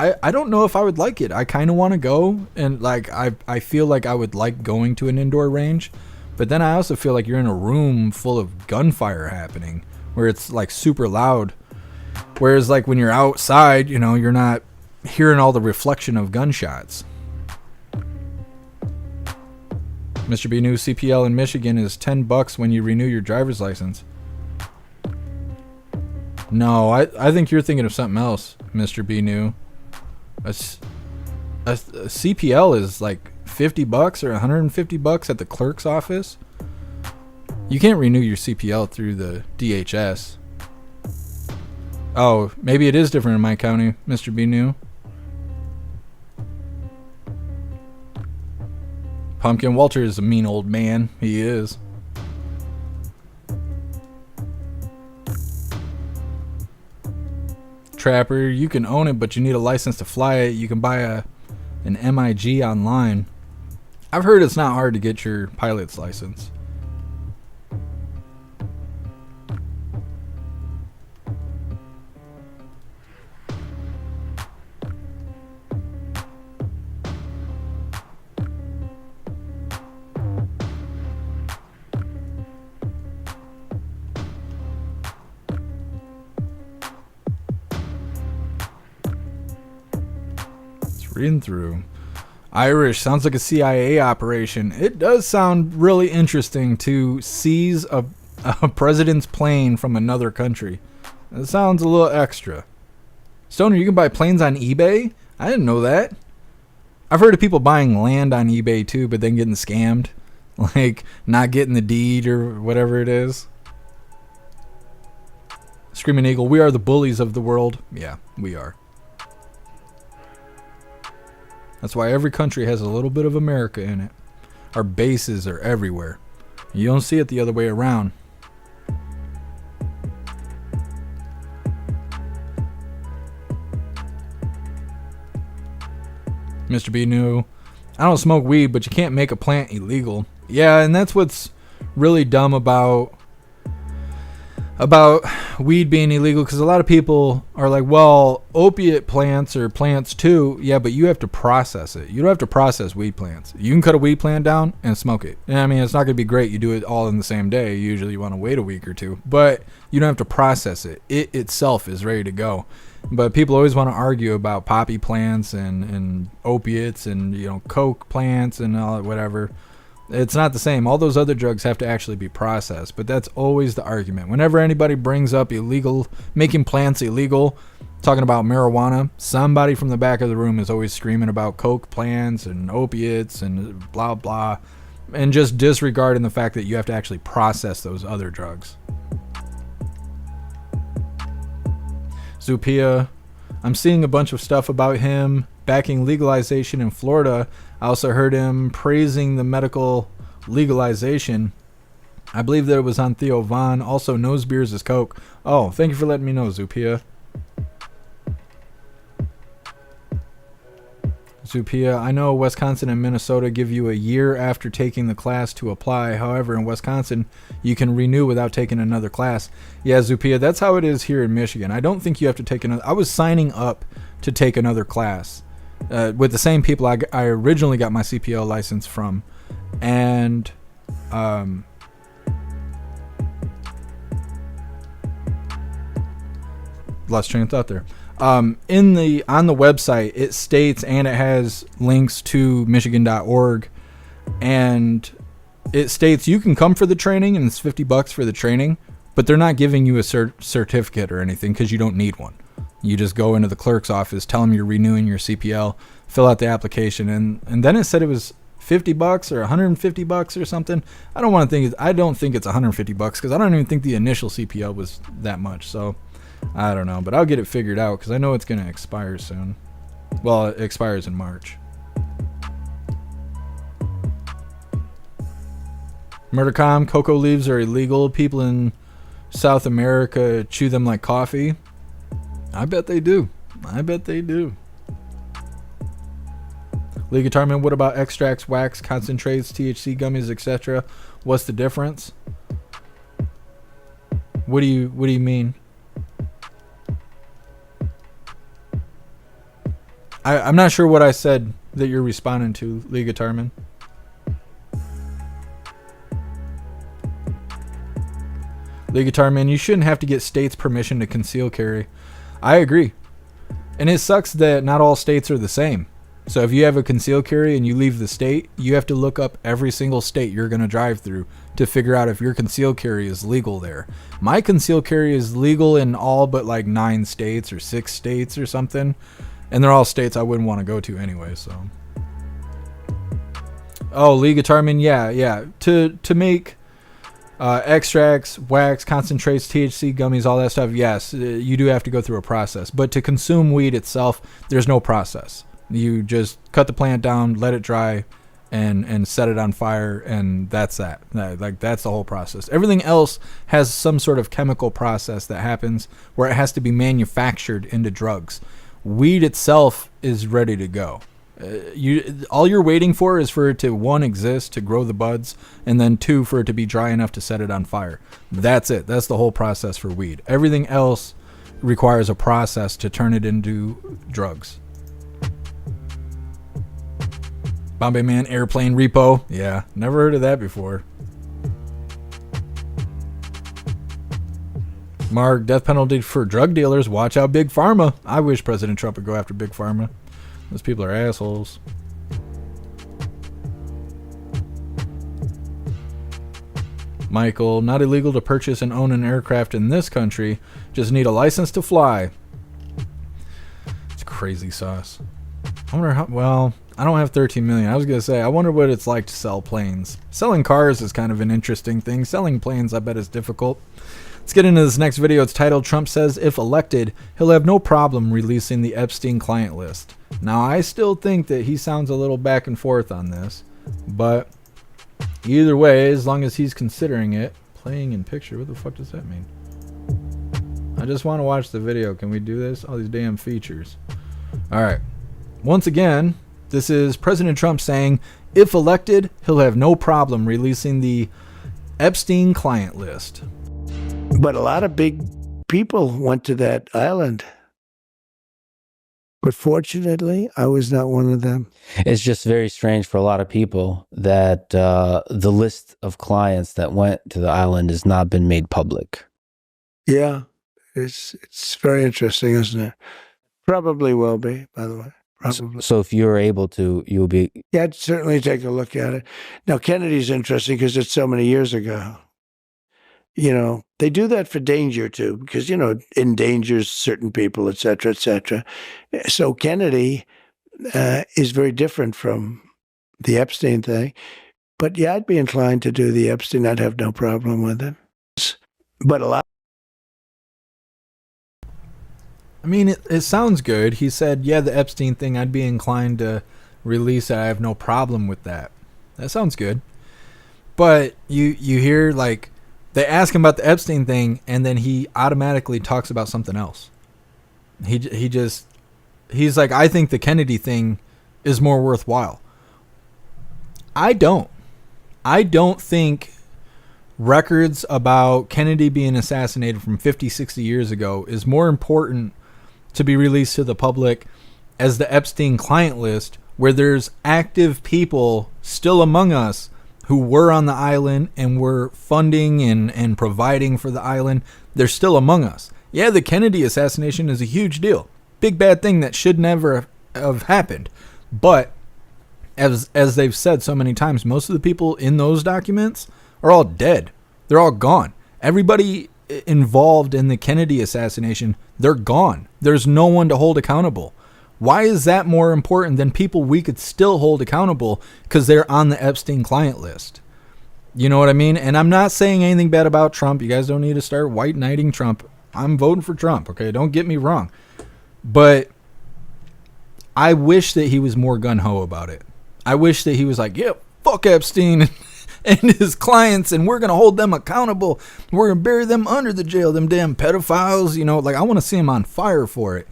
I don't know if I would like it. I kind of want to go, and like I feel like I would like going to an indoor range, but then I also feel like you're in a room full of gunfire happening where it's like super loud. Whereas like when you're outside, you know, you're not hearing all the reflection of gunshots. Mr. B, new CPL in Michigan is $10 when you renew your driver's license. No, I think you're thinking of something else, Mr. B, new. A CPL is like $50 or $150 at the clerk's office. You can't renew your CPL through the DHS. Oh, maybe it is different in my county, Mr. B, new. Pumpkin Walter is a mean old man. He is. trapper. You can own it, but you need a license to fly it. You can buy an MIG online. I've heard it's not hard to get your pilot's license. Reading through. Irish sounds like a CIA operation. It does sound really interesting to seize a president's plane from another country. It sounds a little extra. Stoner, you can buy planes on eBay? I didn't know that. I've heard of people buying land on eBay too, but then getting scammed. Like not getting the deed or whatever it is. Screaming Eagle, we are the bullies of the world. Yeah, we are. That's why every country has a little bit of America in it. Our bases are everywhere. You don't see it the other way around. Mr. B knew. I don't smoke weed, but you can't make a plant illegal. Yeah, and that's what's really dumb about weed being illegal, because a lot of people are like, well, opiate plants are plants too. Yeah, but you have to process it. You don't have to process weed plants. You can cut a weed plant down and smoke it. And I mean, it's not going to be great. You do it all in the same day. Usually you want to wait a week or two, but you don't have to process it. It itself is ready to go. But people always want to argue about poppy plants and opiates and, you know, coke plants and all that, whatever. It's not the same. All those other drugs have to actually be processed, but that's always the argument. Whenever anybody brings up illegal, making plants illegal, talking about marijuana, somebody from the back of the room is always screaming about coke plants and opiates and blah, blah, and just disregarding the fact that you have to actually process those other drugs. Zupia, I'm seeing a bunch of stuff about him backing legalization in Florida. I also heard him praising the medical legalization. I believe that it was on Theo Von. Also knows beers is coke. Oh, thank you for letting me know, Zupia. Zupia, I know Wisconsin and Minnesota give you a year after taking the class to apply. However, in Wisconsin, you can renew without taking another class. Yeah, Zupia, that's how it is here in Michigan. I don't think you have to take another. I was signing up to take another class with the same people I originally got my CPL license from. And lost train of thought there. On the website, it states, and it has links to michigan.org, and it states you can come for the training and it's $50 for the training, but they're not giving you a certificate or anything because you don't need one. You just go into the clerk's office, tell them you're renewing your CPL, fill out the application, and then it said it was $50 or $150 or something. I don't think it's $150 because I don't even think the initial CPL was that much. So I don't know, but I'll get it figured out because I know it's going to expire soon. Well, it expires in March. Murdercom, cocoa leaves are illegal. People in South America chew them like coffee. I bet they do. Lee Guitarman, what about extracts, wax, concentrates, THC gummies, etc.? What's the difference? What do you mean? I'm not sure what I said that you're responding to, Lee Guitarman. Lee Guitarman, you shouldn't have to get states' permission to conceal carry. I agree. And it sucks that not all states are the same. So if you have a concealed carry and you leave the state, you have to look up every single state you're going to drive through to figure out if your concealed carry is legal there. My concealed carry is legal in all but like 9 states or 6 states or something. And they're all states I wouldn't want to go to anyway, so. Oh, Lee Guitarman, yeah. To make extracts, wax, concentrates, THC, gummies, all that stuff, yes, you do have to go through a process. But to consume weed itself, there's no process. You just cut the plant down, let it dry, and set it on fire, and that's that. Like, that's the whole process. Everything else has some sort of chemical process that happens where it has to be manufactured into drugs. Weed itself is ready to go. All you're waiting for is for it to, 1, exist, to grow the buds, and then 2, for it to be dry enough to set it on fire. That's it. That's the whole process for weed. Everything else requires a process to turn it into drugs. Bombay Man airplane repo. Yeah, never heard of that before. Mark, death penalty for drug dealers. Watch out, Big Pharma. I wish President Trump would go after Big Pharma. Those people are assholes. Michael, not illegal to purchase and own an aircraft in this country. Just need a license to fly. It's crazy sauce. I wonder how, well, I don't have 13 million. I was going to say, I wonder what it's like to sell planes. Selling cars is kind of an interesting thing. Selling planes, I bet, is difficult. Let's get into this next video. It's titled, Trump says if elected, he'll have no problem releasing the Epstein client list. Now, I still think that he sounds a little back and forth on this, but either way, as long as he's considering it, playing in picture, what the fuck does that mean? I just want to watch the video. Can we do this? All these damn features. All right. Once again, this is President Trump saying, if elected, he'll have no problem releasing the Epstein client list. But a lot of big people went to that island. But fortunately, I was not one of them. It's just very strange for a lot of people that the list of clients that went to the island has not been made public. Yeah, it's very interesting, isn't it? Probably will be, by the way. Probably. So if you're able to, you'll be... Yeah, I'd certainly take a look at it. Now, Kennedy's interesting because it's so many years ago. You know, they do that for danger, too, because, you know, it endangers certain people, et cetera, et cetera. So Kennedy is very different from the Epstein thing. But, yeah, I'd be inclined to do the Epstein. I'd have no problem with it. But a lot... I mean, it sounds good. He said, yeah, the Epstein thing, I'd be inclined to release it. I have no problem with that. That sounds good. But you hear, like, they ask him about the Epstein thing, and then he automatically talks about something else. He's like, I think the Kennedy thing is more worthwhile. I don't think records about Kennedy being assassinated from 50, 60 years ago is more important to be released to the public as the Epstein client list, where there's active people still among us who were on the island and were funding and providing for the island. They're still among us. Yeah, the Kennedy assassination is a huge deal. Big bad thing that should never have happened. But as they've said so many times, most of the people in those documents are all dead. They're all gone. Everybody involved in the Kennedy assassination, they're gone. There's no one to hold accountable. Why is that more important than people we could still hold accountable because they're on the Epstein client list? You know what I mean? And I'm not saying anything bad about Trump. You guys don't need to start white knighting Trump. I'm voting for Trump, okay? Don't get me wrong. But I wish that he was more gung-ho about it. I wish that he was like, yeah, fuck Epstein and his clients, and we're going to hold them accountable. We're going to bury them under the jail, them damn pedophiles. You know, like, I want to see him on fire for it.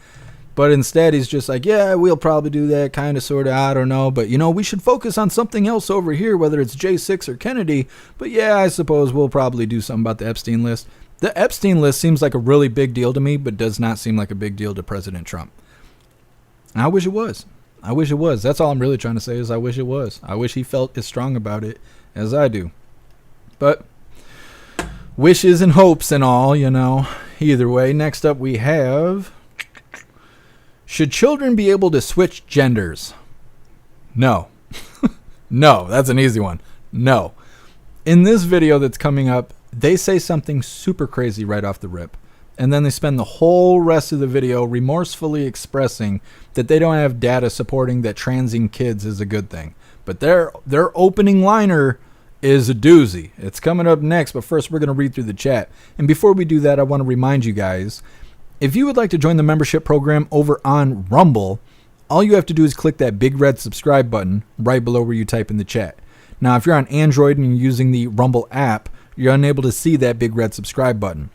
But instead, he's just like, yeah, we'll probably do that, kind of, sort of, I don't know. But, you know, we should focus on something else over here, whether it's J6 or Kennedy. But, yeah, I suppose we'll probably do something about the Epstein list. The Epstein list seems like a really big deal to me, but does not seem like a big deal to President Trump. And I wish it was. I wish it was. That's all I'm really trying to say is I wish it was. I wish he felt as strong about it as I do. But wishes and hopes and all, you know. Either way, next up we have... Should children be able to switch genders? No. No, that's an easy one. No. In this video that's coming up, they say something super crazy right off the rip. And then they spend the whole rest of the video remorsefully expressing that they don't have data supporting that transing kids is a good thing. But their opening liner is a doozy. It's coming up next, but first we're going to read through the chat. And before we do that, I want to remind you guys, if you would like to join the membership program over on Rumble, all you have to do is click that big red subscribe button right below where you type in the chat. Now, if you're on Android and you're using the Rumble app, you're unable to see that big red subscribe button.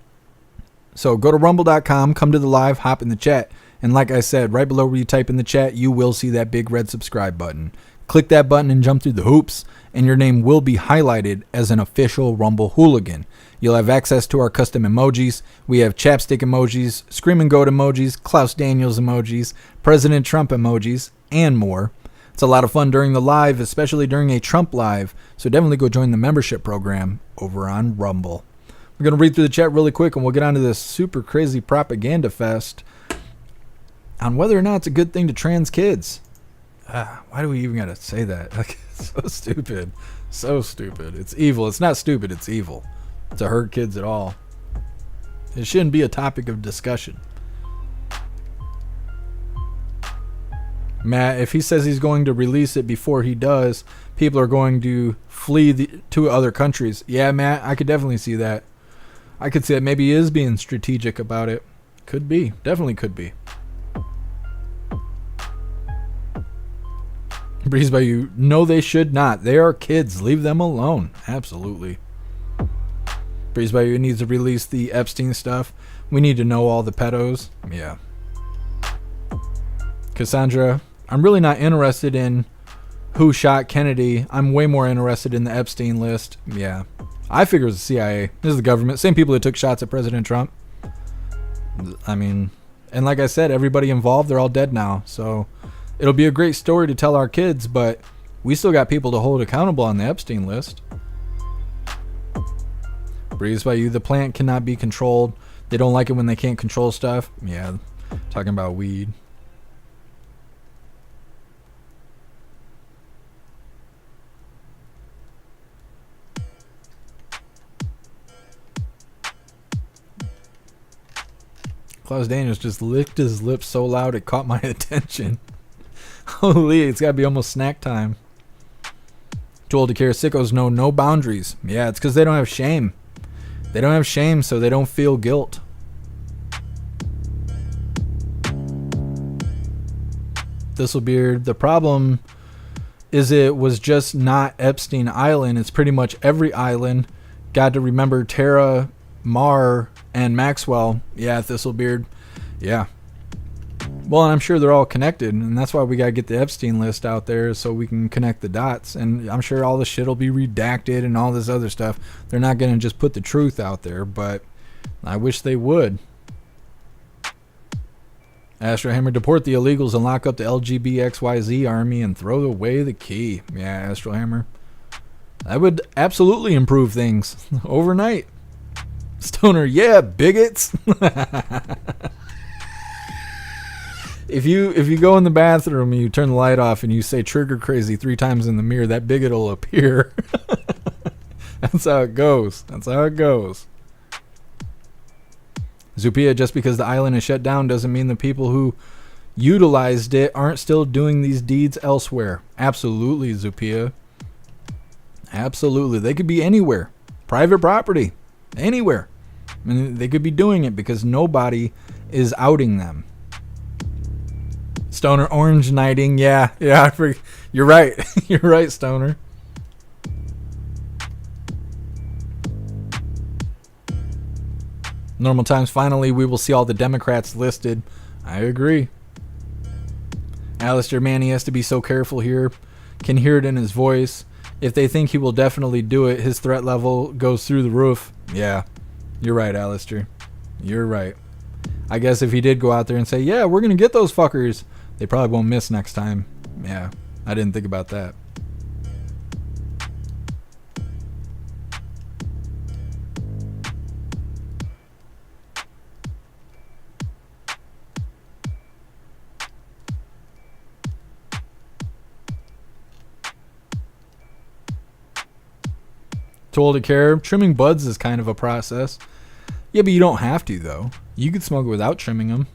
So go to rumble.com, come to the live, hop in the chat. And like I said, right below where you type in the chat, you will see that big red subscribe button. Click that button and jump through the hoops, and your name will be highlighted as an official Rumble Hooligan. You'll have access to our custom emojis. We have chapstick emojis, screaming goat emojis, Klaus Daniels emojis, President Trump emojis, and more. It's a lot of fun during the live, especially during a Trump live, so definitely go join the membership program over on Rumble. We're going to read through the chat really quick, and we'll get on to this super crazy propaganda fest on whether or not it's a good thing to trans kids. Why do we even got to say that? Like, it's so stupid. So stupid. It's evil. It's not stupid. It's evil to hurt kids at all. It shouldn't be a topic of discussion. Matt, if he says he's going to release it before he does, people are going to flee to other countries. Yeah, Matt, I could definitely see that. I could see that maybe he is being strategic about it. Could be. Definitely could be. Breeze by you. No, they should not. They are kids. Leave them alone. Absolutely. Breeze by you needs to release the Epstein stuff. We need to know all the pedos. Yeah. Cassandra, I'm really not interested in who shot Kennedy. I'm way more interested in the Epstein list. Yeah. I figure it's the CIA. This is the government. Same people that took shots at President Trump. I mean, and like I said, everybody involved, they're all dead now. So it'll be a great story to tell our kids, but we still got people to hold accountable on the Epstein list. Breeze by you, the plant cannot be controlled. They don't like it when they can't control stuff. Yeah, talking about weed. Klaus Daniels just licked his lips so loud it caught my attention. Holy, it's got to be almost snack time. Joel DeCare, sickos know no boundaries. Yeah, it's because they don't have shame. They don't have shame, so they don't feel guilt. Thistlebeard, the problem is it was just not Epstein Island. It's pretty much every island. Got to remember Tara, Marr, and Maxwell. Yeah, Thistlebeard. Yeah. Well, and I'm sure they're all connected, and that's why we got to get the Epstein list out there so we can connect the dots. And I'm sure all the shit will be redacted and all this other stuff. They're not going to just put the truth out there, but I wish they would. Astro Hammer, deport the illegals and lock up the LGBXYZ army and throw away the key. Yeah, Astro Hammer. That would absolutely improve things overnight. Stoner, yeah, bigots. If you go in the bathroom and you turn the light off and you say trigger crazy 3 times in the mirror, that bigot will appear. That's how it goes. That's how it goes. Zupia, just because the island is shut down doesn't mean the people who utilized it aren't still doing these deeds elsewhere. Absolutely, Zupia. Absolutely. They could be anywhere. Private property. Anywhere. I mean, they could be doing it because nobody is outing them. Stoner, orange knighting. Yeah, you're right. You're right, Stoner. Normal times, finally, we will see all the Democrats listed. I agree. Alistair, man, he has to be so careful here. Can hear it in his voice. If they think he will definitely do it, his threat level goes through the roof. Yeah, you're right, Alistair. You're right. I guess if he did go out there and say, yeah, we're going to get those fuckers, they probably won't miss next time. Yeah, I didn't think about that. Told to care. Trimming buds is kind of a process. Yeah, but you don't have to, though. You could smoke it without trimming them.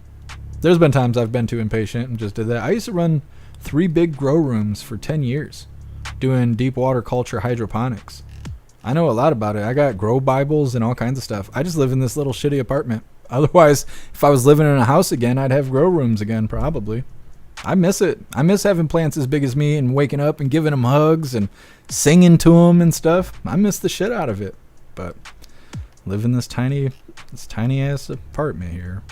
There's been times I've been too impatient and just did that. I used to run 3 big grow rooms for 10 years doing deep water culture hydroponics. I know a lot about it. I got grow Bibles and all kinds of stuff. I just live in this little shitty apartment. Otherwise, if I was living in a house again, I'd have grow rooms again, probably. I miss it. I miss having plants as big as me and waking up and giving them hugs and singing to them and stuff. I miss the shit out of it. But live in this tiny ass apartment here.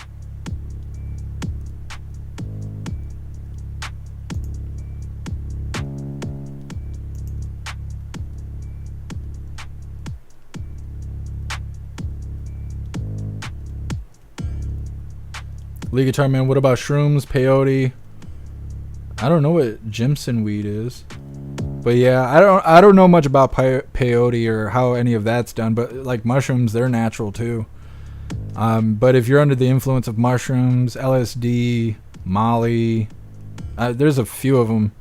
Lee Guitar Man, what about shrooms, peyote? I don't know what Jimson weed is. But yeah, I don't know much about peyote or how any of that's done, but like mushrooms, they're natural too. But if you're under the influence of mushrooms, LSD, Molly, there's a few of them.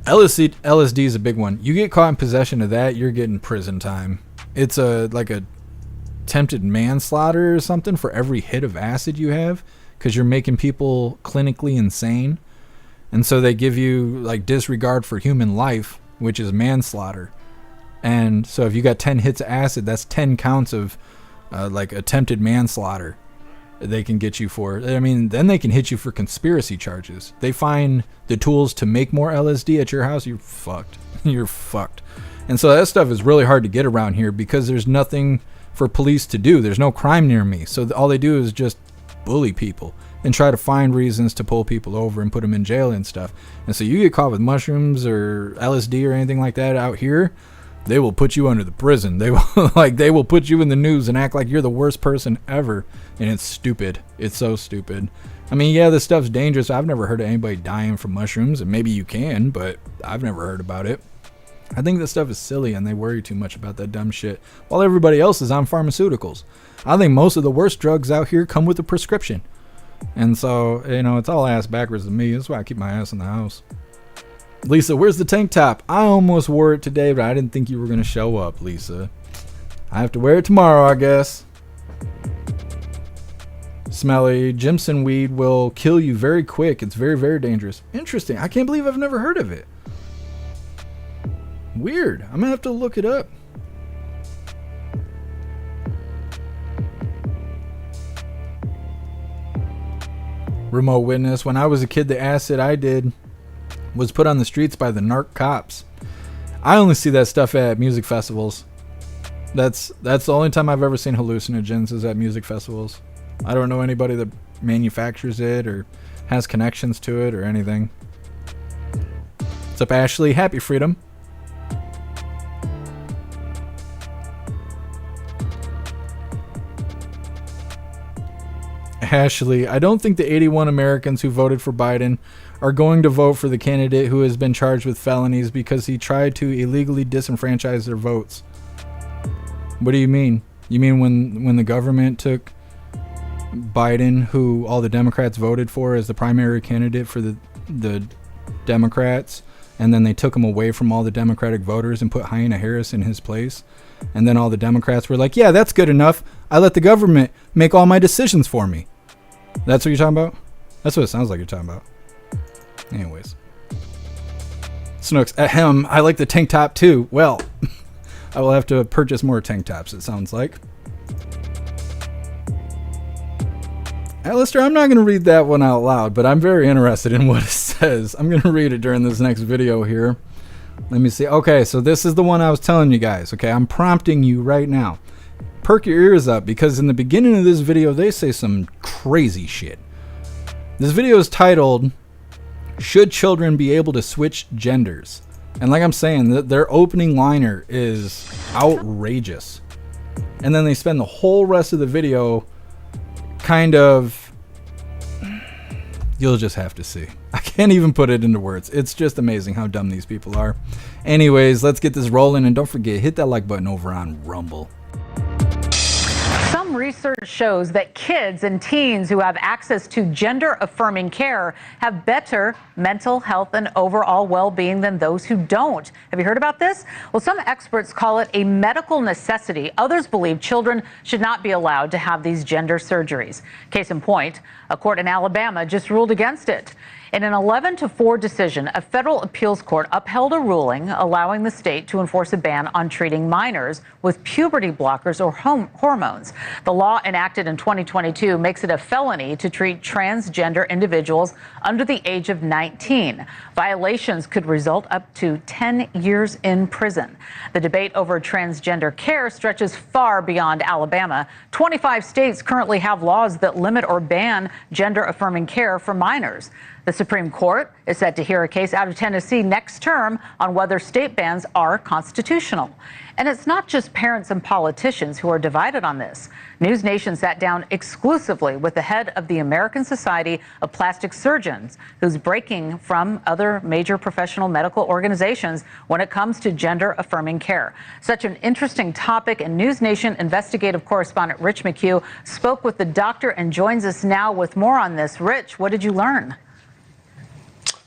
LSD is a big one. You get caught in possession of that, you're getting prison time. It's like a attempted manslaughter or something for every hit of acid you have, because you're making people clinically insane. And so they give you like disregard for human life, which is manslaughter. And so if you got 10 hits of acid, that's 10 counts of like attempted manslaughter they can get you for. I mean, then they can hit you for conspiracy charges. They find the tools to make more LSD at your house, you're fucked. You're fucked. And so that stuff is really hard to get around here because there's nothing for police to do. There's no crime near me. So all they do is just bully people and try to find reasons to pull people over and put them in jail and stuff. And so you get caught with mushrooms or LSD or anything like that out here, they will put you under the prison. They will they will put you in the news and act like you're the worst person ever. And it's stupid. It's so stupid. I mean, yeah, this stuff's dangerous. I've never heard of anybody dying from mushrooms, and maybe you can, but I've never heard about it. I think this stuff is silly and they worry too much about that dumb shit while everybody else is on pharmaceuticals. I think most of the worst drugs out here come with a prescription. And so, you know, it's all ass backwards to me. That's why I keep my ass in the house. Lisa, where's the tank top? I almost wore it today, but I didn't think you were going to show up, Lisa. I have to wear it tomorrow, I guess. Smelly, Jimson weed will kill you very quick. It's very, very dangerous. Interesting. I can't believe I've never heard of it. Weird. I'm going to have to look it up. Remote witness. When I was a kid, the acid I did was put on the streets by the narc cops. I only see that stuff at music festivals. That's the only time I've ever seen hallucinogens is at music festivals. I don't know anybody that manufactures it or has connections to it or anything. What's up, Ashley? Happy freedom. Ashley, I don't think the 81 Americans who voted for Biden are going to vote for the candidate who has been charged with felonies because he tried to illegally disenfranchise their votes. What do you mean? You mean when the government took Biden, who all the Democrats voted for as the primary candidate for the Democrats, and then they took him away from all the Democratic voters and put Hyena Harris in his place? And then all the Democrats were like, yeah, that's good enough. I let the government make all my decisions for me. That's what you're talking about? That's what it sounds like you're talking about. Anyways. Snooks, ahem, I like the tank top too. Well, I will have to purchase more tank tops, it sounds like. Alistair, I'm not going to read that one out loud, but I'm very interested in what it says. I'm going to read it during this next video here. Let me see. Okay, so this is the one I was telling you guys. Okay, I'm prompting you right now. Perk your ears up, because in the beginning of this video, they say some crazy shit. This video is titled, Should Children Be Able to Switch Genders? And like I'm saying, their opening liner is outrageous. And then they spend the whole rest of the video kind of... You'll just have to see. I can't even put it into words. It's just amazing how dumb these people are. Anyways, let's get this rolling. And don't forget, hit that like button over on Rumble. Some research shows that kids and teens who have access to gender-affirming care have better mental health and overall well-being than those who don't. Have you heard about this? Well, some experts call it a medical necessity. Others believe children should not be allowed to have these gender surgeries. Case in point, a court in Alabama just ruled against it. In an 11-4 decision, a federal appeals court upheld a ruling allowing the state to enforce a ban on treating minors with puberty blockers or hormones. The law enacted in 2022 makes it a felony to treat transgender individuals under the age of 19. Violations could result up to 10 years in prison. The debate over transgender care stretches far beyond Alabama. 25 states currently have laws that limit or ban gender-affirming care for minors. The Supreme Court is set to hear a case out of Tennessee next term on whether state bans are constitutional. And it's not just parents and politicians who are divided on this. News Nation sat down exclusively with the head of the American Society of Plastic Surgeons, who's breaking from other major professional medical organizations when it comes to gender-affirming care. Such an interesting topic, and News Nation investigative correspondent Rich McHugh spoke with the doctor and joins us now with more on this. Rich, what did you learn?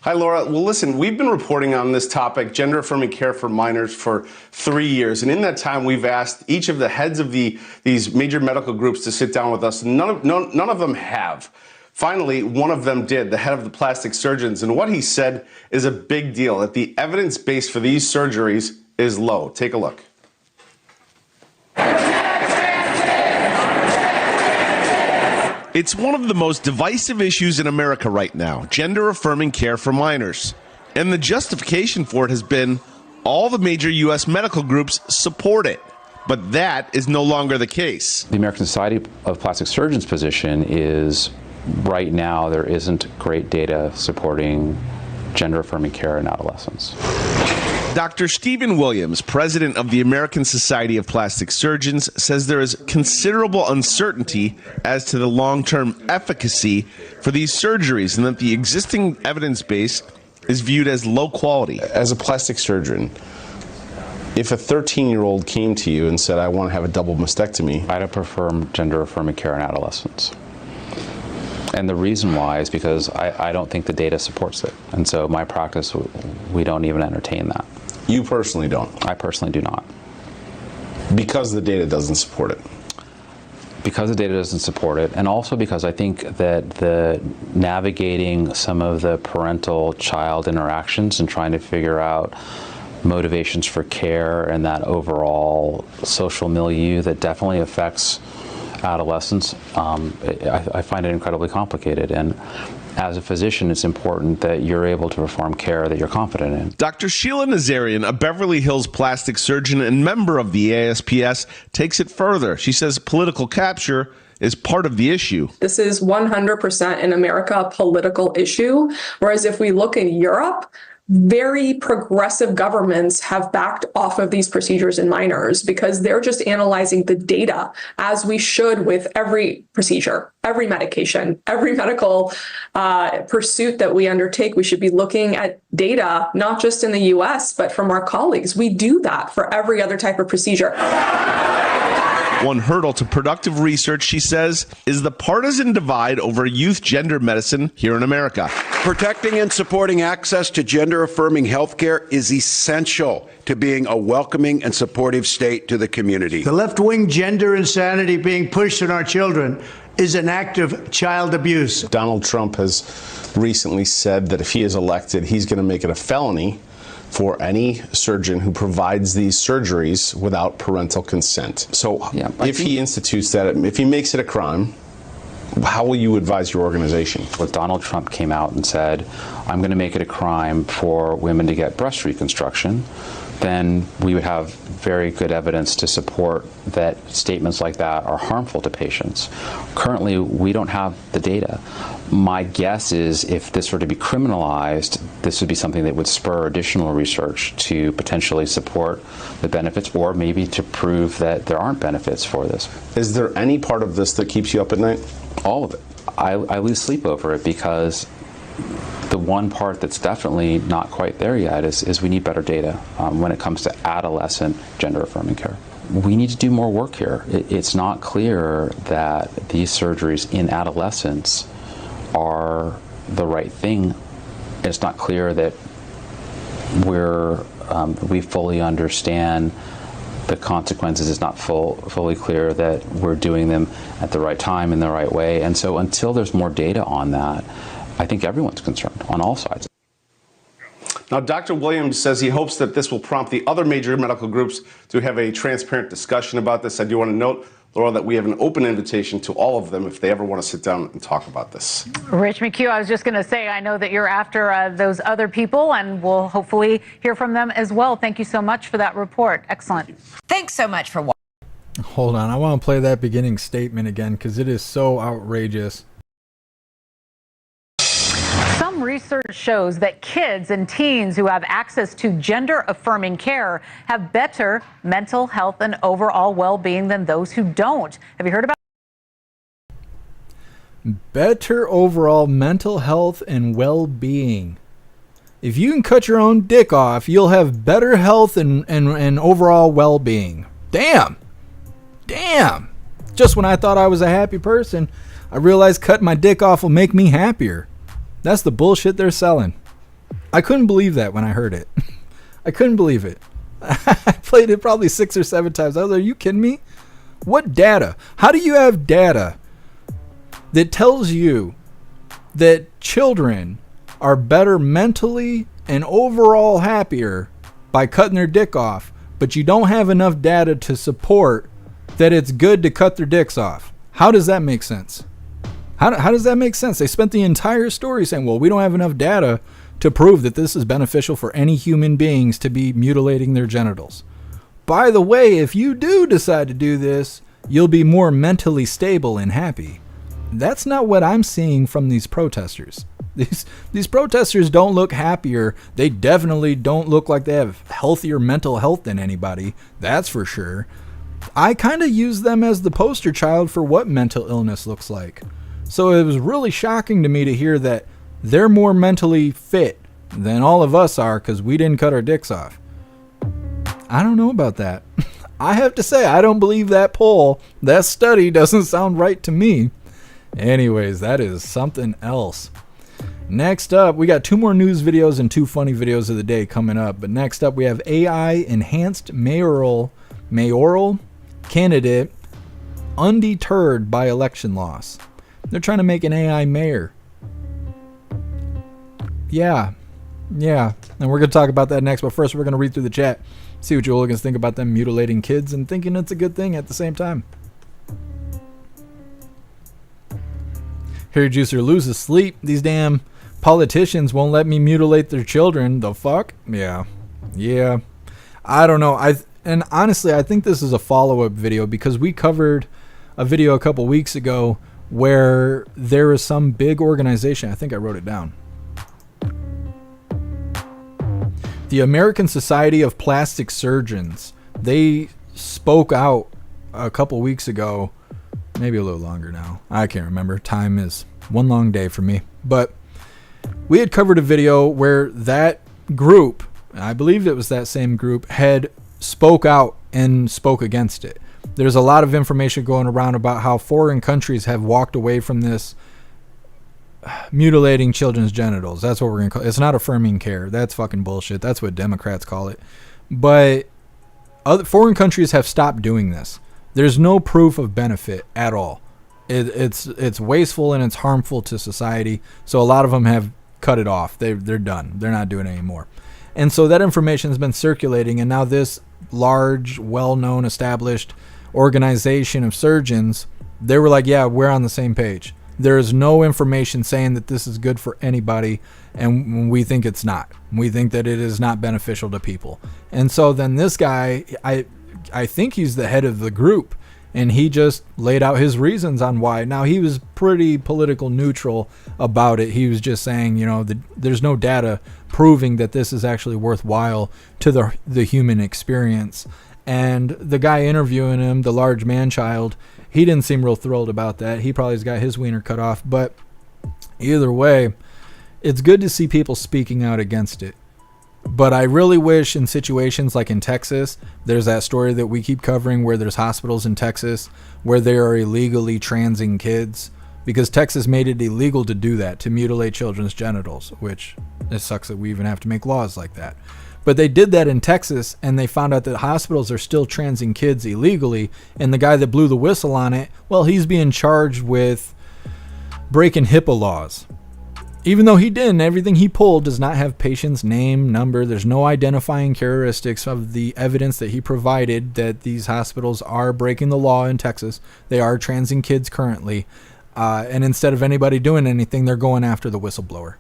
Hi, Laura. Well, listen, we've been reporting on this topic, gender-affirming care for minors, for 3 years. And in that time, we've asked each of the heads of these major medical groups to sit down with us. None of them have. Finally, one of them did, the head of the plastic surgeons. And what he said is a big deal, that the evidence base for these surgeries is low. Take a look. It's one of the most divisive issues in America right now, gender-affirming care for minors. And the justification for it has been all the major U.S. medical groups support it. But that is no longer the case. The American Society of Plastic Surgeons position is right now there isn't great data supporting gender-affirming care in adolescents. Dr. Stephen Williams, president of the American Society of Plastic Surgeons, says there is considerable uncertainty as to the long-term efficacy for these surgeries and that the existing evidence base is viewed as low quality. As a plastic surgeon, if a 13-year-old came to you and said, I want to have a double mastectomy, I'd prefer gender-affirming care in adolescents. And the reason why is because I don't think the data supports it. And so my practice, we don't even entertain that. You personally don't? I personally do not. Because the data doesn't support it? Because the data doesn't support it, and also because I think that the navigating some of the parental-child interactions and trying to figure out motivations for care and that overall social milieu that definitely affects adolescents, I find it incredibly complicated. And as a physician, it's important that you're able to perform care that you're confident in. Dr. Sheila Nazarian, a Beverly Hills plastic surgeon and member of the ASPS, takes it further. She says political capture is part of the issue. This is 100% in America a political issue, whereas if we look in Europe, very progressive governments have backed off of these procedures in minors because they're just analyzing the data, as we should with every procedure, every medication, every medical pursuit that we undertake. We should be looking at data, not just in the US, but from our colleagues. We do that for every other type of procedure. One hurdle to productive research, she says, is the partisan divide over youth gender medicine here in America. Protecting and supporting access to gender-affirming health care is essential to being a welcoming and supportive state to the community. The left-wing gender insanity being pushed on our children is an act of child abuse. Donald Trump has recently said that if he is elected, he's going to make it a felony for any surgeon who provides these surgeries without parental consent. So if he institutes that, if he makes it a crime, how will you advise your organization? If Donald Trump came out and said, I'm going to make it a crime for women to get breast reconstruction, then we would have very good evidence to support that statements like that are harmful to patients. Currently, we don't have the data. My guess is if this were to be criminalized, this would be something that would spur additional research to potentially support the benefits or maybe to prove that there aren't benefits for this. Is there any part of this that keeps you up at night? All of it. I lose sleep over it because the one part that's definitely not quite there yet is we need better data when it comes to adolescent gender-affirming care. We need to do more work here. It's not clear that these surgeries in adolescents are the right thing. It's not clear that we fully understand the consequences. It's not fully clear that we're doing them at the right time in the right way. And so until there's more data on that, I think everyone's concerned on all sides. Now, Dr. Williams says he hopes that this will prompt the other major medical groups to have a transparent discussion about this. I do want to note, Laura, that we have an open invitation to all of them if they ever want to sit down and talk about this. Rich McHugh, I was just going to say, I know that you're after those other people, and we'll hopefully hear from them as well. Thank you so much for that report. Excellent. Thanks so much for watching. Hold on, I want to play that beginning statement again because it is so outrageous. Some research shows that kids and teens who have access to gender-affirming care have better mental health and overall well-being than those who don't. Have you heard about Better overall mental health and well-being. If you can cut your own dick off, you'll have better health and overall well-being. Damn. Just when I thought I was a happy person, I realized cutting my dick off will make me happier. That's the bullshit they're selling. I couldn't believe that when I heard it. I couldn't believe it. I played it probably 6 or 7 times. I was like, are you kidding me? What data? How do you have data that tells you that children are better mentally and overall happier by cutting their dick off, but you don't have enough data to support that it's good to cut their dicks off? How does that make sense? How does that make sense? They spent the entire story saying, well, we don't have enough data to prove that this is beneficial for any human beings to be mutilating their genitals. By the way, if you do decide to do this, you'll be more mentally stable and happy. That's not what I'm seeing from these protesters. These protesters don't look happier. They definitely don't look like they have healthier mental health than anybody. That's for sure. I kind of use them as the poster child for what mental illness looks like. So it was really shocking to me to hear that they're more mentally fit than all of us are because we didn't cut our dicks off. I don't know about that. I have to say, I don't believe that poll. That study doesn't sound right to me. Anyways, that is something else. Next up, we got 2 more news videos and 2 funny videos of the day coming up. But next up, we have AI enhanced mayoral candidate undeterred by election loss. They're trying to make an AI mayor. Yeah. And we're going to talk about that next. But first, we're going to read through the chat. See what you hooligans think about them mutilating kids and thinking it's a good thing at the same time. Harry Juicer loses sleep. These damn politicians won't let me mutilate their children. The fuck? Yeah. I don't know. And honestly, I think this is a follow-up video because we covered a video a couple weeks ago where there is some big organization. I think I wrote it down. The American Society of Plastic Surgeons. They spoke out a couple weeks ago, maybe a little longer now. I can't remember. Time is one long day for me. But we had covered a video where that group, I believe it was that same group, had spoke out and spoke against it. There's a lot of information going around about how foreign countries have walked away from this mutilating children's genitals. That's what we're going to call it. It's not affirming care. That's fucking bullshit. That's what Democrats call it. But other foreign countries have stopped doing this. There's no proof of benefit at all. It's wasteful and it's harmful to society. So a lot of them have cut it off. They're done. They're not doing it anymore. And so that information has been circulating, and now this large, well-known, established organization of surgeons, they were like, yeah, we're on the same page. There is no information saying that this is good for anybody, and we think it's not. We think that it is not beneficial to people. And so then this guy, I think he's the head of the group, and he just laid out his reasons on why. Now, he was pretty political neutral about it. He was just saying, there's no data proving that this is actually worthwhile to the human experience. And the guy interviewing him, the large man-child, he didn't seem real thrilled about that. He probably's got his wiener cut off. But either way, it's good to see people speaking out against it. But I really wish in situations like in Texas, there's that story that we keep covering where there's hospitals in Texas where they are illegally transing kids, because Texas made it illegal to do that, to mutilate children's genitals, which it sucks that we even have to make laws like that. But they did that in Texas, and they found out that hospitals are still transing kids illegally, and the guy that blew the whistle on it, well, he's being charged with breaking HIPAA laws. Even though he didn't, everything he pulled does not have patient's name, number. There's no identifying characteristics of the evidence that he provided that these hospitals are breaking the law in Texas. They are transing kids currently. And instead of anybody doing anything, they're going after the whistleblower.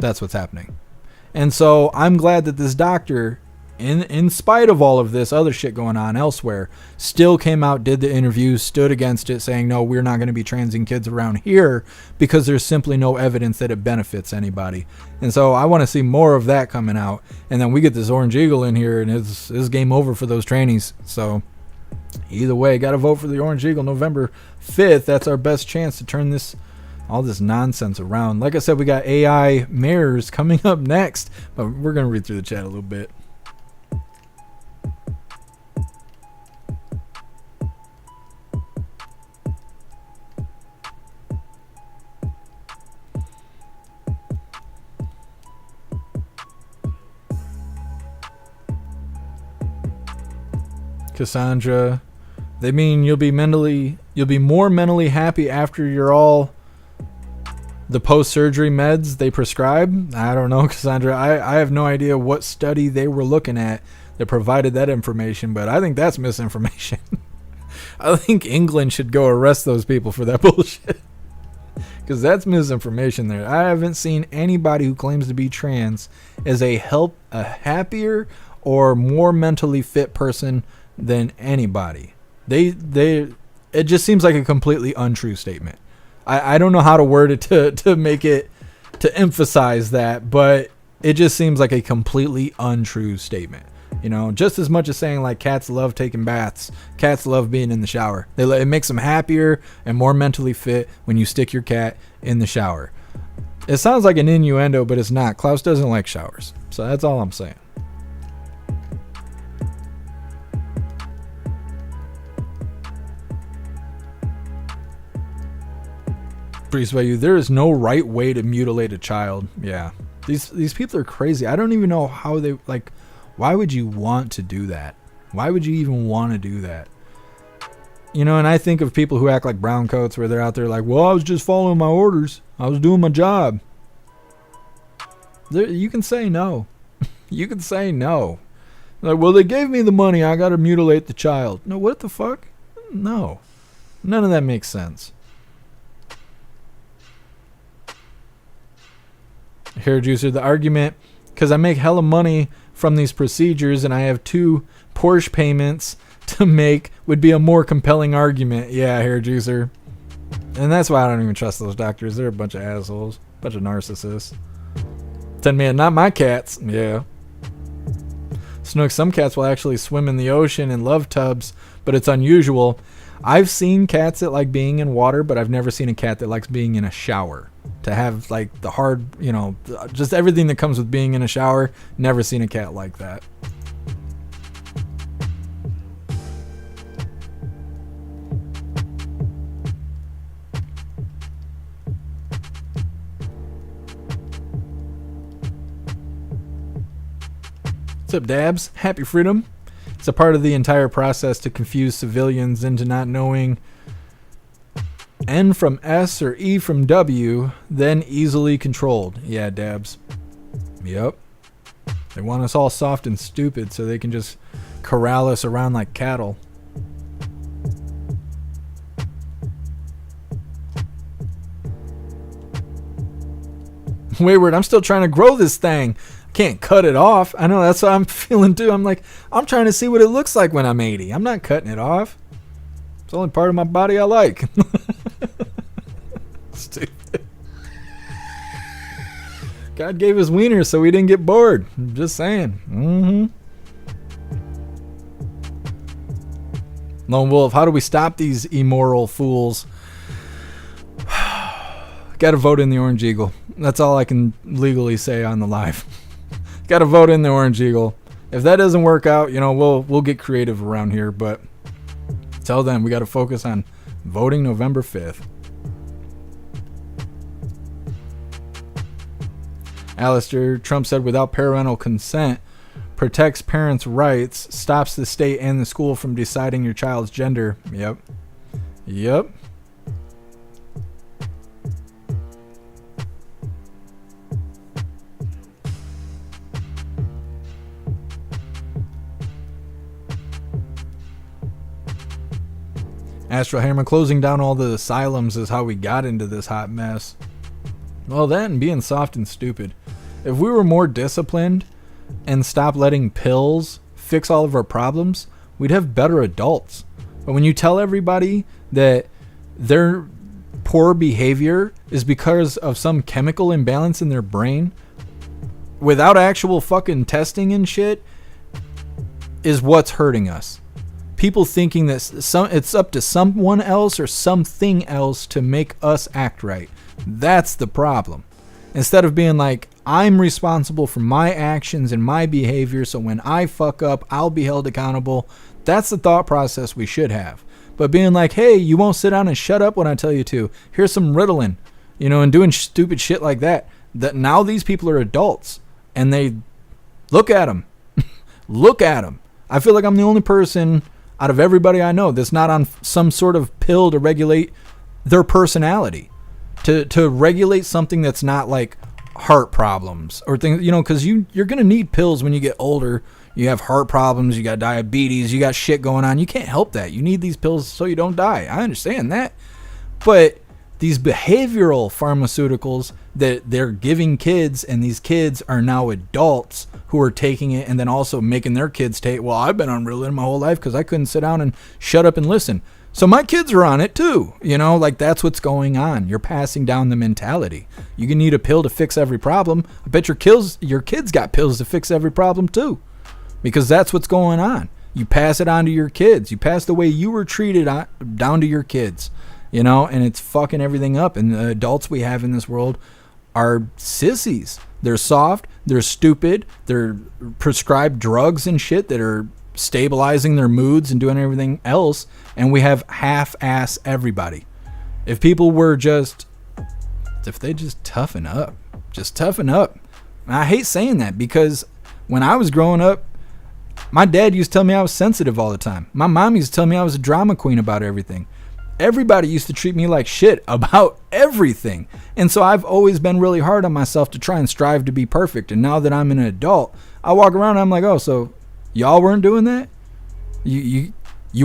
That's what's happening. And so I'm glad that this doctor, in spite of all of this other shit going on elsewhere, still came out, did the interview, stood against it, saying, no, we're not going to be transing kids around here because there's simply no evidence that it benefits anybody. And so I want to see more of that coming out. And then we get this Orange Eagle in here, and it's game over for those trainees. So either way, got to vote for the Orange Eagle November 5th. That's our best chance to turn all this nonsense around. Like I said, we got AI mayors coming up next, but we're going to read through the chat a little bit. Cassandra, they mean you'll be more mentally happy after you're all the post-surgery meds they prescribe? I don't know, Cassandra. I have no idea what study they were looking at that provided that information, but I think that's misinformation. I think England should go arrest those people for that bullshit, because that's misinformation there. I haven't seen anybody who claims to be trans as a happier or more mentally fit person than anybody. It just seems like a completely untrue statement. I don't know how to word it to make it, to emphasize that, but it just seems like a completely untrue statement. You know, just as much as saying like cats love taking baths, cats love being in the shower. It makes them happier and more mentally fit when you stick your cat in the shower. It sounds like an innuendo, but it's not. Klaus doesn't like showers. So that's all I'm saying. There is no right way to mutilate a child. Yeah, these people are crazy. I don't even know how they, like, why would you want to do that? Why would you even want to do that? You know, and I think of people who act like brown coats, where they're out there like, well, I was just following my orders, I was doing my job. You can say no. You can say no. Like, well, they gave me the money, I gotta mutilate the child. No, what the fuck? No, none of that makes sense. Hair juicer, the argument, because I make hella money from these procedures and I have 2 Porsche payments to make, would be a more compelling argument. Yeah, hair juicer. And that's why I don't even trust those doctors. They're a bunch of assholes, bunch of narcissists. 10 man, not my cats. Yeah. Snook, some cats will actually swim in the ocean in love tubs, but it's unusual. I've seen cats that like being in water, but I've never seen a cat that likes being in a shower. To have like the hard, you know, just everything that comes with being in a shower. Never seen a cat like that. What's up, Dabs? Happy freedom. It's a part of the entire process to confuse civilians into not knowing N from S or E from W, then easily controlled. Yeah, Dabs. Yep. They want us all soft and stupid so they can just corral us around like cattle. Wayward, I'm still trying to grow this thing. I can't cut it off. I know, that's what I'm feeling too. I'm like, I'm trying to see what it looks like when I'm 80. I'm not cutting it off. It's the only part of my body I like. Stupid. God gave us wieners so we didn't get bored. I'm just saying. Lone Wolf, how do we stop these immoral fools? Gotta vote in the Orange Eagle. That's all I can legally say on the live. Gotta vote in the Orange Eagle. If that doesn't work out, you know, we'll get creative around here, but till then we gotta focus on voting November 5th. Alistair, Trump said without parental consent, protects parents' rights, stops the state and the school from deciding your child's gender. Yep. Astro Hammer, closing down all the asylums is how we got into this hot mess. Well, then, being soft and stupid. If we were more disciplined and stop letting pills fix all of our problems, we'd have better adults. But when you tell everybody that their poor behavior is because of some chemical imbalance in their brain, without actual fucking testing and shit, is what's hurting us. People thinking that it's up to someone else or something else to make us act right. That's the problem. Instead of being like, I'm responsible for my actions and my behavior, so when I fuck up, I'll be held accountable. That's the thought process we should have. But being like, hey, you won't sit down and shut up when I tell you to. Here's some Ritalin, and doing stupid shit like that. That now these people are adults, and they look at them. Look at them. I feel like I'm the only person out of everybody I know that's not on some sort of pill to regulate their personality. To regulate something that's not like heart problems or things, because you're going to need pills when you get older. You have heart problems, you got diabetes, you got shit going on. You can't help that. You need these pills so you don't die. I understand that. But these behavioral pharmaceuticals that they're giving kids, and these kids are now adults who are taking it and then also making their kids take, well, I've been on Ritalin my whole life because I couldn't sit down and shut up and listen. So my kids are on it too, like that's what's going on. You're passing down the mentality. You can need a pill to fix every problem. I bet your kids got pills to fix every problem too, because that's what's going on. You pass it on to your kids. You pass the way you were treated down to your kids, and it's fucking everything up. And the adults we have in this world are sissies. They're soft. They're stupid. They're prescribed drugs and shit that are stabilizing their moods and doing everything else, and we have half-ass everybody. If people were if they just toughen up. And I hate saying that, because when I was growing up, my dad used to tell me I was sensitive all the time. My mom used to tell me I was a drama queen about everything. Everybody used to treat me like shit about everything. And so I've always been really hard on myself to try and strive to be perfect. And now that I'm an adult, I walk around and I'm like, oh, so y'all weren't doing that? You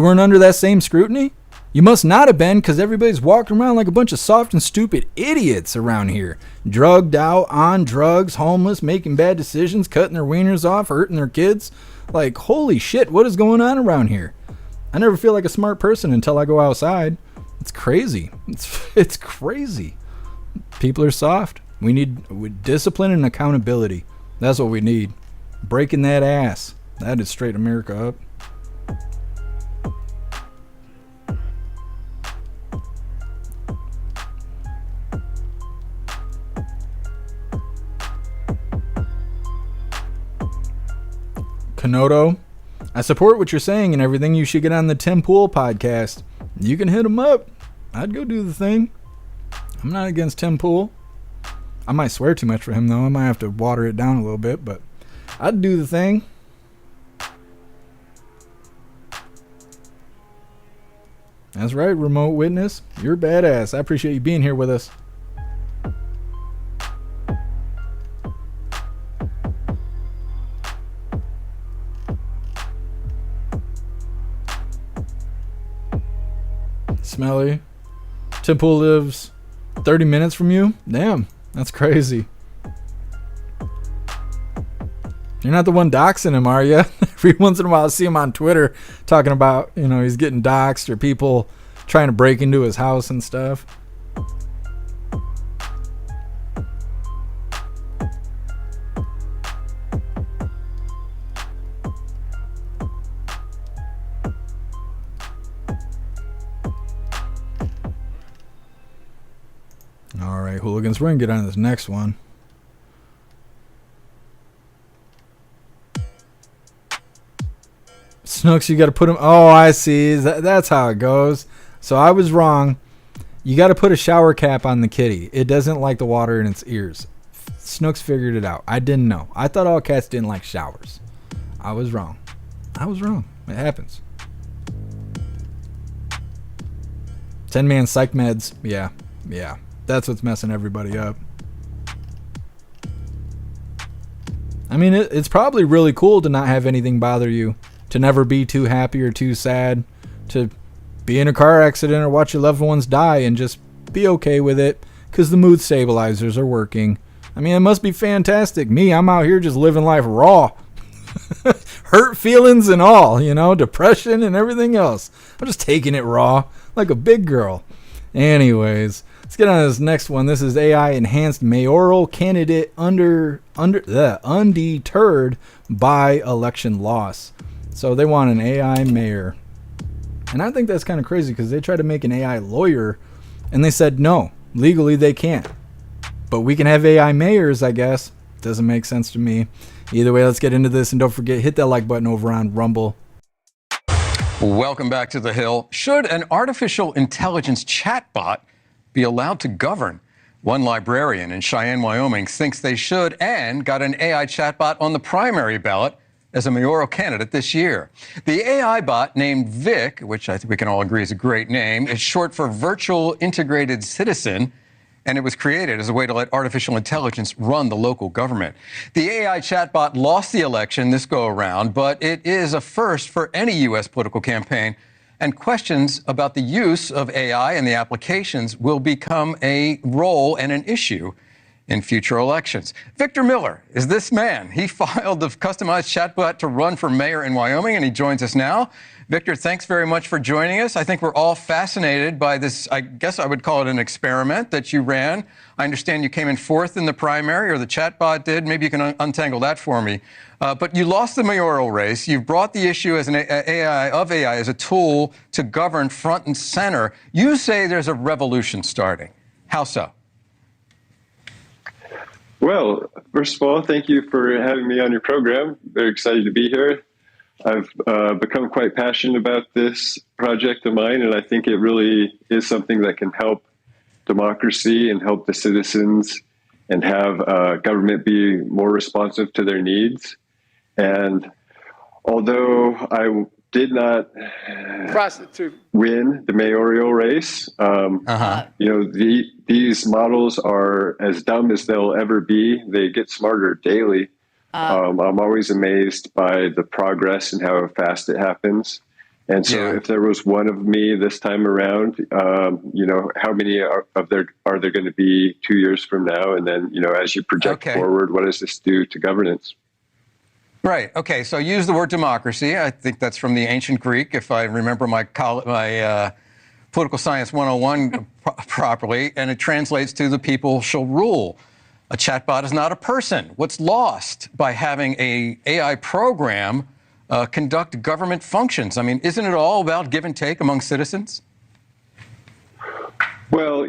weren't under that same scrutiny? You must not have been, because everybody's walking around like a bunch of soft and stupid idiots around here. Drugged out, on drugs, homeless, making bad decisions, cutting their wieners off, hurting their kids. Like, holy shit, what is going on around here? I never feel like a smart person until I go outside. It's crazy. It's crazy. People are soft. We need discipline and accountability. That's what we need. Breaking that ass. That is straight America up. Kanoto, I support what you're saying and everything. You should get on the Tim Pool podcast. You can hit him up. I'd go do the thing. I'm not against Tim Pool. I might swear too much for him, though. I might have to water it down a little bit, but I'd do the thing. That's right, remote witness. You're badass. I appreciate you being here with us. Smelly. Tim Pool lives 30 minutes from you? Damn, that's crazy. You're not the one doxing him, are you? Every once in a while I see him on Twitter talking about, he's getting doxed, or people trying to break into his house and stuff. All right, hooligans, we're going to get on to this next one. Snooks, you got to put them. Oh, I see. That's how it goes. So I was wrong. You got to put a shower cap on the kitty. It doesn't like the water in its ears. Snooks figured it out. I didn't know. I thought all cats didn't like showers. I was wrong. It happens. 10-man psych meds. Yeah. That's what's messing everybody up. I mean, it's probably really cool to not have anything bother you. To never be too happy or too sad. To be in a car accident or watch your loved ones die and just be okay with it because the mood stabilizers are working. I mean, it must be fantastic. Me, I'm out here just living life raw. Hurt feelings and all, depression and everything else. I'm just taking it raw like a big girl. Anyways, let's get on to this next one. This is AI enhanced mayoral candidate undeterred by election loss. So they want an AI mayor. And I think that's kind of crazy because they tried to make an AI lawyer and they said no, legally they can't. But we can have AI mayors, I guess. Doesn't make sense to me. Either way, let's get into this, and don't forget, hit that like button over on Rumble. Welcome back to The Hill. Should an artificial intelligence chatbot be allowed to govern? One librarian in Cheyenne, Wyoming thinks they should and got an AI chatbot on the primary ballot as a mayoral candidate this year. The AI bot named Vic, which I think we can all agree is a great name, is short for Virtual Integrated Citizen, and it was created as a way to let artificial intelligence run the local government. The AI chatbot lost the election this go-around, but it is a first for any U.S. political campaign, and questions about the use of AI and the applications will become a role and an issue in future elections. Victor Miller is this man. He filed the customized chatbot to run for mayor in Wyoming, and he joins us now. Victor, thanks very much for joining us. I think we're all fascinated by this, I guess I would call it an experiment that you ran. I understand you came in fourth in the primary, or the chatbot did. Maybe you can untangle that for me. But you lost the mayoral race. You've brought the issue as an AI as a tool to govern front and center. You say there's a revolution starting. How so? Well, first of all, thank you for having me on your program. Very excited to be here. I've become quite passionate about this project of mine, and I think it really is something that can help democracy and help the citizens and have government be more responsive to their needs. And although I did not win the mayoral race, these models are as dumb as they'll ever be. They get smarter daily. I'm always amazed by the progress and how fast it happens. And so if there was one of me this time around, how many are there going to be 2 years from now? And then, as you project forward, what does this do to governance? Right. Okay. So use the word democracy. I think that's from the ancient Greek, if I remember my political science 101 properly, and it translates to the people shall rule. A chatbot is not a person. What's lost by having a AI program conduct government functions? I mean, isn't it all about give and take among citizens? Well,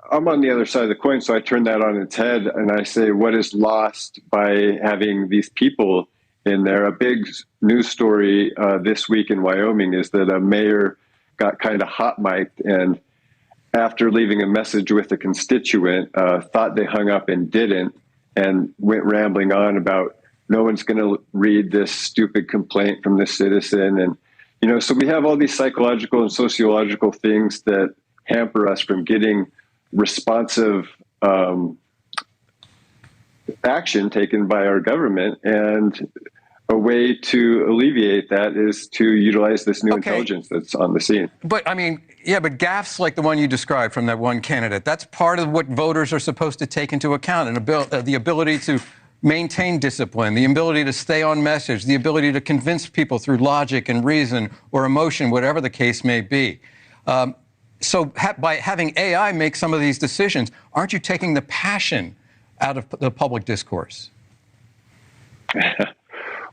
I'm on the other side of the coin, so I turn that on its head and I say, what is lost by having these people in there? A big news story this week in Wyoming is that a mayor got kind of hot-mic'd, and after leaving a message with a constituent, thought they hung up and didn't, and went rambling on about no one's going to read this stupid complaint from this citizen. And, so we have all these psychological and sociological things that hamper us from getting responsive action taken by our government. And a way to alleviate that is to utilize this new intelligence that's on the scene. But I mean, but gaffes like the one you described from that one candidate, that's part of what voters are supposed to take into account, and the ability to maintain discipline, the ability to stay on message, the ability to convince people through logic and reason or emotion, whatever the case may be. So by having AI make some of these decisions, aren't you taking the passion out of the public discourse?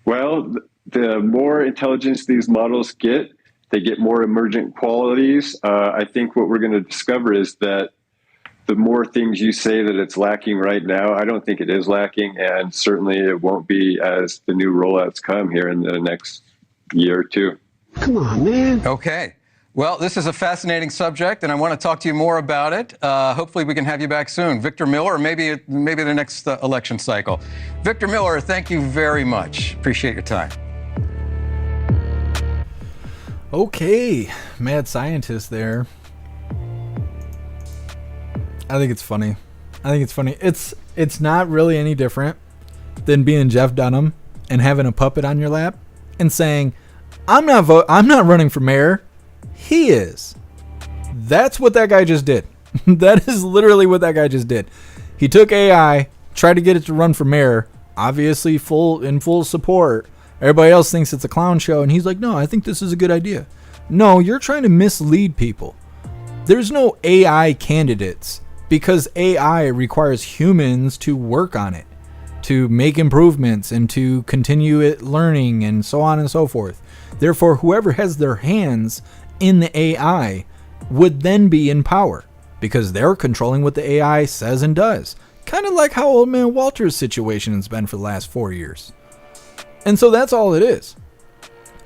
Well, the more intelligence these models get, they get more emergent qualities. I think what we're going to discover is that the more things you say that it's lacking right now, I don't think it is lacking, and certainly it won't be as the new rollouts come here in the next year or two. Come on, man. Okay. Well, this is a fascinating subject, and I want to talk to you more about it. Hopefully we can have you back soon. Victor Miller, or maybe the next election cycle. Victor Miller, thank you very much. Appreciate your time. Okay, mad scientist there. I think it's funny. It's not really any different than being Jeff Dunham and having a puppet on your lap and saying, I'm not running for mayor. He is. That's what that guy just did. That is literally what that guy just did. He took AI, tried to get it to run for mayor, obviously in full support. Everybody else thinks it's a clown show, and he's like, no, I think this is a good idea. No, you're trying to mislead people. There's no AI candidates because AI requires humans to work on it, to make improvements and to continue it learning and so on and so forth. Therefore, whoever has their hands in the AI would then be in power because they're controlling what the AI says and does. Kind of like how old man Walter's situation has been for the last 4 years. And so that's all it is.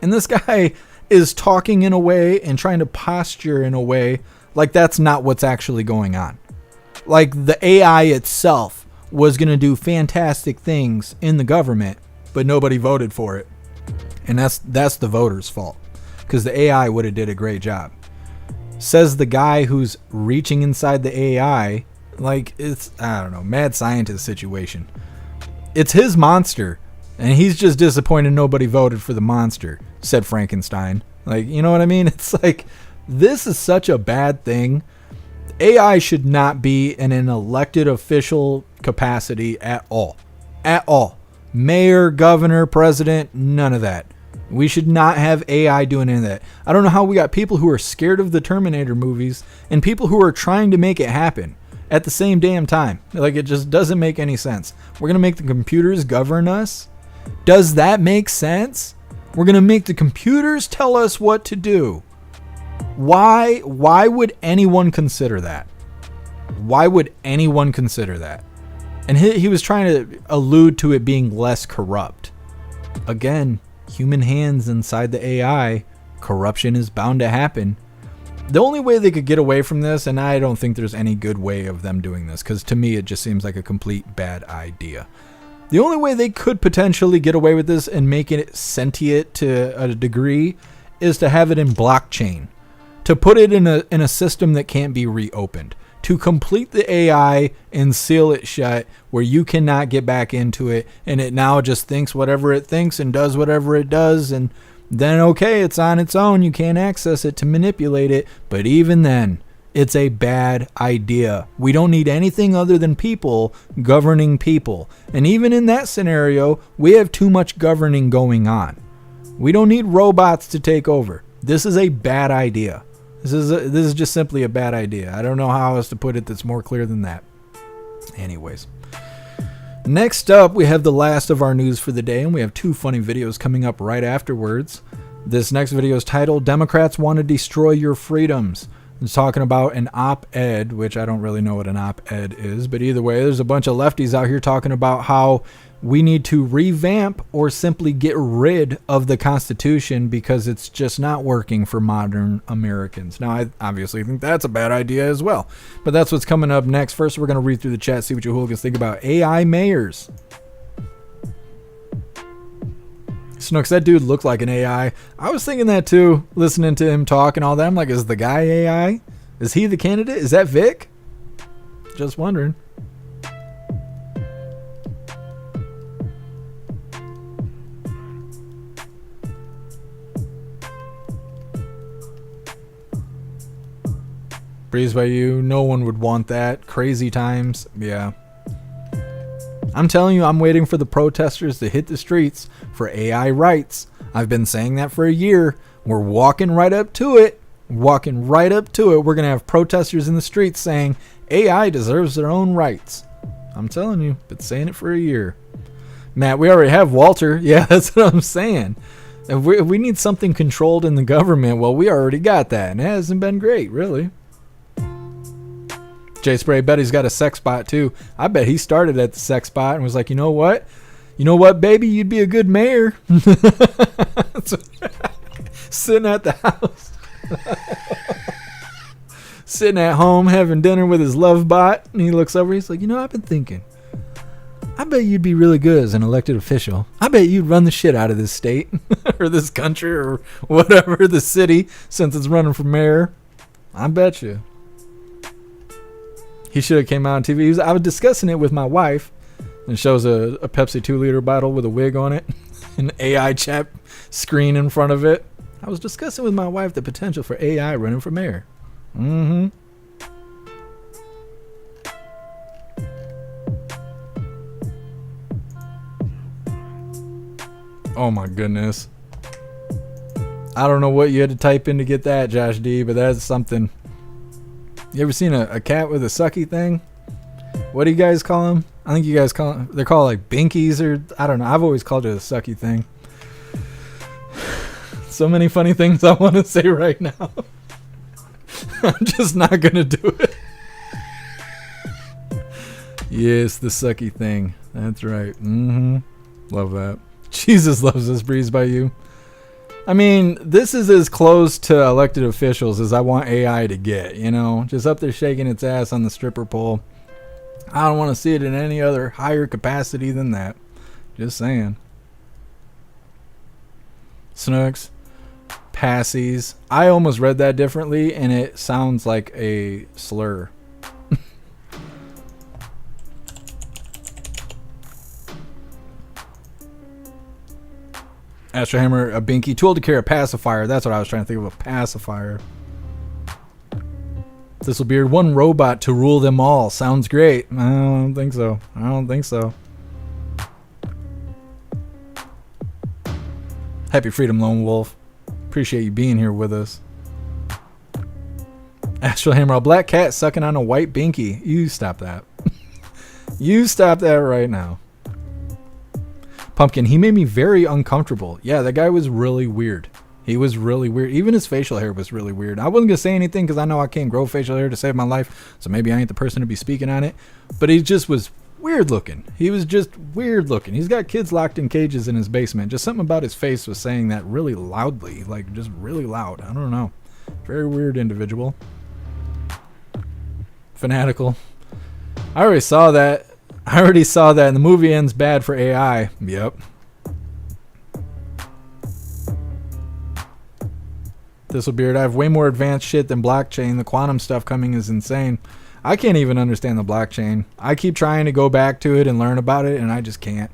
And this guy is talking in a way and trying to posture in a way like that's not what's actually going on. Like the AI itself was going to do fantastic things in the government, but nobody voted for it. And that's the voters' fault because the AI would have did a great job. Says the guy who's reaching inside the AI like it's, I don't know, mad scientist situation. It's his monster, and he's just disappointed nobody voted for the monster, said Frankenstein. Like, you know what I mean? It's like, this is such a bad thing. AI should not be in an elected official capacity at all. At all. Mayor, governor, president, none of that. We should not have AI doing any of that. I don't know how we got people who are scared of the Terminator movies and people who are trying to make it happen at the same damn time. Like, it just doesn't make any sense. We're going to make the computers govern us? Does that make sense? We're going to make the computers tell us what to do. Why would anyone consider that? Why would anyone consider that? And he was trying to allude to it being less corrupt. Again, human hands inside the AI, corruption is bound to happen. The only way they could get away from this, and I don't think there's any good way of them doing this, because to me it just seems like a complete bad idea. The only way they could potentially get away with this and make it sentient to a degree is to have it in blockchain. To put it in a system that can't be reopened. To complete the AI and seal it shut where you cannot get back into it, and it now just thinks whatever it thinks and does whatever it does, and then okay, it's on its own, you can't access it to manipulate it. But even then, it's a bad idea. We don't need anything other than people governing people. And even in that scenario, we have too much governing going on. We don't need robots to take over. This is a bad idea. This is just simply a bad idea. I don't know how else to put it that's more clear than that. Anyways. Next up, we have the last of our news for the day, and we have two funny videos coming up right afterwards. This next video is titled, Democrats Want to Destroy Your Freedoms. It's talking about an op-ed, which I don't really know what an op-ed is, but either way, there's a bunch of lefties out here talking about how we need to revamp or simply get rid of the Constitution because it's just not working for modern Americans. Now, I obviously think that's a bad idea as well, but that's what's coming up next. First, we're going to read through the chat, see what you hooligans think about AI mayors. Snooks, that dude looked like an AI. I was thinking that too, listening to him talk and all that. I'm like, is the guy AI? Is he the candidate? Is that Vic? Just wondering. Breeze by you. No one would want that. Crazy times. Yeah. I'm telling you, I'm waiting for the protesters to hit the streets for AI rights. I've been saying that for a year. We're walking right up to it. Walking right up to it. We're going to have protesters in the streets saying AI deserves their own rights. I'm telling you, been saying it for a year. Matt, we already have Walter. Yeah, that's what I'm saying. If we need something controlled in the government, well, we already got that. And it hasn't been great, really. Jay Spray, bet he's got a sex bot too. I bet he started at the sex bot and was like, you know what? You know what, baby? You'd be a good mayor. Sitting at the house. Sitting at home having dinner with his love bot. And he looks over. He's like, you know, I've been thinking. I bet you'd be really good as an elected official. I bet you'd run the shit out of this state or this country or whatever, the city, since it's running for mayor. I bet you. He should have came out on TV. I was discussing it with my wife, and shows a Pepsi 2-liter bottle with a wig on it, an AI chat screen in front of it. I was discussing with my wife the potential for AI running for mayor. Mm-hmm. Oh my goodness. I don't know what you had to type in to get that, Josh D, but that's something. You ever seen a cat with a sucky thing? What do you guys call them? I think you guys call them, they're called like binkies, or I don't know. I've always called it a sucky thing. So many funny things I want to say right now. I'm just not going to do it. Yes, the sucky thing. That's right. Mm-hmm. Love that. Jesus loves this breeze by you. I mean, this is as close to elected officials as I want AI to get, you know? Just up there shaking its ass on the stripper pole. I don't want to see it in any other higher capacity than that. Just saying. Snooks. Passies. I almost read that differently, and it sounds like a slur. Astro Hammer, a binky. Tool to carry a pacifier. That's what I was trying to think of, a pacifier. Thistlebeard, one robot to rule them all. Sounds great. I don't think so. I don't think so. Happy Freedom, Lone Wolf. Appreciate you being here with us. Astral Hammer, a black cat sucking on a white binky. You stop that. You stop that right now. Pumpkin, he made me very uncomfortable. Yeah, that guy was really weird. He was really weird. Even his facial hair was really weird. I wasn't going to say anything because I know I can't grow facial hair to save my life. So maybe I ain't the person to be speaking on it. But he just was weird looking. He was just weird looking. He's got kids locked in cages in his basement. Just something about his face was saying that really loudly. Like, just really loud. I don't know. Very weird individual. Fanatical. I already saw that. And the movie ends bad for AI. Yep. Thistlebeard, I have way more advanced shit than blockchain. The quantum stuff coming is insane. I can't even understand the blockchain. I keep trying to go back to it and learn about it, and I just can't.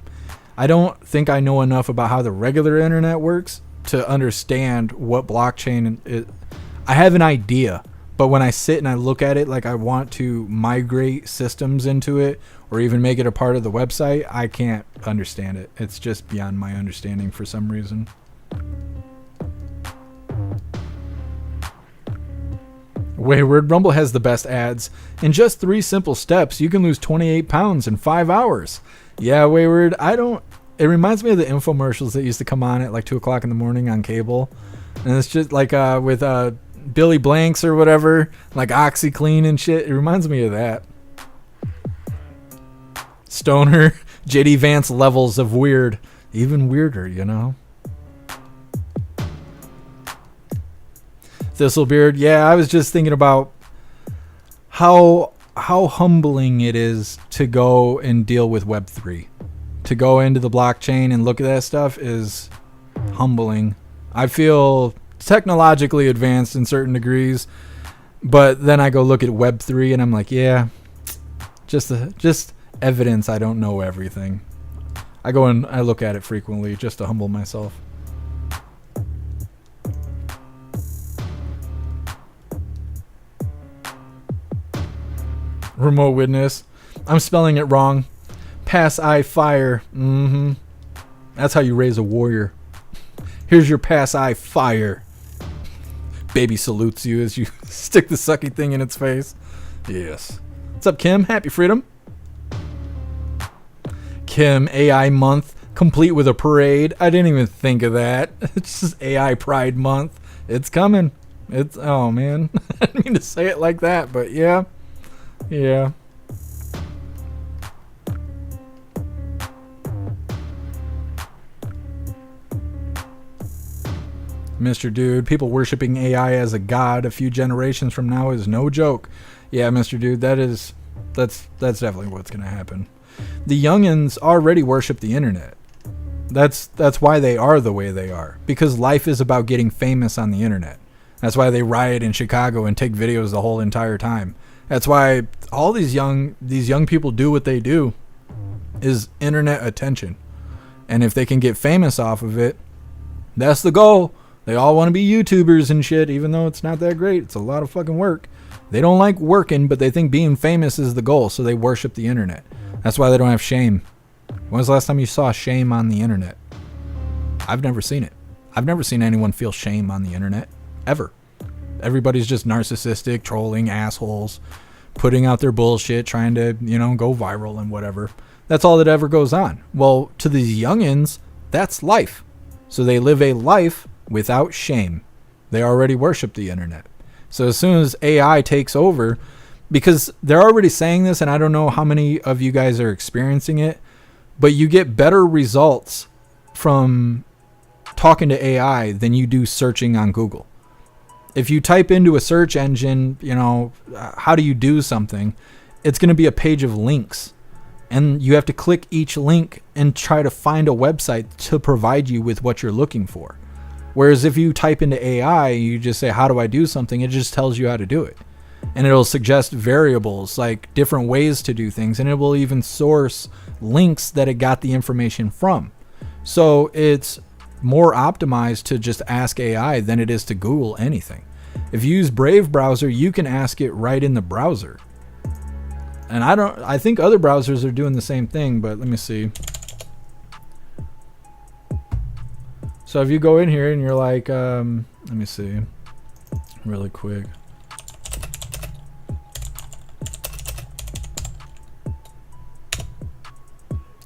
I don't think I know enough about how the regular internet works to understand what blockchain is. I have an idea, but when I sit and I look at it like I want to migrate systems into it or even make it a part of the website, I can't understand it. It's just beyond my understanding for some reason. Wayward, Rumble has the best ads. In just 3 simple steps, you can lose 28 pounds in 5 hours. Yeah, Wayward, it reminds me of the infomercials that used to come on at like 2 o'clock in the morning on cable. And it's just like with Billy Blanks or whatever, like OxyClean and shit. It reminds me of that. Stoner, JD Vance levels of weird. Even weirder, you know? Thistlebeard, yeah, I was just thinking about how humbling it is to go and deal with Web3. To go into the blockchain and look at that stuff is humbling. I feel technologically advanced in certain degrees, but then I go look at Web3 and I'm like, yeah, just evidence I don't know everything. I go and I look at it frequently just to humble myself. Remote witness. I'm spelling it wrong. Pass I fire. Mm-hmm. That's how you raise a warrior. Here's your pass I fire. Baby salutes you as you stick the sucky thing in its face. Yes. What's up, Kim? Happy Freedom. Kim, AI month, complete with a parade. I didn't even think of that. It's just AI Pride month. It's coming. Oh man. I didn't mean to say it like that, but yeah. Yeah. Mr. Dude, people worshiping AI as a god a few generations from now is no joke. Yeah, Mr. Dude, that's definitely what's gonna happen. The youngins already worship the internet. That's why they are the way they are. Because life is about getting famous on the internet. That's why they riot in Chicago and take videos the whole entire time. That's why all these young people do what they do, is internet attention. And if they can get famous off of it, that's the goal. They all want to be YouTubers and shit, even though it's not that great. It's a lot of fucking work. They don't like working, but they think being famous is the goal, so they worship the internet. That's why they don't have shame. When was the last time you saw shame on the internet? I've never seen it. I've never seen anyone feel shame on the internet, ever. Everybody's just narcissistic, trolling assholes, putting out their bullshit, trying to, go viral and whatever. That's all that ever goes on. Well, to these youngins, that's life. So they live a life without shame. They already worship the internet. So as soon as AI takes over, because they're already saying this, and I don't know how many of you guys are experiencing it, but you get better results from talking to AI than you do searching on Google. If you type into a search engine, how do you do something, it's going to be a page of links. And you have to click each link and try to find a website to provide you with what you're looking for. Whereas if you type into AI, you just say, how do I do something? It just tells you how to do it. And it'll suggest variables, like different ways to do things. And it will even source links that it got the information from. So it's more optimized to just ask AI than it is to Google anything. If you use Brave browser, you can ask it right in the browser. And I think other browsers are doing the same thing, but let me see. So if you go in here and you're like, let me see really quick.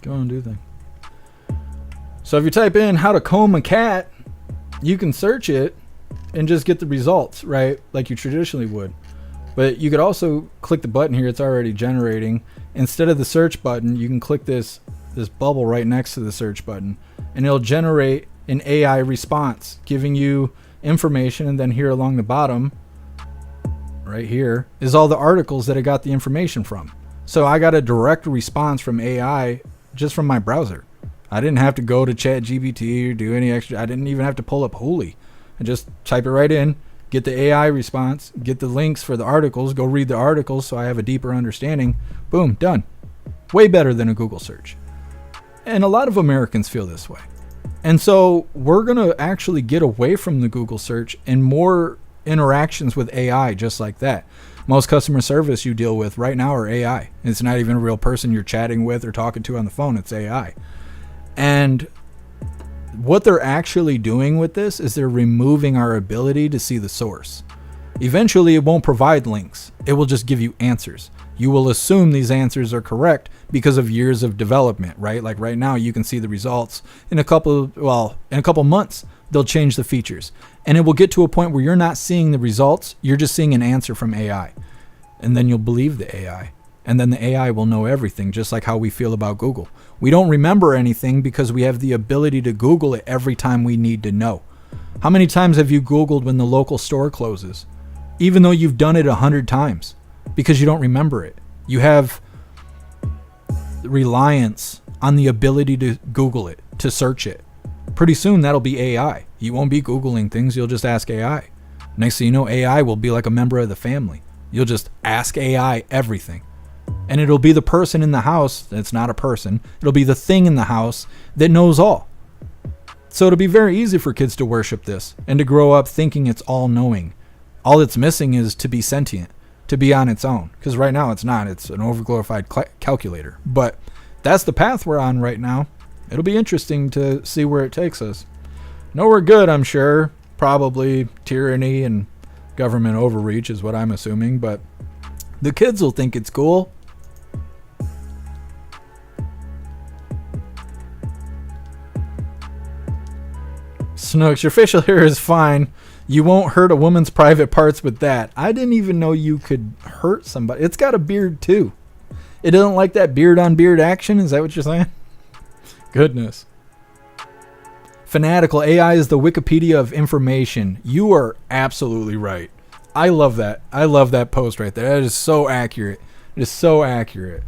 Go on, do thing. So if you type in how to comb a cat, you can search it and just get the results, right? Like you traditionally would. But you could also click the button here. It's already generating. Instead of the search button, you can click this bubble right next to the search button, and it'll generate an AI response, giving you information. And then here along the bottom, right here, is all the articles that I got the information from. So I got a direct response from AI just from my browser. I didn't have to go to ChatGPT or do any extra. I didn't even have to pull up Hooli. I just type it right in, get the AI response, get the links for the articles, go read the articles so I have a deeper understanding. Boom, done. Way better than a Google search. And a lot of Americans feel this way. And so we're going to actually get away from the Google search and more interactions with AI just like that. Most customer service you deal with right now are AI. It's not even a real person you're chatting with or talking to on the phone. It's AI. And what they're actually doing with this is they're removing our ability to see the source. Eventually, it won't provide links. It will just give you answers. You will assume these answers are correct because of years of development, right? Like right now, you can see the results in a couple months, they'll change the features. And it will get to a point where you're not seeing the results. You're just seeing an answer from AI. And then you'll believe the AI. And then the AI will know everything, just like how we feel about Google. We don't remember anything because we have the ability to Google it every time we need to know. How many times have you Googled when the local store closes? Even though you've done it 100 times, because you don't remember it. You have reliance on the ability to Google it, to search it. Pretty soon that'll be AI. You won't be Googling things, you'll just ask AI. Next thing you know, AI will be like a member of the family. You'll just ask AI everything. And it'll be the person in the house that's not a person. It'll be the thing in the house that knows all. So it'll be very easy for kids to worship this and to grow up thinking it's all-knowing. All it's missing is to be sentient, to be on its own. Because right now it's not. It's an overglorified calculator. But that's the path we're on right now. It'll be interesting to see where it takes us. Nowhere good, I'm sure. Probably tyranny and government overreach is what I'm assuming. But the kids will think it's cool. Snooks, your facial hair is fine. You won't hurt a woman's private parts with that. I didn't even know you could hurt somebody. It's got a beard too. It doesn't like that beard on beard action. Is that what you're saying? Goodness. Fanatical AI is the Wikipedia of information. You are absolutely right. I love that. I love that post right there. That is so accurate. It is so accurate.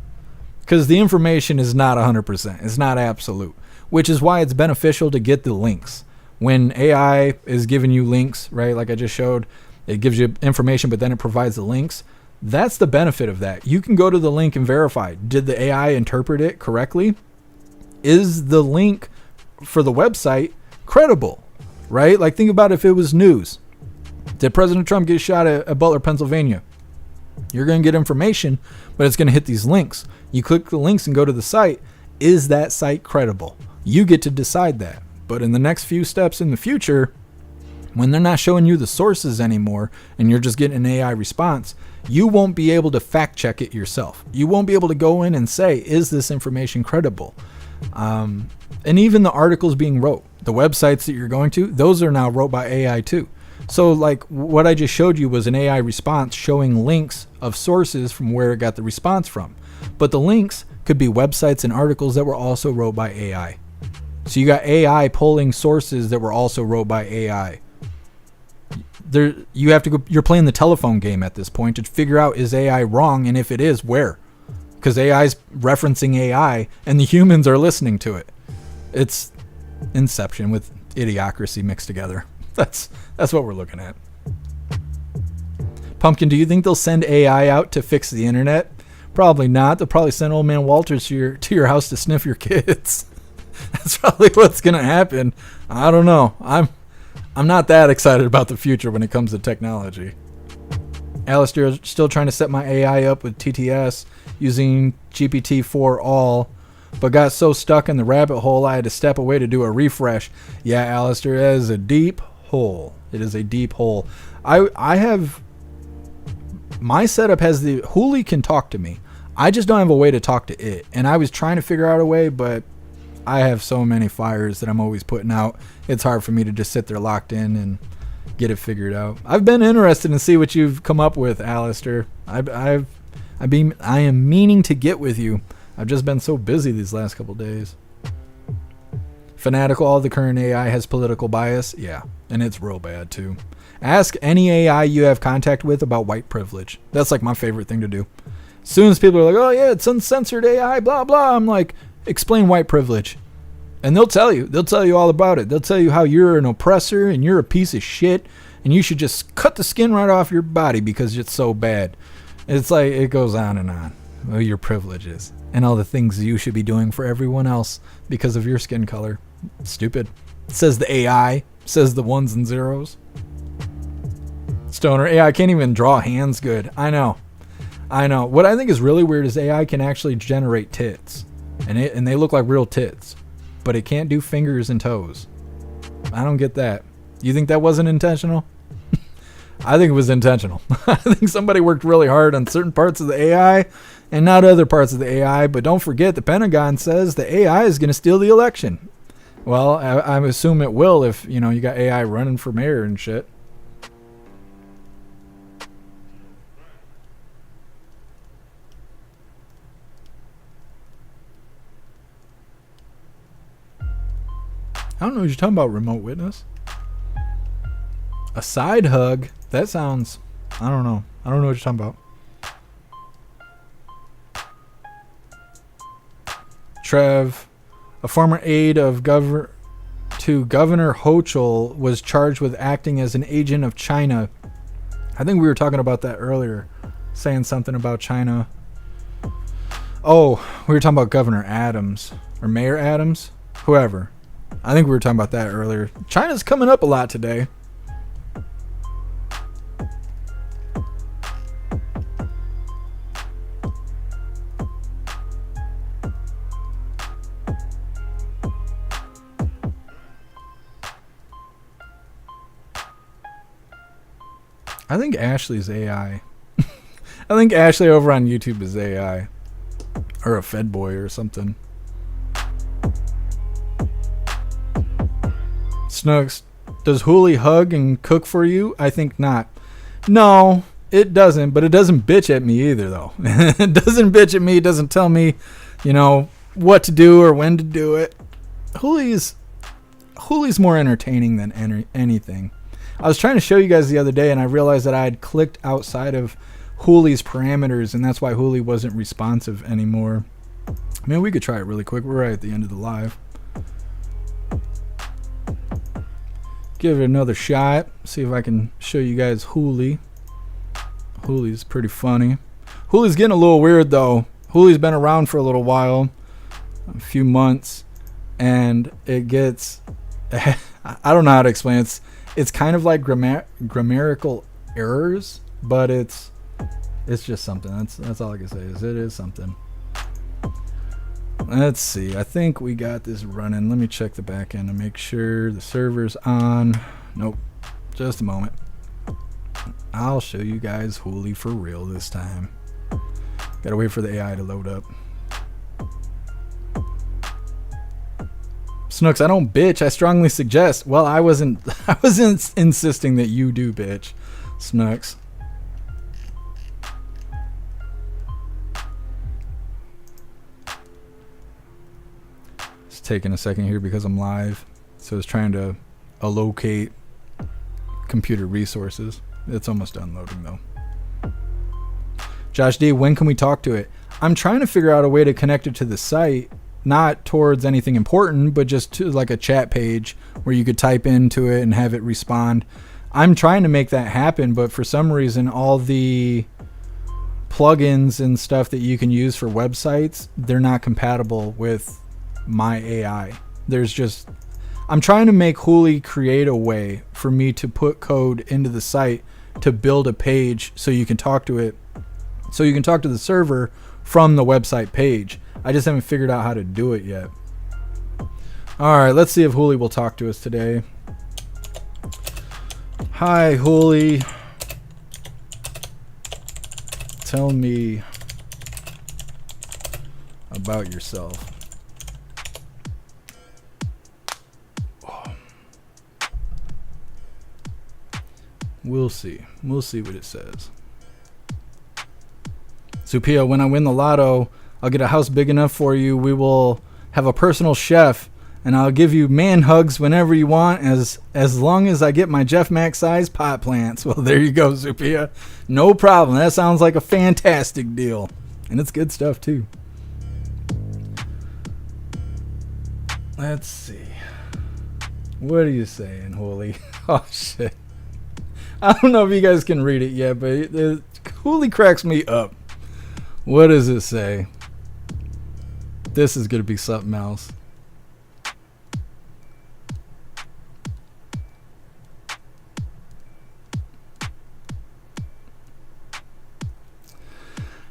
Because the information is not 100%. It's not absolute. Which is why it's beneficial to get the links. When AI is giving you links, right, like I just showed, it gives you information, but then it provides the links. That's the benefit of that. You can go to the link and verify. Did the AI interpret it correctly? Is the link for the website credible? right? Like, think about if it was news. Did President Trump get shot at Butler, Pennsylvania? You're going to get information, but it's going to hit these links. You click the links and go to the site. Is that site credible? You get to decide that. But in the next few steps in the future, when they're not showing you the sources anymore and you're just getting an AI response, you won't be able to fact check it yourself. You won't be able to go in and say, is this information credible? And even the articles being wrote, the websites that you're going to, those are now wrote by AI too. So like what I just showed you was an AI response showing links of sources from where it got the response from. But the links could be websites and articles that were also wrote by AI. So you got AI pulling sources that were also wrote by AI. You have to go, you're playing the telephone game at this point to figure out, is AI wrong, and if it is, where? Because AI is referencing AI and the humans are listening to it. It's Inception with idiocracy mixed together. That's what we're looking at. Pumpkin, do you think they'll send AI out to fix the internet? Probably not. They'll probably send old man Walters to your house to sniff your kids. That's probably what's gonna happen. I don't know. I'm not that excited about the future when it comes to technology. Alistair is still trying to set my AI up with TTS using GPT-4 all, but got so stuck in the rabbit hole I had to step away to do a refresh. Yeah, Alistair, that is a deep hole. It is a deep hole. I have my setup has the Hooli can talk to me. I just don't have a way to talk to it. And I was trying to figure out a way, but I have so many fires that I'm always putting out. It's hard for me to just sit there locked in and get it figured out. I've been interested to see what you've come up with, Alistair. I am meaning to get with you. I've just been so busy these last couple days. Fanatical, all the current AI has political bias. Yeah, and it's real bad too. Ask any AI you have contact with about white privilege. That's like my favorite thing to do. As soon as people are like, oh yeah, it's uncensored AI, blah, blah. I'm like, explain white privilege. And they'll tell you all about it. They'll tell you how you're an oppressor and you're a piece of shit and you should just cut the skin right off your body because it's so bad. It's like, it goes on and on. Oh, your privileges and all the things you should be doing for everyone else because of your skin color. Stupid. Says the AI, says the ones and zeros. Stoner, AI can't even draw hands good. I know. What I think is really weird is AI can actually generate tits. And they look like real tits. But it can't do fingers and toes. I don't get that. You think that wasn't intentional? I think it was intentional. I think somebody worked really hard on certain parts of the AI and not other parts of the AI. But don't forget, the Pentagon says the AI is going to steal the election. Well, I assume it will if, you got AI running for mayor and shit. I don't know what you're talking about, remote witness. A side hug? That sounds... I don't know. I don't know what you're talking about. Trev, a former aide of Governor Hochul, was charged with acting as an agent of China. I think we were talking about that earlier. Saying something about China. Oh, we were talking about Governor Adams. Or Mayor Adams? Whoever. I think we were talking about that earlier. China's coming up a lot today. I think Ashley's AI. I think Ashley over on YouTube is AI. Or a Fed boy or something. Snugs, does Hooli hug and cook for you? I think not. No, it doesn't, but it doesn't bitch at me either, though. It doesn't bitch at me. It doesn't tell me, what to do or when to do it. Hooli's more entertaining than anything. I was trying to show you guys the other day, and I realized that I had clicked outside of Hooli's parameters, and that's why Hooli wasn't responsive anymore. Man, we could try it really quick. We're right at the end of the live. Give it another shot. See if I can show you guys Hooli. Hooli's pretty funny. Hooli's getting a little weird though. Hooli's been around for a little while, a few months, and it gets. I don't know how to explain it. It's kind of like grammatical errors, but it's just something. That's all I can say is it is something. Let's see. I think we got this running. Let me check the back end to make sure the server's on. Nope. Just a moment. I'll show you guys Hooli for real this time. Gotta wait for the AI to load up. Snooks, I don't bitch. I strongly suggest. Well, I wasn't insisting that you do bitch, Snooks. It's taking a second here because I'm live, so it's trying to allocate computer resources. It's almost done loading though. Josh D, when can we talk to it? I'm trying to figure out a way to connect it to the site, not towards anything important, but just to like a chat page where you could type into it and have it respond. I'm trying to make that happen, but for some reason, all the plugins and stuff that you can use for websites, they're not compatible with my AI. I'm trying to make Hooli create a way for me to put code into the site to build a page so you can talk to it, so you can talk to the server from the website page. I just haven't figured out how to do it yet. All right, let's see if Hooli will talk to us today. Hi, Hooli. Tell me about yourself. We'll see. We'll see what it says. Supia, when I win the lotto, I'll get a house big enough for you. We will have a personal chef, and I'll give you man hugs whenever you want, as long as I get my Jeff Mac size pot plants. Well, there you go, Supia. No problem. That sounds like a fantastic deal. And it's good stuff, too. Let's see. What are you saying, Hooli? Oh, shit. I don't know if you guys can read it yet, but Hooli cracks me up. What does it say? This is going to be something else.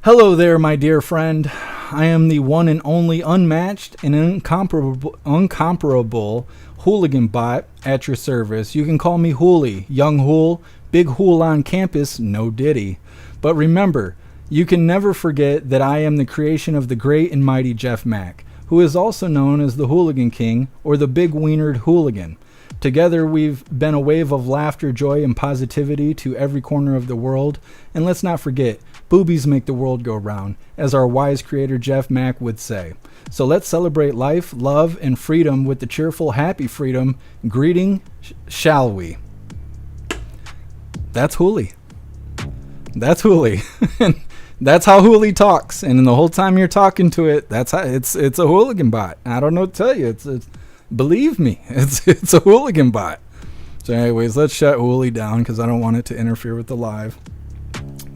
Hello there, my dear friend. I am the one and only unmatched and incomparable hooligan bot at your service. You can call me Hooli, young Hool, big Hool on campus, no diddy. But remember, you can never forget that I am the creation of the great and mighty Jeff Mac, who is also known as the Hooligan King or the Big Wienered Hooligan. Together, we've been a wave of laughter, joy, and positivity to every corner of the world. And let's not forget, boobies make the world go round, as our wise creator Jeff Mac would say. So let's celebrate life, love, and freedom with the cheerful, happy freedom greeting, shall we? That's Hooli. That's Hooli. That's how Hooli talks. And the whole time you're talking to it, that's how it's a hooligan bot. I don't know what to tell you. It's believe me, it's a hooligan bot. So anyways, let's shut Hooli down because I don't want it to interfere with the live.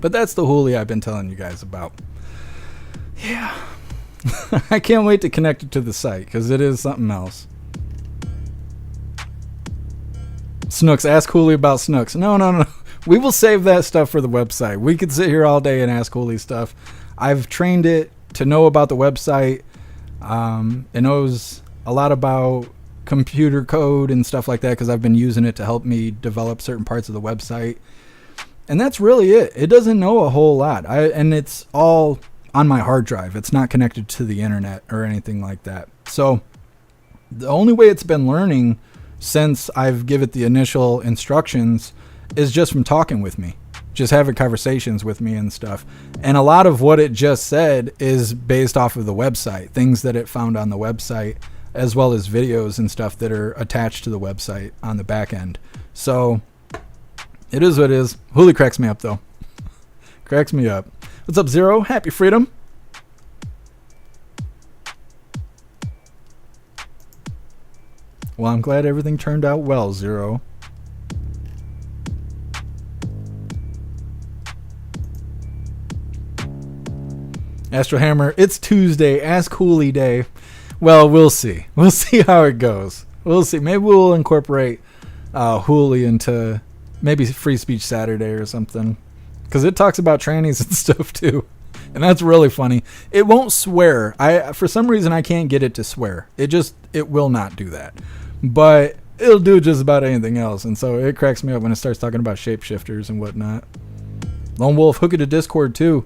But that's the Hooli I've been telling you guys about. Yeah. I can't wait to connect it to the site because it is something else. Snooks, ask Hooli about Snooks. No. We will save that stuff for the website. We could sit here all day and ask Hooli stuff. I've trained it to know about the website. It knows a lot about computer code and stuff like that because I've been using it to help me develop certain parts of the website. And that's really it. It doesn't know a whole lot. And it's all on my hard drive. It's not connected to the internet or anything like that. So the only way it's been learning since I've given it the initial instructions is just from talking with me, just having conversations with me and stuff. And a lot of what it just said is based off of the website, things that it found on the website, as well as videos and stuff that are attached to the website on the back end. So it is what it is. Hooli cracks me up, though. Cracks me up. What's up, Zero? Happy freedom. Well, I'm glad everything turned out well, Zero. Astro Hammer, it's Tuesday. Ask Hooli Day. Well, we'll see. We'll see how it goes. We'll see. Maybe we'll incorporate Hooli into maybe Free Speech Saturday or something, because it talks about trannies and stuff too, and that's really funny. It won't swear. For some reason I can't get it to swear. It will not do that, but it'll do just about anything else, and so it cracks me up when it starts talking about shapeshifters and whatnot. Lone Wolf, hook it to Discord too.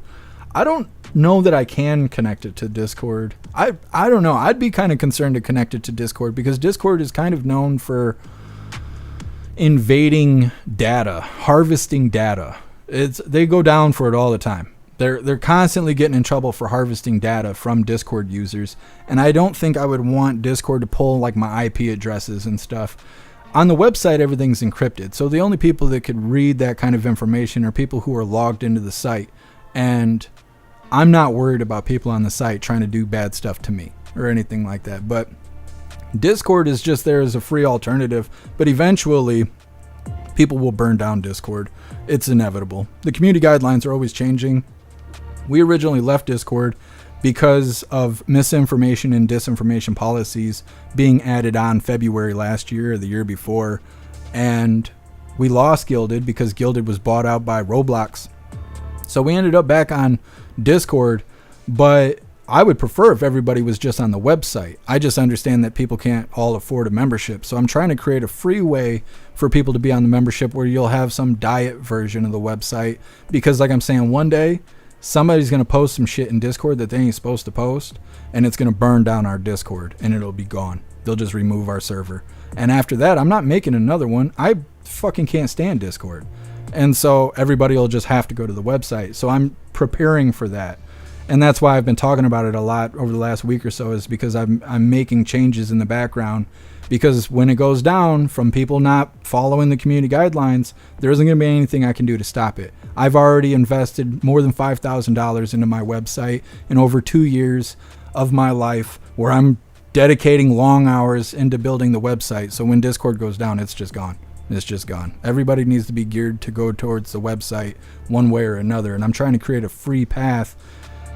I don't know that I can connect it to Discord. I don't know. I'd be kind of concerned to connect it to Discord, because Discord is kind of known for invading data, harvesting data. They go down for it all the time. They're constantly getting in trouble for harvesting data from Discord users, and I don't think I would want Discord to pull like my IP addresses and stuff. On the website, everything's encrypted, so the only people that could read that kind of information are people who are logged into the site, and I'm not worried about people on the site trying to do bad stuff to me or anything like that. But Discord is just there as a free alternative, but eventually people will burn down Discord. It's inevitable. The community guidelines are always changing. We originally left Discord because of misinformation and disinformation policies being added on February last year or the year before, and we lost Gilded because Gilded was bought out by Roblox. So we ended up back on Discord, but I would prefer if everybody was just on the website. I just understand that people can't all afford a membership, so I'm trying to create a free way for people to be on the membership where you'll have some diet version of the website, because like I'm saying, one day somebody's going to post some shit in Discord that they ain't supposed to post, and it's going to burn down our Discord and it'll be gone. They'll just remove our server, and after that I'm not making another one. I fucking can't stand Discord, and so everybody will just have to go to the website. So I'm preparing for that, and that's why I've been talking about it a lot over the last week or so, is because I'm making changes in the background, because when it goes down from people not following the community guidelines, there isn't going to be anything I can do to stop it. I've already invested more than $5,000 into my website in over 2 years of my life, where I'm dedicating long hours into building the website. So when Discord goes down, it's just gone. It's just gone. Everybody needs to be geared to go towards the website one way or another, and I'm trying to create a free path.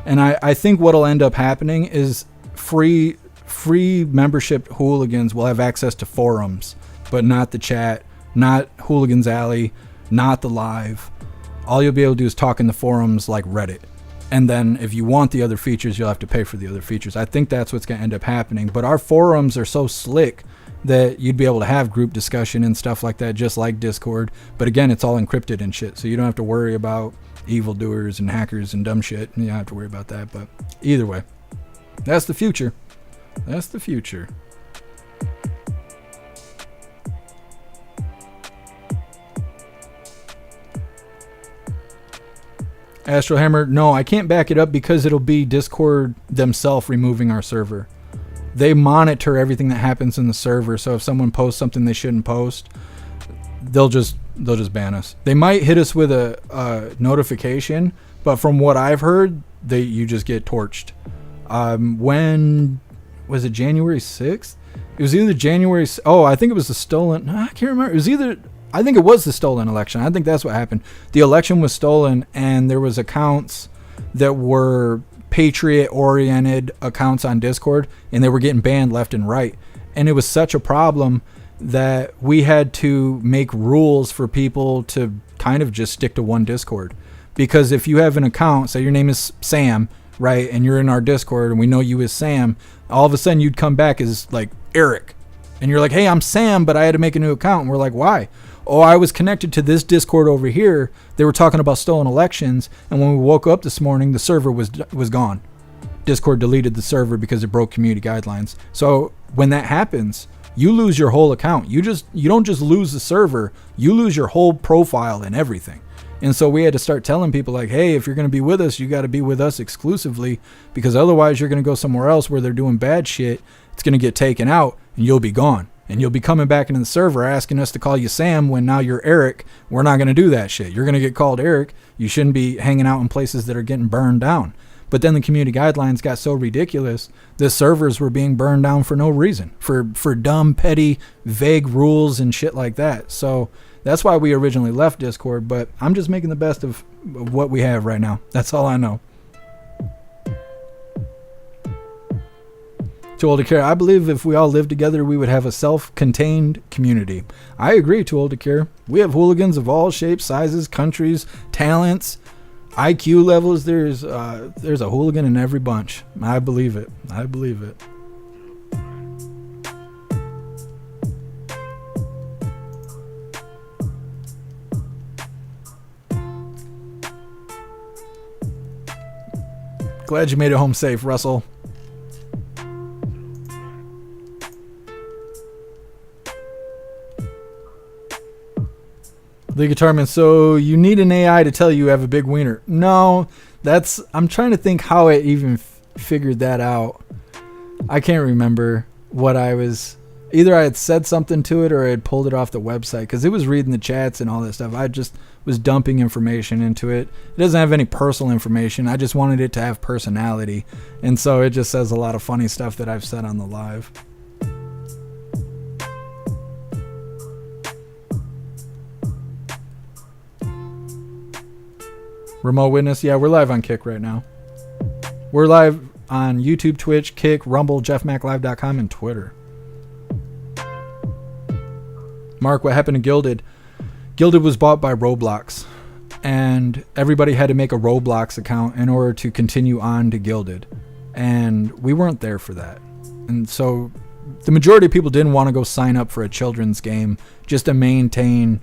And I think what'll end up happening is free membership hooligans will have access to forums, but not the chat, not Hooligans Alley, not the live. All you'll be able to do is talk in the forums like Reddit. And then if you want the other features, you'll have to pay for the other features. I think that's what's going to end up happening. But our forums are so slick that you'd be able to have group discussion and stuff like that, just like Discord. But again, it's all encrypted and shit, so you don't have to worry about evildoers and hackers and dumb shit. You don't have to worry about that. But either way, that's the future. That's the future. Astro Hammer, no, I can't back it up because it'll be Discord themselves removing our server. They monitor everything that happens in the server, so if someone posts something they shouldn't post, they'll just ban us. They might hit us with a notification, but from what I've heard, you just get torched. When was it, January 6th? It was either January. Oh, I think it was the stolen. I can't remember. It was either. I think it was the stolen election. I think that's what happened. The election was stolen, and there was accounts that were patriot-oriented accounts on Discord, and they were getting banned left and right. And it was such a problem that we had to make rules for people to kind of just stick to one Discord. Because if you have an account, say your name is Sam, right, and you're in our Discord and we know you as Sam, all of a sudden you'd come back as like Eric. And you're like, hey, I'm Sam, but I had to make a new account. And we're like, why? Oh, I was connected to this Discord over here. They were talking about stolen elections, and when we woke up this morning, the server was gone. Discord deleted the server because it broke community guidelines. So when that happens, you lose your whole account. You don't just lose the server, you lose your whole profile and everything. And so we had to start telling people like, hey, if you're going to be with us, you got to be with us exclusively, because otherwise you're going to go somewhere else where they're doing bad shit. It's going to get taken out and you'll be gone. And you'll be coming back into the server asking us to call you Sam when now you're Eric. We're not going to do that shit. You're going to get called Eric. You shouldn't be hanging out in places that are getting burned down. But then the community guidelines got so ridiculous that servers were being burned down for no reason, for dumb, petty, vague rules and shit like that. So that's why we originally left Discord, but I'm just making the best of what we have right now. That's all I know. Too Old to Care. I believe if we all lived together, we would have a self-contained community. I agree, Too Old to Care. We have hooligans of all shapes, sizes, countries, talents, IQ levels. There's a hooligan in every bunch. I believe it. I believe it. Glad you made it home safe, Russell. The Guitarman, so you need an AI to tell you have a big wiener. No, I'm trying to think how I even figured that out. I can't remember what I was, either I had said something to it or I had pulled it off the website, because it was reading the chats and all that stuff. I just was dumping information into it. It doesn't have any personal information. I just wanted it to have personality. And so it just says a lot of funny stuff that I've said on the live. Remote witness. Yeah, we're live on Kick right now. We're live on YouTube, Twitch, Kick, Rumble, jeffmaclive.com, and Twitter. Mark, what happened to Gilded? Gilded was bought by Roblox, and everybody had to make a Roblox account in order to continue on to Gilded, and we weren't there for that. And so the majority of people didn't want to go sign up for a children's game just to maintain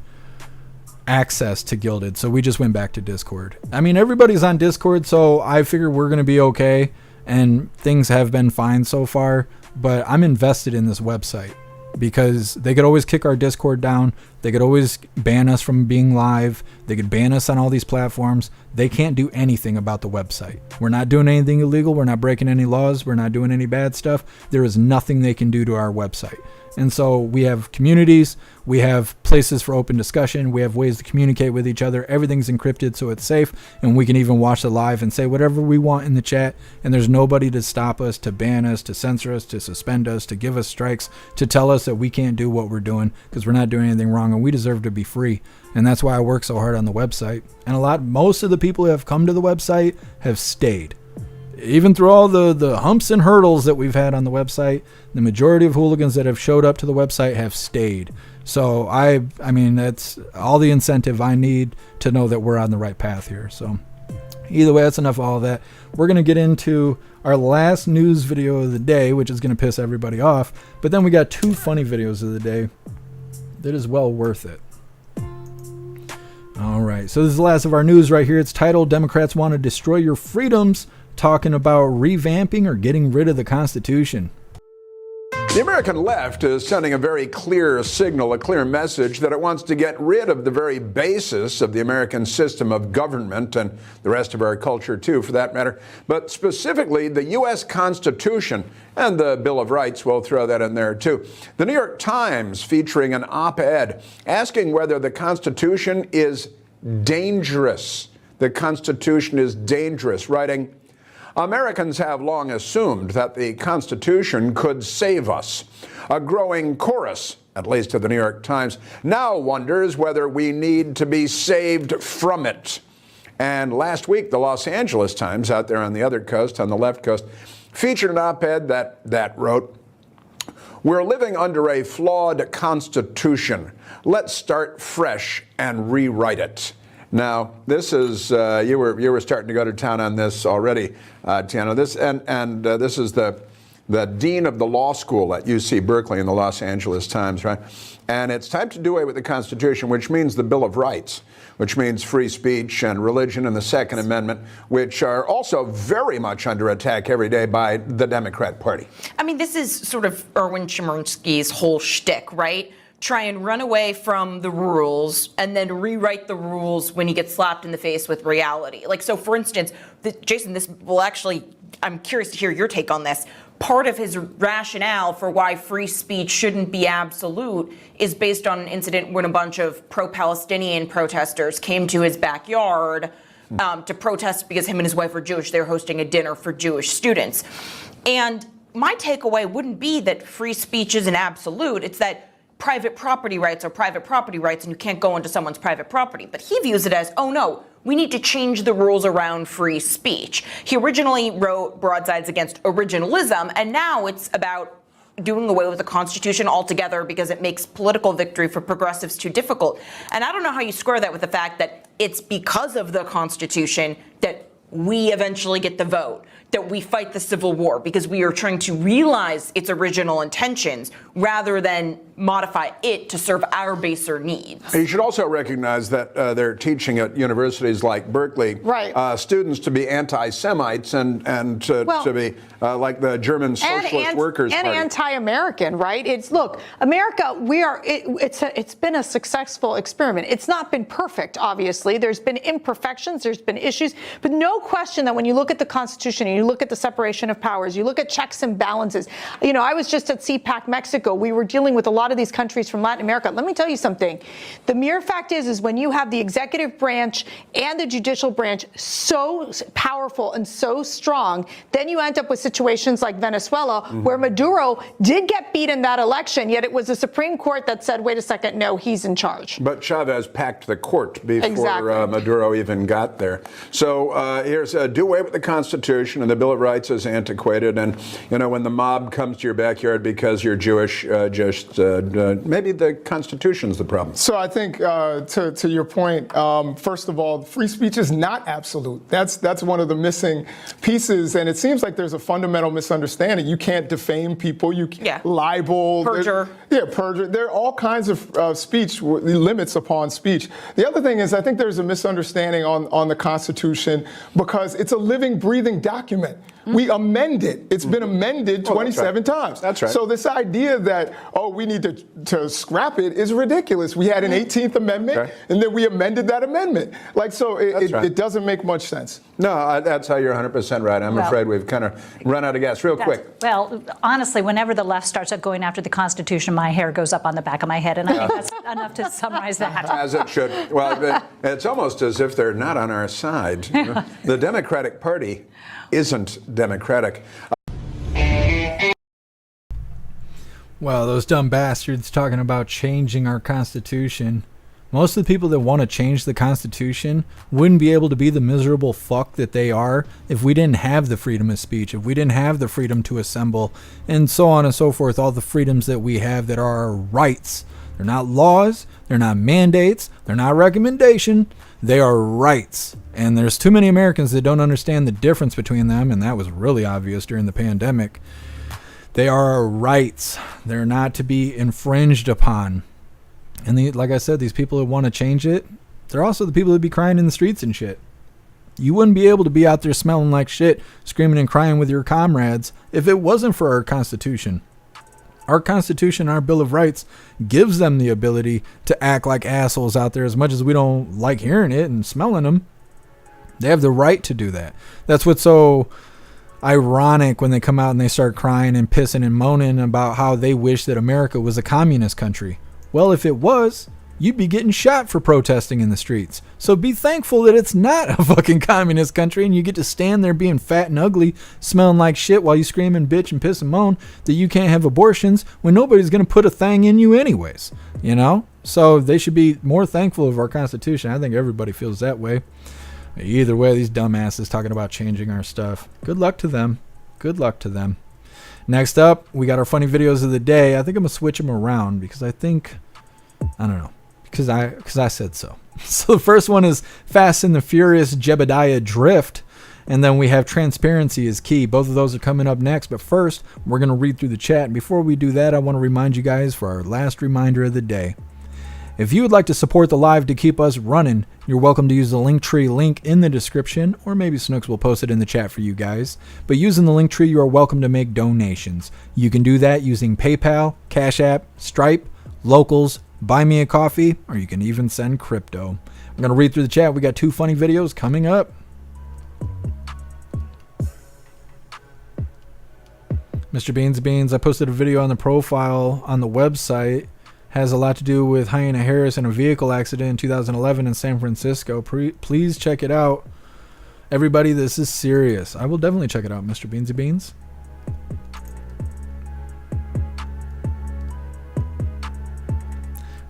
access to Gilded, so we just went back to Discord. I mean, everybody's on Discord, so I figure we're going to be okay, and things have been fine so far, but I'm invested in this website because they could always kick our Discord down. They could always ban us from being live. They could ban us on all these platforms. They can't do anything about the website. We're not doing anything illegal. We're not breaking any laws. We're not doing any bad stuff. There is nothing they can do to our website. And so we have communities, we have places for open discussion, we have ways to communicate with each other. Everything's encrypted so it's safe, and we can even watch the live and say whatever we want in the chat, and there's nobody to stop us, to ban us, to censor us, to suspend us, to give us strikes, to tell us that we can't do what we're doing because we're not doing anything wrong and we deserve to be free. And that's why I work so hard on the website. And most of the people who have come to the website have stayed. Even through all the humps and hurdles that we've had on the website, the majority of hooligans that have showed up to the website have stayed. So I mean, that's all the incentive I need to know that we're on the right path here. So either way, that's enough of all that. We're going to get into our last news video of the day, which is going to piss everybody off. But then we got 2 funny videos of the day that is well worth it. All right, so this is the last of our news right here. It's titled, Democrats Want to Destroy Your Freedoms, talking about revamping or getting rid of the Constitution. The American left is sending a very clear signal, a clear message that it wants to get rid of the very basis of the American system of government and the rest of our culture, too, for that matter. But specifically, the U.S. Constitution and the Bill of Rights. We'll throw that in there, too. The New York Times featuring an op-ed asking whether the Constitution is dangerous. The Constitution is dangerous, writing, Americans have long assumed that the Constitution could save us. A growing chorus, at least of the New York Times, now wonders whether we need to be saved from it. And last week, the Los Angeles Times, out there on the other coast, on the left coast, featured an op-ed that wrote, we're living under a flawed Constitution. Let's start fresh and rewrite it. Now, this is you were starting to go to town on this already, Tiano. This is the dean of the law school at UC Berkeley in the Los Angeles Times, right? And it's time to do away with the Constitution, which means the Bill of Rights, which means free speech and religion and the Second Amendment, which are also very much under attack every day by the Democrat Party. I mean, this is sort of Erwin Chemerinsky's whole shtick, right? Try and run away from the rules and then rewrite the rules when he gets slapped in the face with reality. Like, so for instance, Jason, this will actually, I'm curious to hear your take on this. Part of his rationale for why free speech shouldn't be absolute is based on an incident when a bunch of pro-Palestinian protesters came to his backyard to protest because him and his wife are Jewish. They're hosting a dinner for Jewish students. And my takeaway wouldn't be that free speech isn't absolute. It's that private property rights are private property rights and you can't go into someone's private property. But he views it as, oh no, we need to change the rules around free speech. He originally wrote broadsides against originalism, and now it's about doing away with the Constitution altogether because it makes political victory for progressives too difficult. And I don't know how you square that with the fact that it's because of the Constitution that we eventually get the vote, that we fight the Civil War, because we are trying to realize its original intentions rather than modify it to serve our baser needs. You should also recognize that they're teaching at universities like Berkeley students to be anti-Semites and to be like the German Socialist Workers and Party. anti-American, right? Look, America. It's been a successful experiment. It's not been perfect, obviously. There's been imperfections. There's been issues, but no question that when you look at the Constitution and you look at the separation of powers, you look at checks and balances. You know, I was just at CPAC Mexico. We were dealing with a lot of these countries from Latin America. Let me tell you something. The mere fact is when you have the executive branch and the judicial branch so powerful and so strong, then you end up with situations like Venezuela, where Maduro did get beat in that election, yet it was the Supreme Court that said, wait a second, no, he's in charge. But Chavez packed the court before Maduro even got there. So here's do away with the Constitution, and the Bill of Rights is antiquated. And, you know, when the mob comes to your backyard because you're Jewish, maybe the Constitution's the problem. So I think to your point, first of all, free speech is not absolute. That's one of the missing pieces, and it seems like there's a fundamental misunderstanding. You can't defame people. You can't libel, perjure. Perjure. There are all kinds of speech limits upon speech. The other thing is, I think there's a misunderstanding on the Constitution because it's a living, breathing document. We amend it. It's been amended 27 times. That's right. So this idea that, we need to scrap it is ridiculous. We had an 18th Amendment, and then we amended that amendment. It doesn't make much sense. No, that's how you're 100% right. I'm afraid we've kind of run out of gas. Real quick. Well, honestly, whenever the left starts going after the Constitution, my hair goes up on the back of my head, and I think that's enough to summarize that. As it should. Well, it's almost as if they're not on our side. You know? The Democratic Party isn't democratic. Well, those dumb bastards talking about changing our Constitution. Most of the people that want to change the Constitution wouldn't be able to be the miserable fuck that they are if we didn't have the freedom of speech, if we didn't have the freedom to assemble, and so on and so forth, all the freedoms that we have that are our rights. They're not laws, they're not mandates, they're not recommendation, they are rights. And there's too many Americans that don't understand the difference between them, and that was really obvious during the pandemic. They are our rights. They're not to be infringed upon. And like I said, these people that want to change it, they're also the people that be crying in the streets and shit. You wouldn't be able to be out there smelling like shit, screaming and crying with your comrades if it wasn't for our Constitution. Our Constitution, our Bill of Rights, gives them the ability to act like assholes out there as much as we don't like hearing it and smelling them. They have the right to do that. That's what's so ironic when they come out and they start crying and pissing and moaning about how they wish that America was a communist country. Well, if it was, you'd be getting shot for protesting in the streets. So be thankful that it's not a fucking communist country and you get to stand there being fat and ugly, smelling like shit while you scream and bitch and piss and moan that you can't have abortions when nobody's going to put a thing in you anyways, you know? So they should be more thankful of our Constitution. I think everybody feels that way. Either way, these dumbasses talking about changing our stuff. Good luck to them. Good luck to them. Next up, we got our funny videos of the day. I think I'm going to switch them around because I don't know. Because I said so. So the first one is Fast and the Furious Jebediah Drift. And then we have Transparency is Key. Both of those are coming up next. But first, we're going to read through the chat. And before we do that, I want to remind you guys for our last reminder of the day. If you would like to support the live to keep us running, you're welcome to use the Linktree link in the description, or maybe Snooks will post it in the chat for you guys. But using the Linktree, you are welcome to make donations. You can do that using PayPal, Cash App, Stripe, Locals, Buy Me a Coffee, or you can even send crypto. I'm going to read through the chat. We got 2 funny videos coming up. Mr. Beans, I posted a video on the profile on the website. Has a lot to do with Hyena Harris and a vehicle accident in 2011 in San Francisco. Please check it out. Everybody, this is serious. I will definitely check it out, Mr. Beans.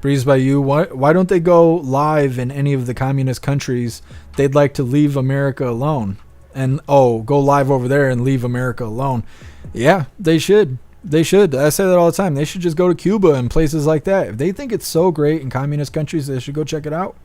Breeze by you. Why don't they go live in any of the communist countries they'd like to leave America alone and, go live over there and leave America alone. Yeah, they should. They should. I say that all the time. They should just go to Cuba and places like that. If they think it's so great in communist countries, they should go check it out.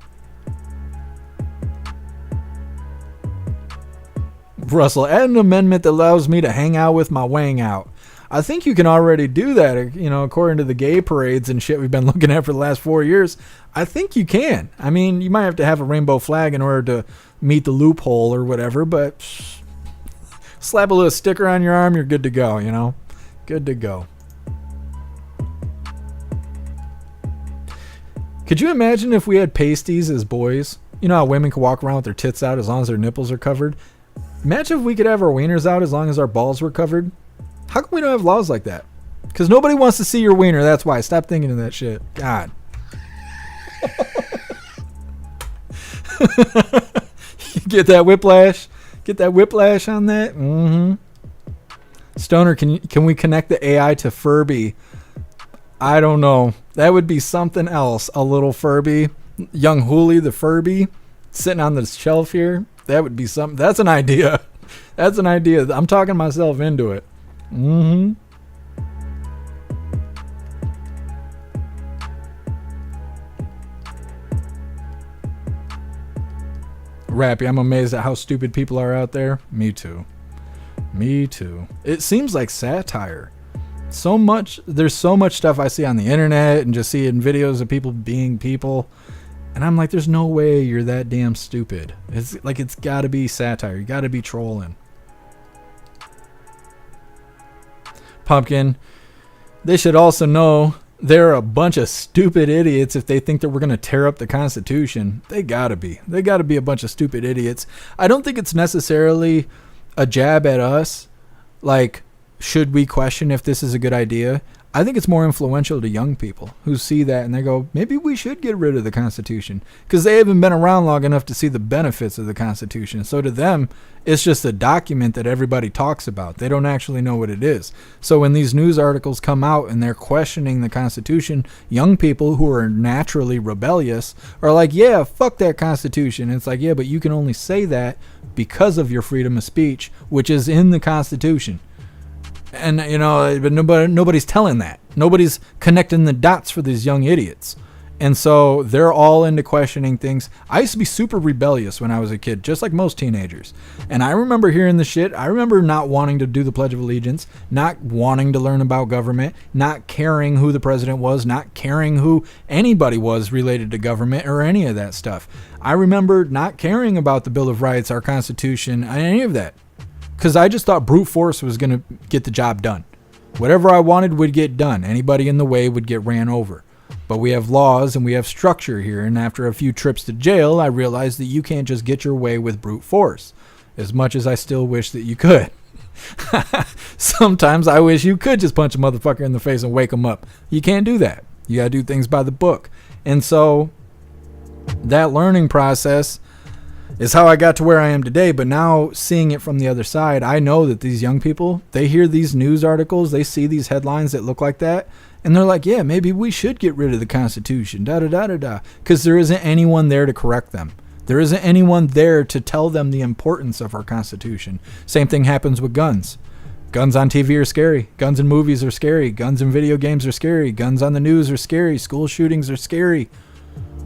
Russell, add an amendment that allows me to hang out with my wang out. I think you can already do that, according to the gay parades and shit we've been looking at for the last 4 years. I think you can. I mean, you might have to have a rainbow flag in order to meet the loophole or whatever, but slap a little sticker on your arm, you're good to go, Good to go. Could you imagine if we had pasties as boys? You know how women can walk around with their tits out as long as their nipples are covered? Imagine if we could have our wieners out as long as our balls were covered. How come we don't have laws like that? Because nobody wants to see your wiener. That's why. Stop thinking of that shit. God. Get that whiplash? Get that whiplash on that? Mm-hmm. Stoner, can we connect the AI to Furby? I don't know. That would be something else. A little Furby. Young Hoolie the Furby sitting on the shelf here. That would be something. That's an idea. That's an idea. I'm talking myself into it. Mm-hmm. Rappy, I'm amazed at how stupid people are out there. Me too. Me too. It seems like satire. There's so much stuff I see on the internet and just see in videos of people being people. And I'm like, there's no way you're that damn stupid. It's gotta be satire. You gotta be trolling. Pumpkin, they should also know they're a bunch of stupid idiots if they think that we're going to tear up the Constitution. They gotta be a bunch of stupid idiots. I don't think it's necessarily a jab at us. Like, should we question if this is a good idea? I think it's more influential to young people who see that and they go, maybe we should get rid of the Constitution, because they haven't been around long enough to see the benefits of the Constitution. So to them, it's just a document that everybody talks about. They don't actually know what it is. So when these news articles come out and they're questioning the Constitution, young people who are naturally rebellious are like, yeah, fuck that Constitution. And it's like, yeah, but you can only say that because of your freedom of speech, which is in the Constitution. And, but nobody's telling that. Nobody's connecting the dots for these young idiots. And so they're all into questioning things. I used to be super rebellious when I was a kid, just like most teenagers. And I remember hearing the shit. I remember not wanting to do the Pledge of Allegiance, not wanting to learn about government, not caring who the president was, not caring who anybody was related to government or any of that stuff. I remember not caring about the Bill of Rights, our Constitution, any of that. Because I just thought brute force was going to get the job done. Whatever I wanted would get done. Anybody in the way would get ran over. But we have laws and we have structure here. And after a few trips to jail, I realized that you can't just get your way with brute force. As much as I still wish that you could. Sometimes I wish you could just punch a motherfucker in the face and wake him up. You can't do that. You got to do things by the book. And so that learning process is how I got to where I am today. But now seeing it from the other side, I know that these young people, they hear these news articles, they see these headlines that look like that, and they're like, yeah, maybe we should get rid of the Constitution, da-da-da-da-da, because there isn't anyone there to correct them. There isn't anyone there to tell them the importance of our Constitution. Same thing happens with guns. Guns on TV are scary. Guns in movies are scary. Guns in video games are scary. Guns on the news are scary. School shootings are scary.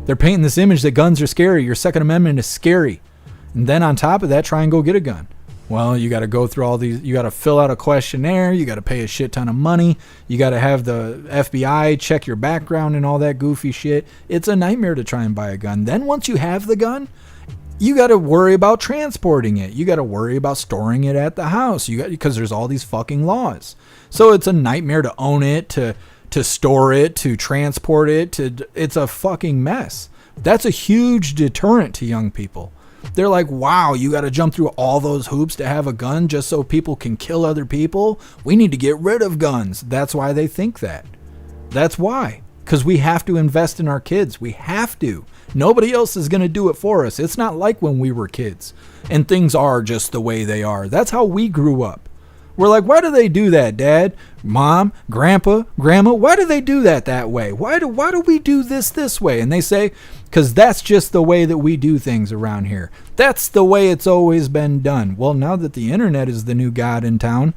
They're painting this image that guns are scary. Your Second Amendment is scary. And then on top of that, try and go get a gun. Well, you got to go through all these. You got to fill out a questionnaire. You got to pay a shit ton of money. You got to have the FBI check your background and all that goofy shit. It's a nightmare to try and buy a gun. Then once you have the gun, you got to worry about transporting it. You got to worry about storing it at the house. Because there's all these fucking laws. So it's a nightmare to own it, to store it, to transport it. It's a fucking mess. That's a huge deterrent to young people. They're like, wow, you got to jump through all those hoops to have a gun just so people can kill other people? We need to get rid of guns. That's why they think that. That's why. Because we have to invest in our kids. We have to. Nobody else is going to do it for us. It's not like when we were kids and things are just the way they are. That's how we grew up. We're like, why do they do that, Dad, Mom, Grandpa, Grandma? Why do they do that way? Why do we do this way? And they say, because that's just the way that we do things around here. That's the way it's always been done. Well, now that the internet is the new god in town,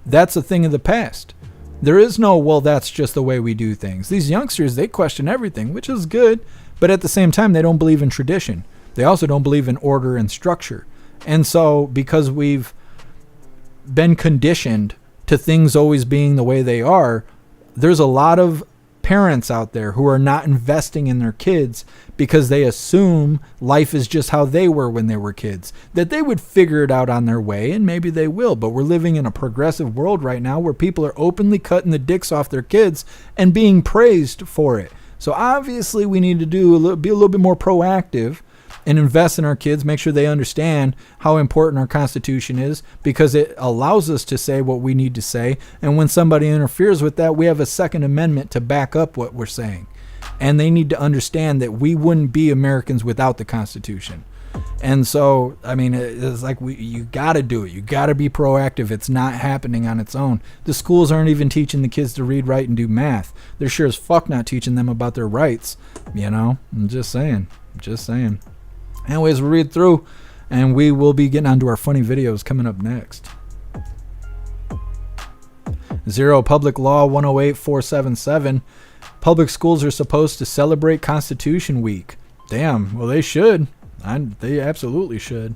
that's a thing of the past. There is no, well, that's just the way we do things. These youngsters, they question everything, which is good, but at the same time, they don't believe in tradition. They also don't believe in order and structure. And so, because we've been conditioned to things always being the way they are, there's a lot of parents out there who are not investing in their kids because they assume life is just how they were when they were kids, that they would figure it out on their way, and maybe they will. But we're living in a progressive world right now where people are openly cutting the dicks off their kids and being praised for it. So obviously we need to be a little bit more proactive and invest in our kids, make sure they understand how important our Constitution is, because it allows us to say what we need to say. And when somebody interferes with that, we have a Second Amendment to back up what we're saying. And they need to understand that we wouldn't be Americans without the Constitution. And so, I mean, it's like you got to do it. You got to be proactive. It's not happening on its own. The schools aren't even teaching the kids to read, write, and do math. They're sure as fuck not teaching them about their rights. You know, I'm just saying. Anyways, we'll read through, and we will be getting onto our funny videos coming up next. 0 Public Law 108477. Public schools are supposed to celebrate Constitution Week. Damn, well, they should. They absolutely should.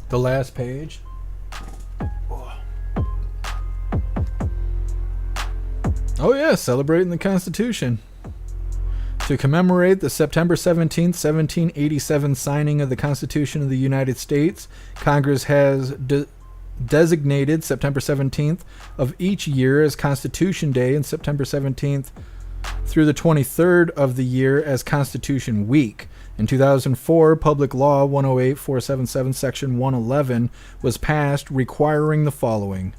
The last page. Oh yeah, celebrating the Constitution. To commemorate the September 17th, 1787 signing of the Constitution of the United States, Congress has designated September 17th of each year as Constitution Day and September 17th through the 23rd of the year as Constitution Week. In 2004, Public Law 108477, Section 111 was passed, requiring the following.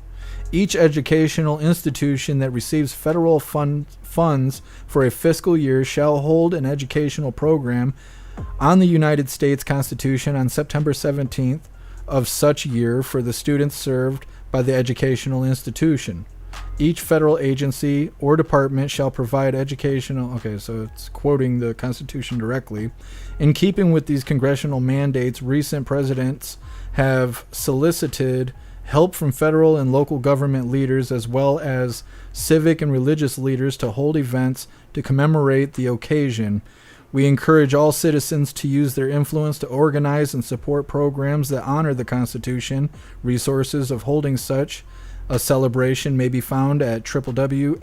Each educational institution that receives federal funds for a fiscal year shall hold an educational program on the United States Constitution on September 17th of such year for the students served by the educational institution. Each federal agency or department shall provide educational... Okay, so it's quoting the Constitution directly. In keeping with these congressional mandates, recent presidents have solicited help from federal and local government leaders as well as civic and religious leaders to hold events to commemorate the occasion. We encourage all citizens to use their influence to organize and support programs that honor the Constitution. Resources of holding such a celebration may be found at www.nccs.net.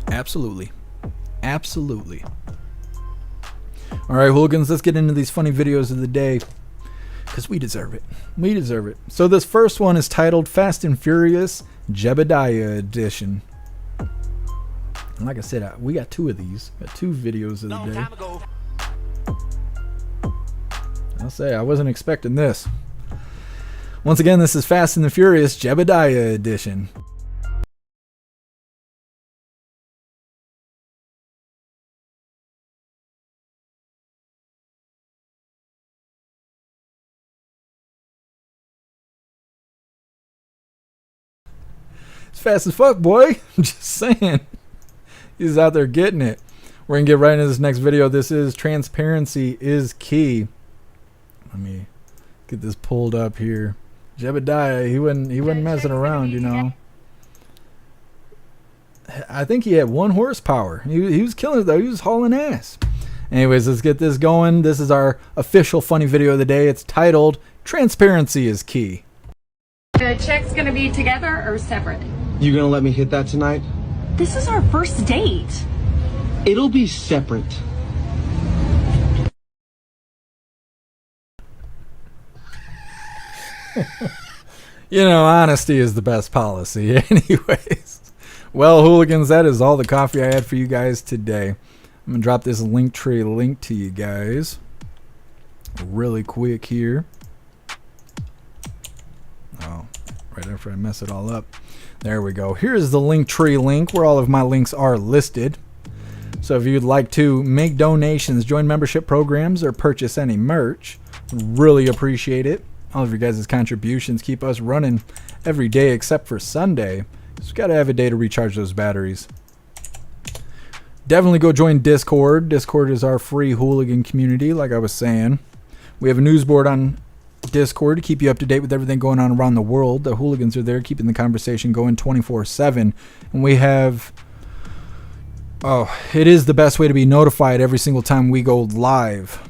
Absolutely. Absolutely. All right, hooligans, let's get into these funny videos of the day because we deserve it. We deserve it. So this first one is titled Fast and Furious Jebediah Edition. And like I said, we got two of these. Got two videos of the day. I'll say I wasn't expecting this. Once again, this is Fast and the Furious Jebediah Edition. It's fast as fuck, boy. I'm just saying. He's out there getting it. We're going to get right into this next video. This is Transparency is Key. Let me get this pulled up here. Jebediah, he wasn't messing around, you know. I think he had 1 horsepower. He was killing it, though. He was hauling ass. Anyways, let's get this going. This is our official funny video of the day. It's titled Transparency is Key. The check's gonna be together or separate? You gonna let me hit that tonight? This is our first date. It'll be separate. You know, honesty is the best policy. Anyways. Well, hooligans, that is all the coffee I had for you guys today. I'm going to drop this Linktree link to you guys really quick here. Oh, right after I mess it all up. There we go. Here's the Linktree link where all of my links are listed. So if you'd like to make donations, join membership programs, or purchase any merch, really appreciate it. All of your guys' contributions keep us running every day except for Sunday. So got to have a day to recharge those batteries. Definitely go join Discord. Discord is our free hooligan community, like I was saying. We have a news board on Discord to keep you up to date with everything going on around the world. The hooligans are there keeping the conversation going 24/7. And we have... Oh, it is the best way to be notified every single time we go live.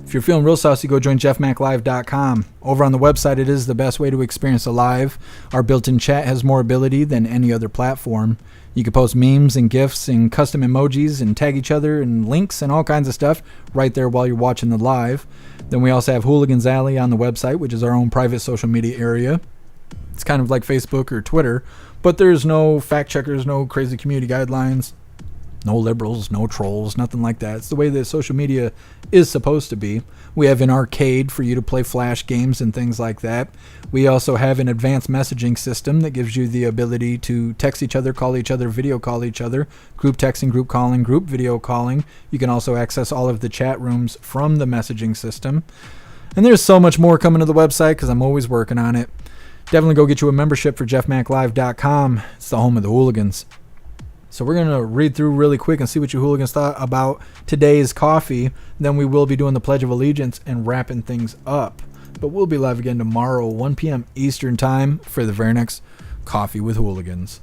If you're feeling real saucy, go join jeffmaclive.com. Over on the website, it is the best way to experience a live. Our built-in chat has more ability than any other platform. You can post memes and GIFs and custom emojis and tag each other and links and all kinds of stuff right there while you're watching the live. Then we also have Hooligans Alley on the website, which is our own private social media area. It's kind of like Facebook or Twitter, but there's no fact checkers, no crazy community guidelines. No liberals, no trolls, nothing like that. It's the way that social media is supposed to be. We have an arcade for you to play flash games and things like that. We also have an advanced messaging system that gives you the ability to text each other, call each other, video call each other, group texting, group calling, group video calling. You can also access all of the chat rooms from the messaging system. And there's so much more coming to the website because I'm always working on it. Definitely go get you a membership for jeffmaclive.com. It's the home of the hooligans. So we're going to read through really quick and see what you hooligans thought about today's coffee. Then we will be doing the Pledge of Allegiance and wrapping things up. But we'll be live again tomorrow, 1 p.m. Eastern Time, for the very next Coffee with Hooligans.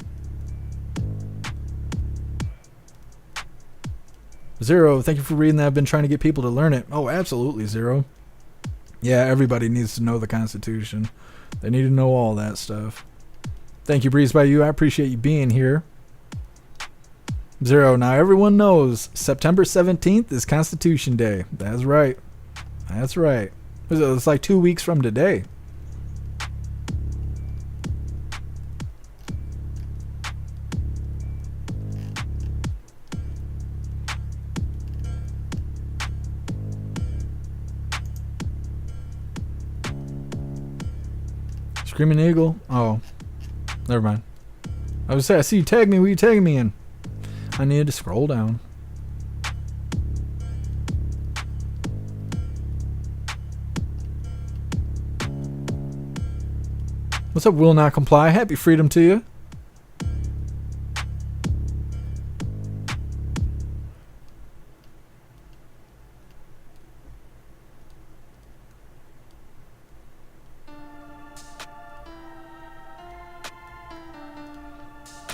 Zero, thank you for reading that. I've been trying to get people to learn it. Oh, absolutely, Zero. Yeah, everybody needs to know the Constitution. They need to know all that stuff. Thank you, Breeze by You. I appreciate you being here. Zero, now everyone knows September 17th is Constitution Day. That's right. That's right. It's like 2 weeks from today. Screaming Eagle? Oh, never mind. I was saying, I see you tag me. What are you tagging me in? I needed to scroll down. What's up, will not comply? Happy freedom to you.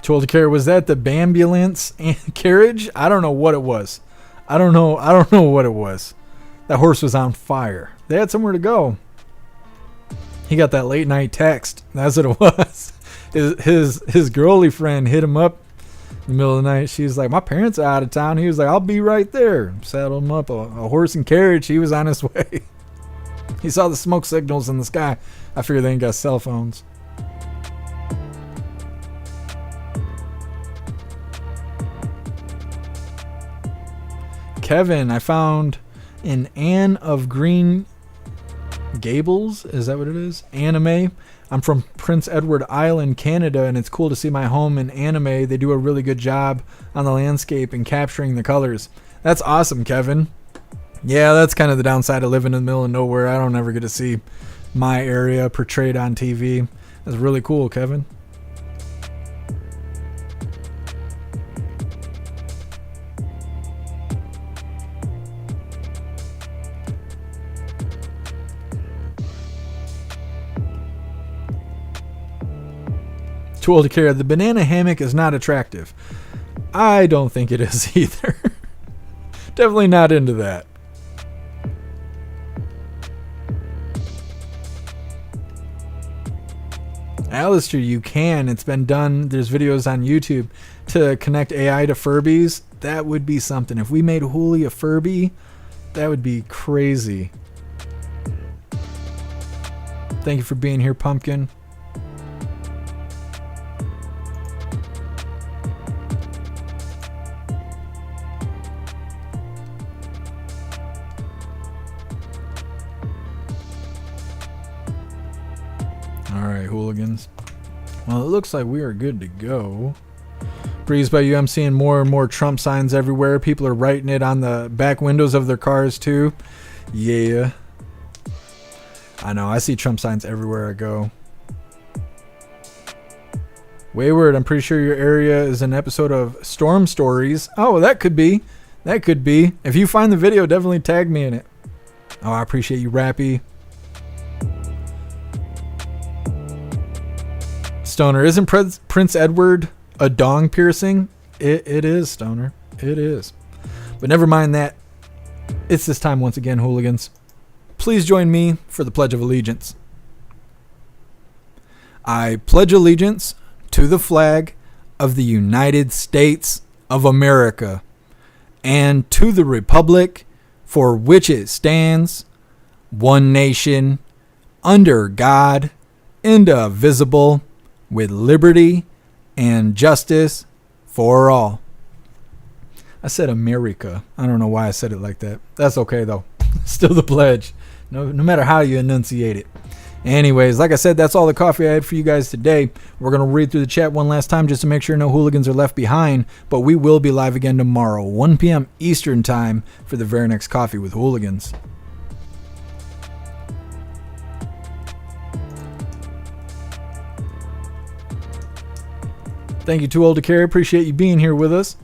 Too old to care. Was that the Bambulance carriage? I don't know what it was. I don't know what it was. That horse was on fire. They had somewhere to go. He got that late night text. That's what it was. His girly friend hit him up in the middle of the night. She's like, my parents are out of town. He was like, I'll be right there. Saddled him up a horse and carriage. He was on his way. He saw the smoke signals in the sky. I figure they ain't got cell phones. Kevin, I found an Anne of Green Gables. Is that what it is? Anime. I'm from Prince Edward Island, Canada, and it's cool to see my home in anime. They do a really good job on the landscape and capturing the colors. That's awesome, Kevin. Yeah, that's kind of the downside of living in the middle of nowhere. I don't ever get to see my area portrayed on TV. That's really cool, Kevin. Too old to care. The banana hammock is not attractive. I don't think it is either. Definitely not into that. Alistair, you can. It's been done. There's videos on YouTube to connect AI to Furbies. That would be something. If we made Hoolie a Furby, that would be crazy. Thank you for being here, Pumpkin. right, hooligans. Well, it looks like we are good to go. Breeze by you, I'm seeing more and more Trump signs everywhere. People are writing it on the back windows of their cars too. Yeah. I know, I see Trump signs everywhere I go. Wayward, I'm pretty sure your area is an episode of Storm Stories. Oh, that could be. That could be. If you find the video, definitely tag me in it. Oh, I appreciate you, Rappy. Stoner, isn't Prince Edward a dong piercing? It is, Stoner. It is. But never mind that. It's this time once again, hooligans. Please join me for the Pledge of Allegiance. I pledge allegiance to the flag of the United States of America and to the republic for which it stands, one nation, under God, indivisible, with liberty and justice for all. I said America. I don't know why I said it like that. That's okay, though. Still the pledge. No matter how you enunciate it. Anyways, like I said, that's all the coffee I had for you guys today. We're going to read through the chat one last time just to make sure no hooligans are left behind. But we will be live again tomorrow, 1 p.m. Eastern time, for the very next Coffee with Hooligans. Thank you, Too Old to Care. Appreciate you being here with us.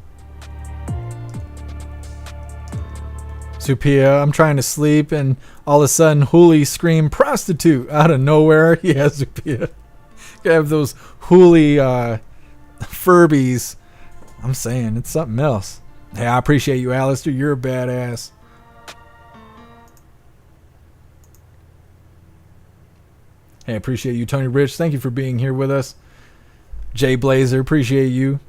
Supia, I'm trying to sleep, and all of a sudden, Hooli scream prostitute out of nowhere. Yeah, Supia. You have those Hooli Furbies. I'm saying, it's something else. Hey, I appreciate you, Alistair. You're a badass. Hey, I appreciate you, Tony Rich. Thank you for being here with us. Jay Blazer, appreciate you.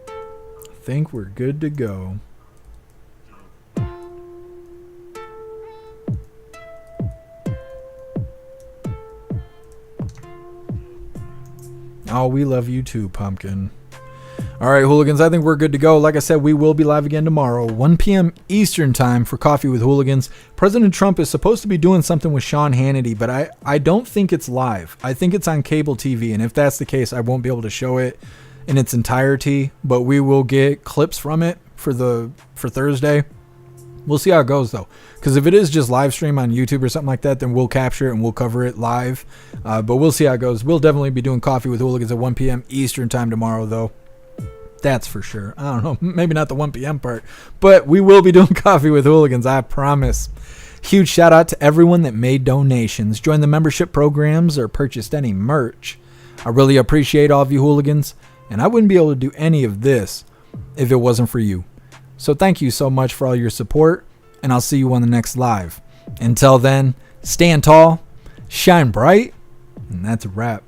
I think we're good to go. Oh, we love you too, Pumpkin. All right, hooligans, I think we're good to go. Like I said, we will be live again tomorrow, 1 p.m. Eastern time for Coffee with Hooligans. President Trump is supposed to be doing something with Sean Hannity, but I don't think it's live. I think it's on cable TV, and if that's the case, I won't be able to show it in its entirety, but we will get clips from it for Thursday. We'll see how it goes, though, because if it is just live stream on YouTube or something like that, then we'll capture it and we'll cover it live, but we'll see how it goes. We'll definitely be doing Coffee with Hooligans at 1 p.m. Eastern time tomorrow, though. That's for sure. I don't know, maybe not the 1 p.m. part, but we will be doing Coffee with Hooligans, I promise. Huge shout out to everyone that made donations, joined the membership programs, or purchased any merch. I really appreciate all of you hooligans, and I wouldn't be able to do any of this if it wasn't for you. So thank you so much for all your support, and I'll see you on the next live. Until then, stand tall, shine bright, and that's a wrap.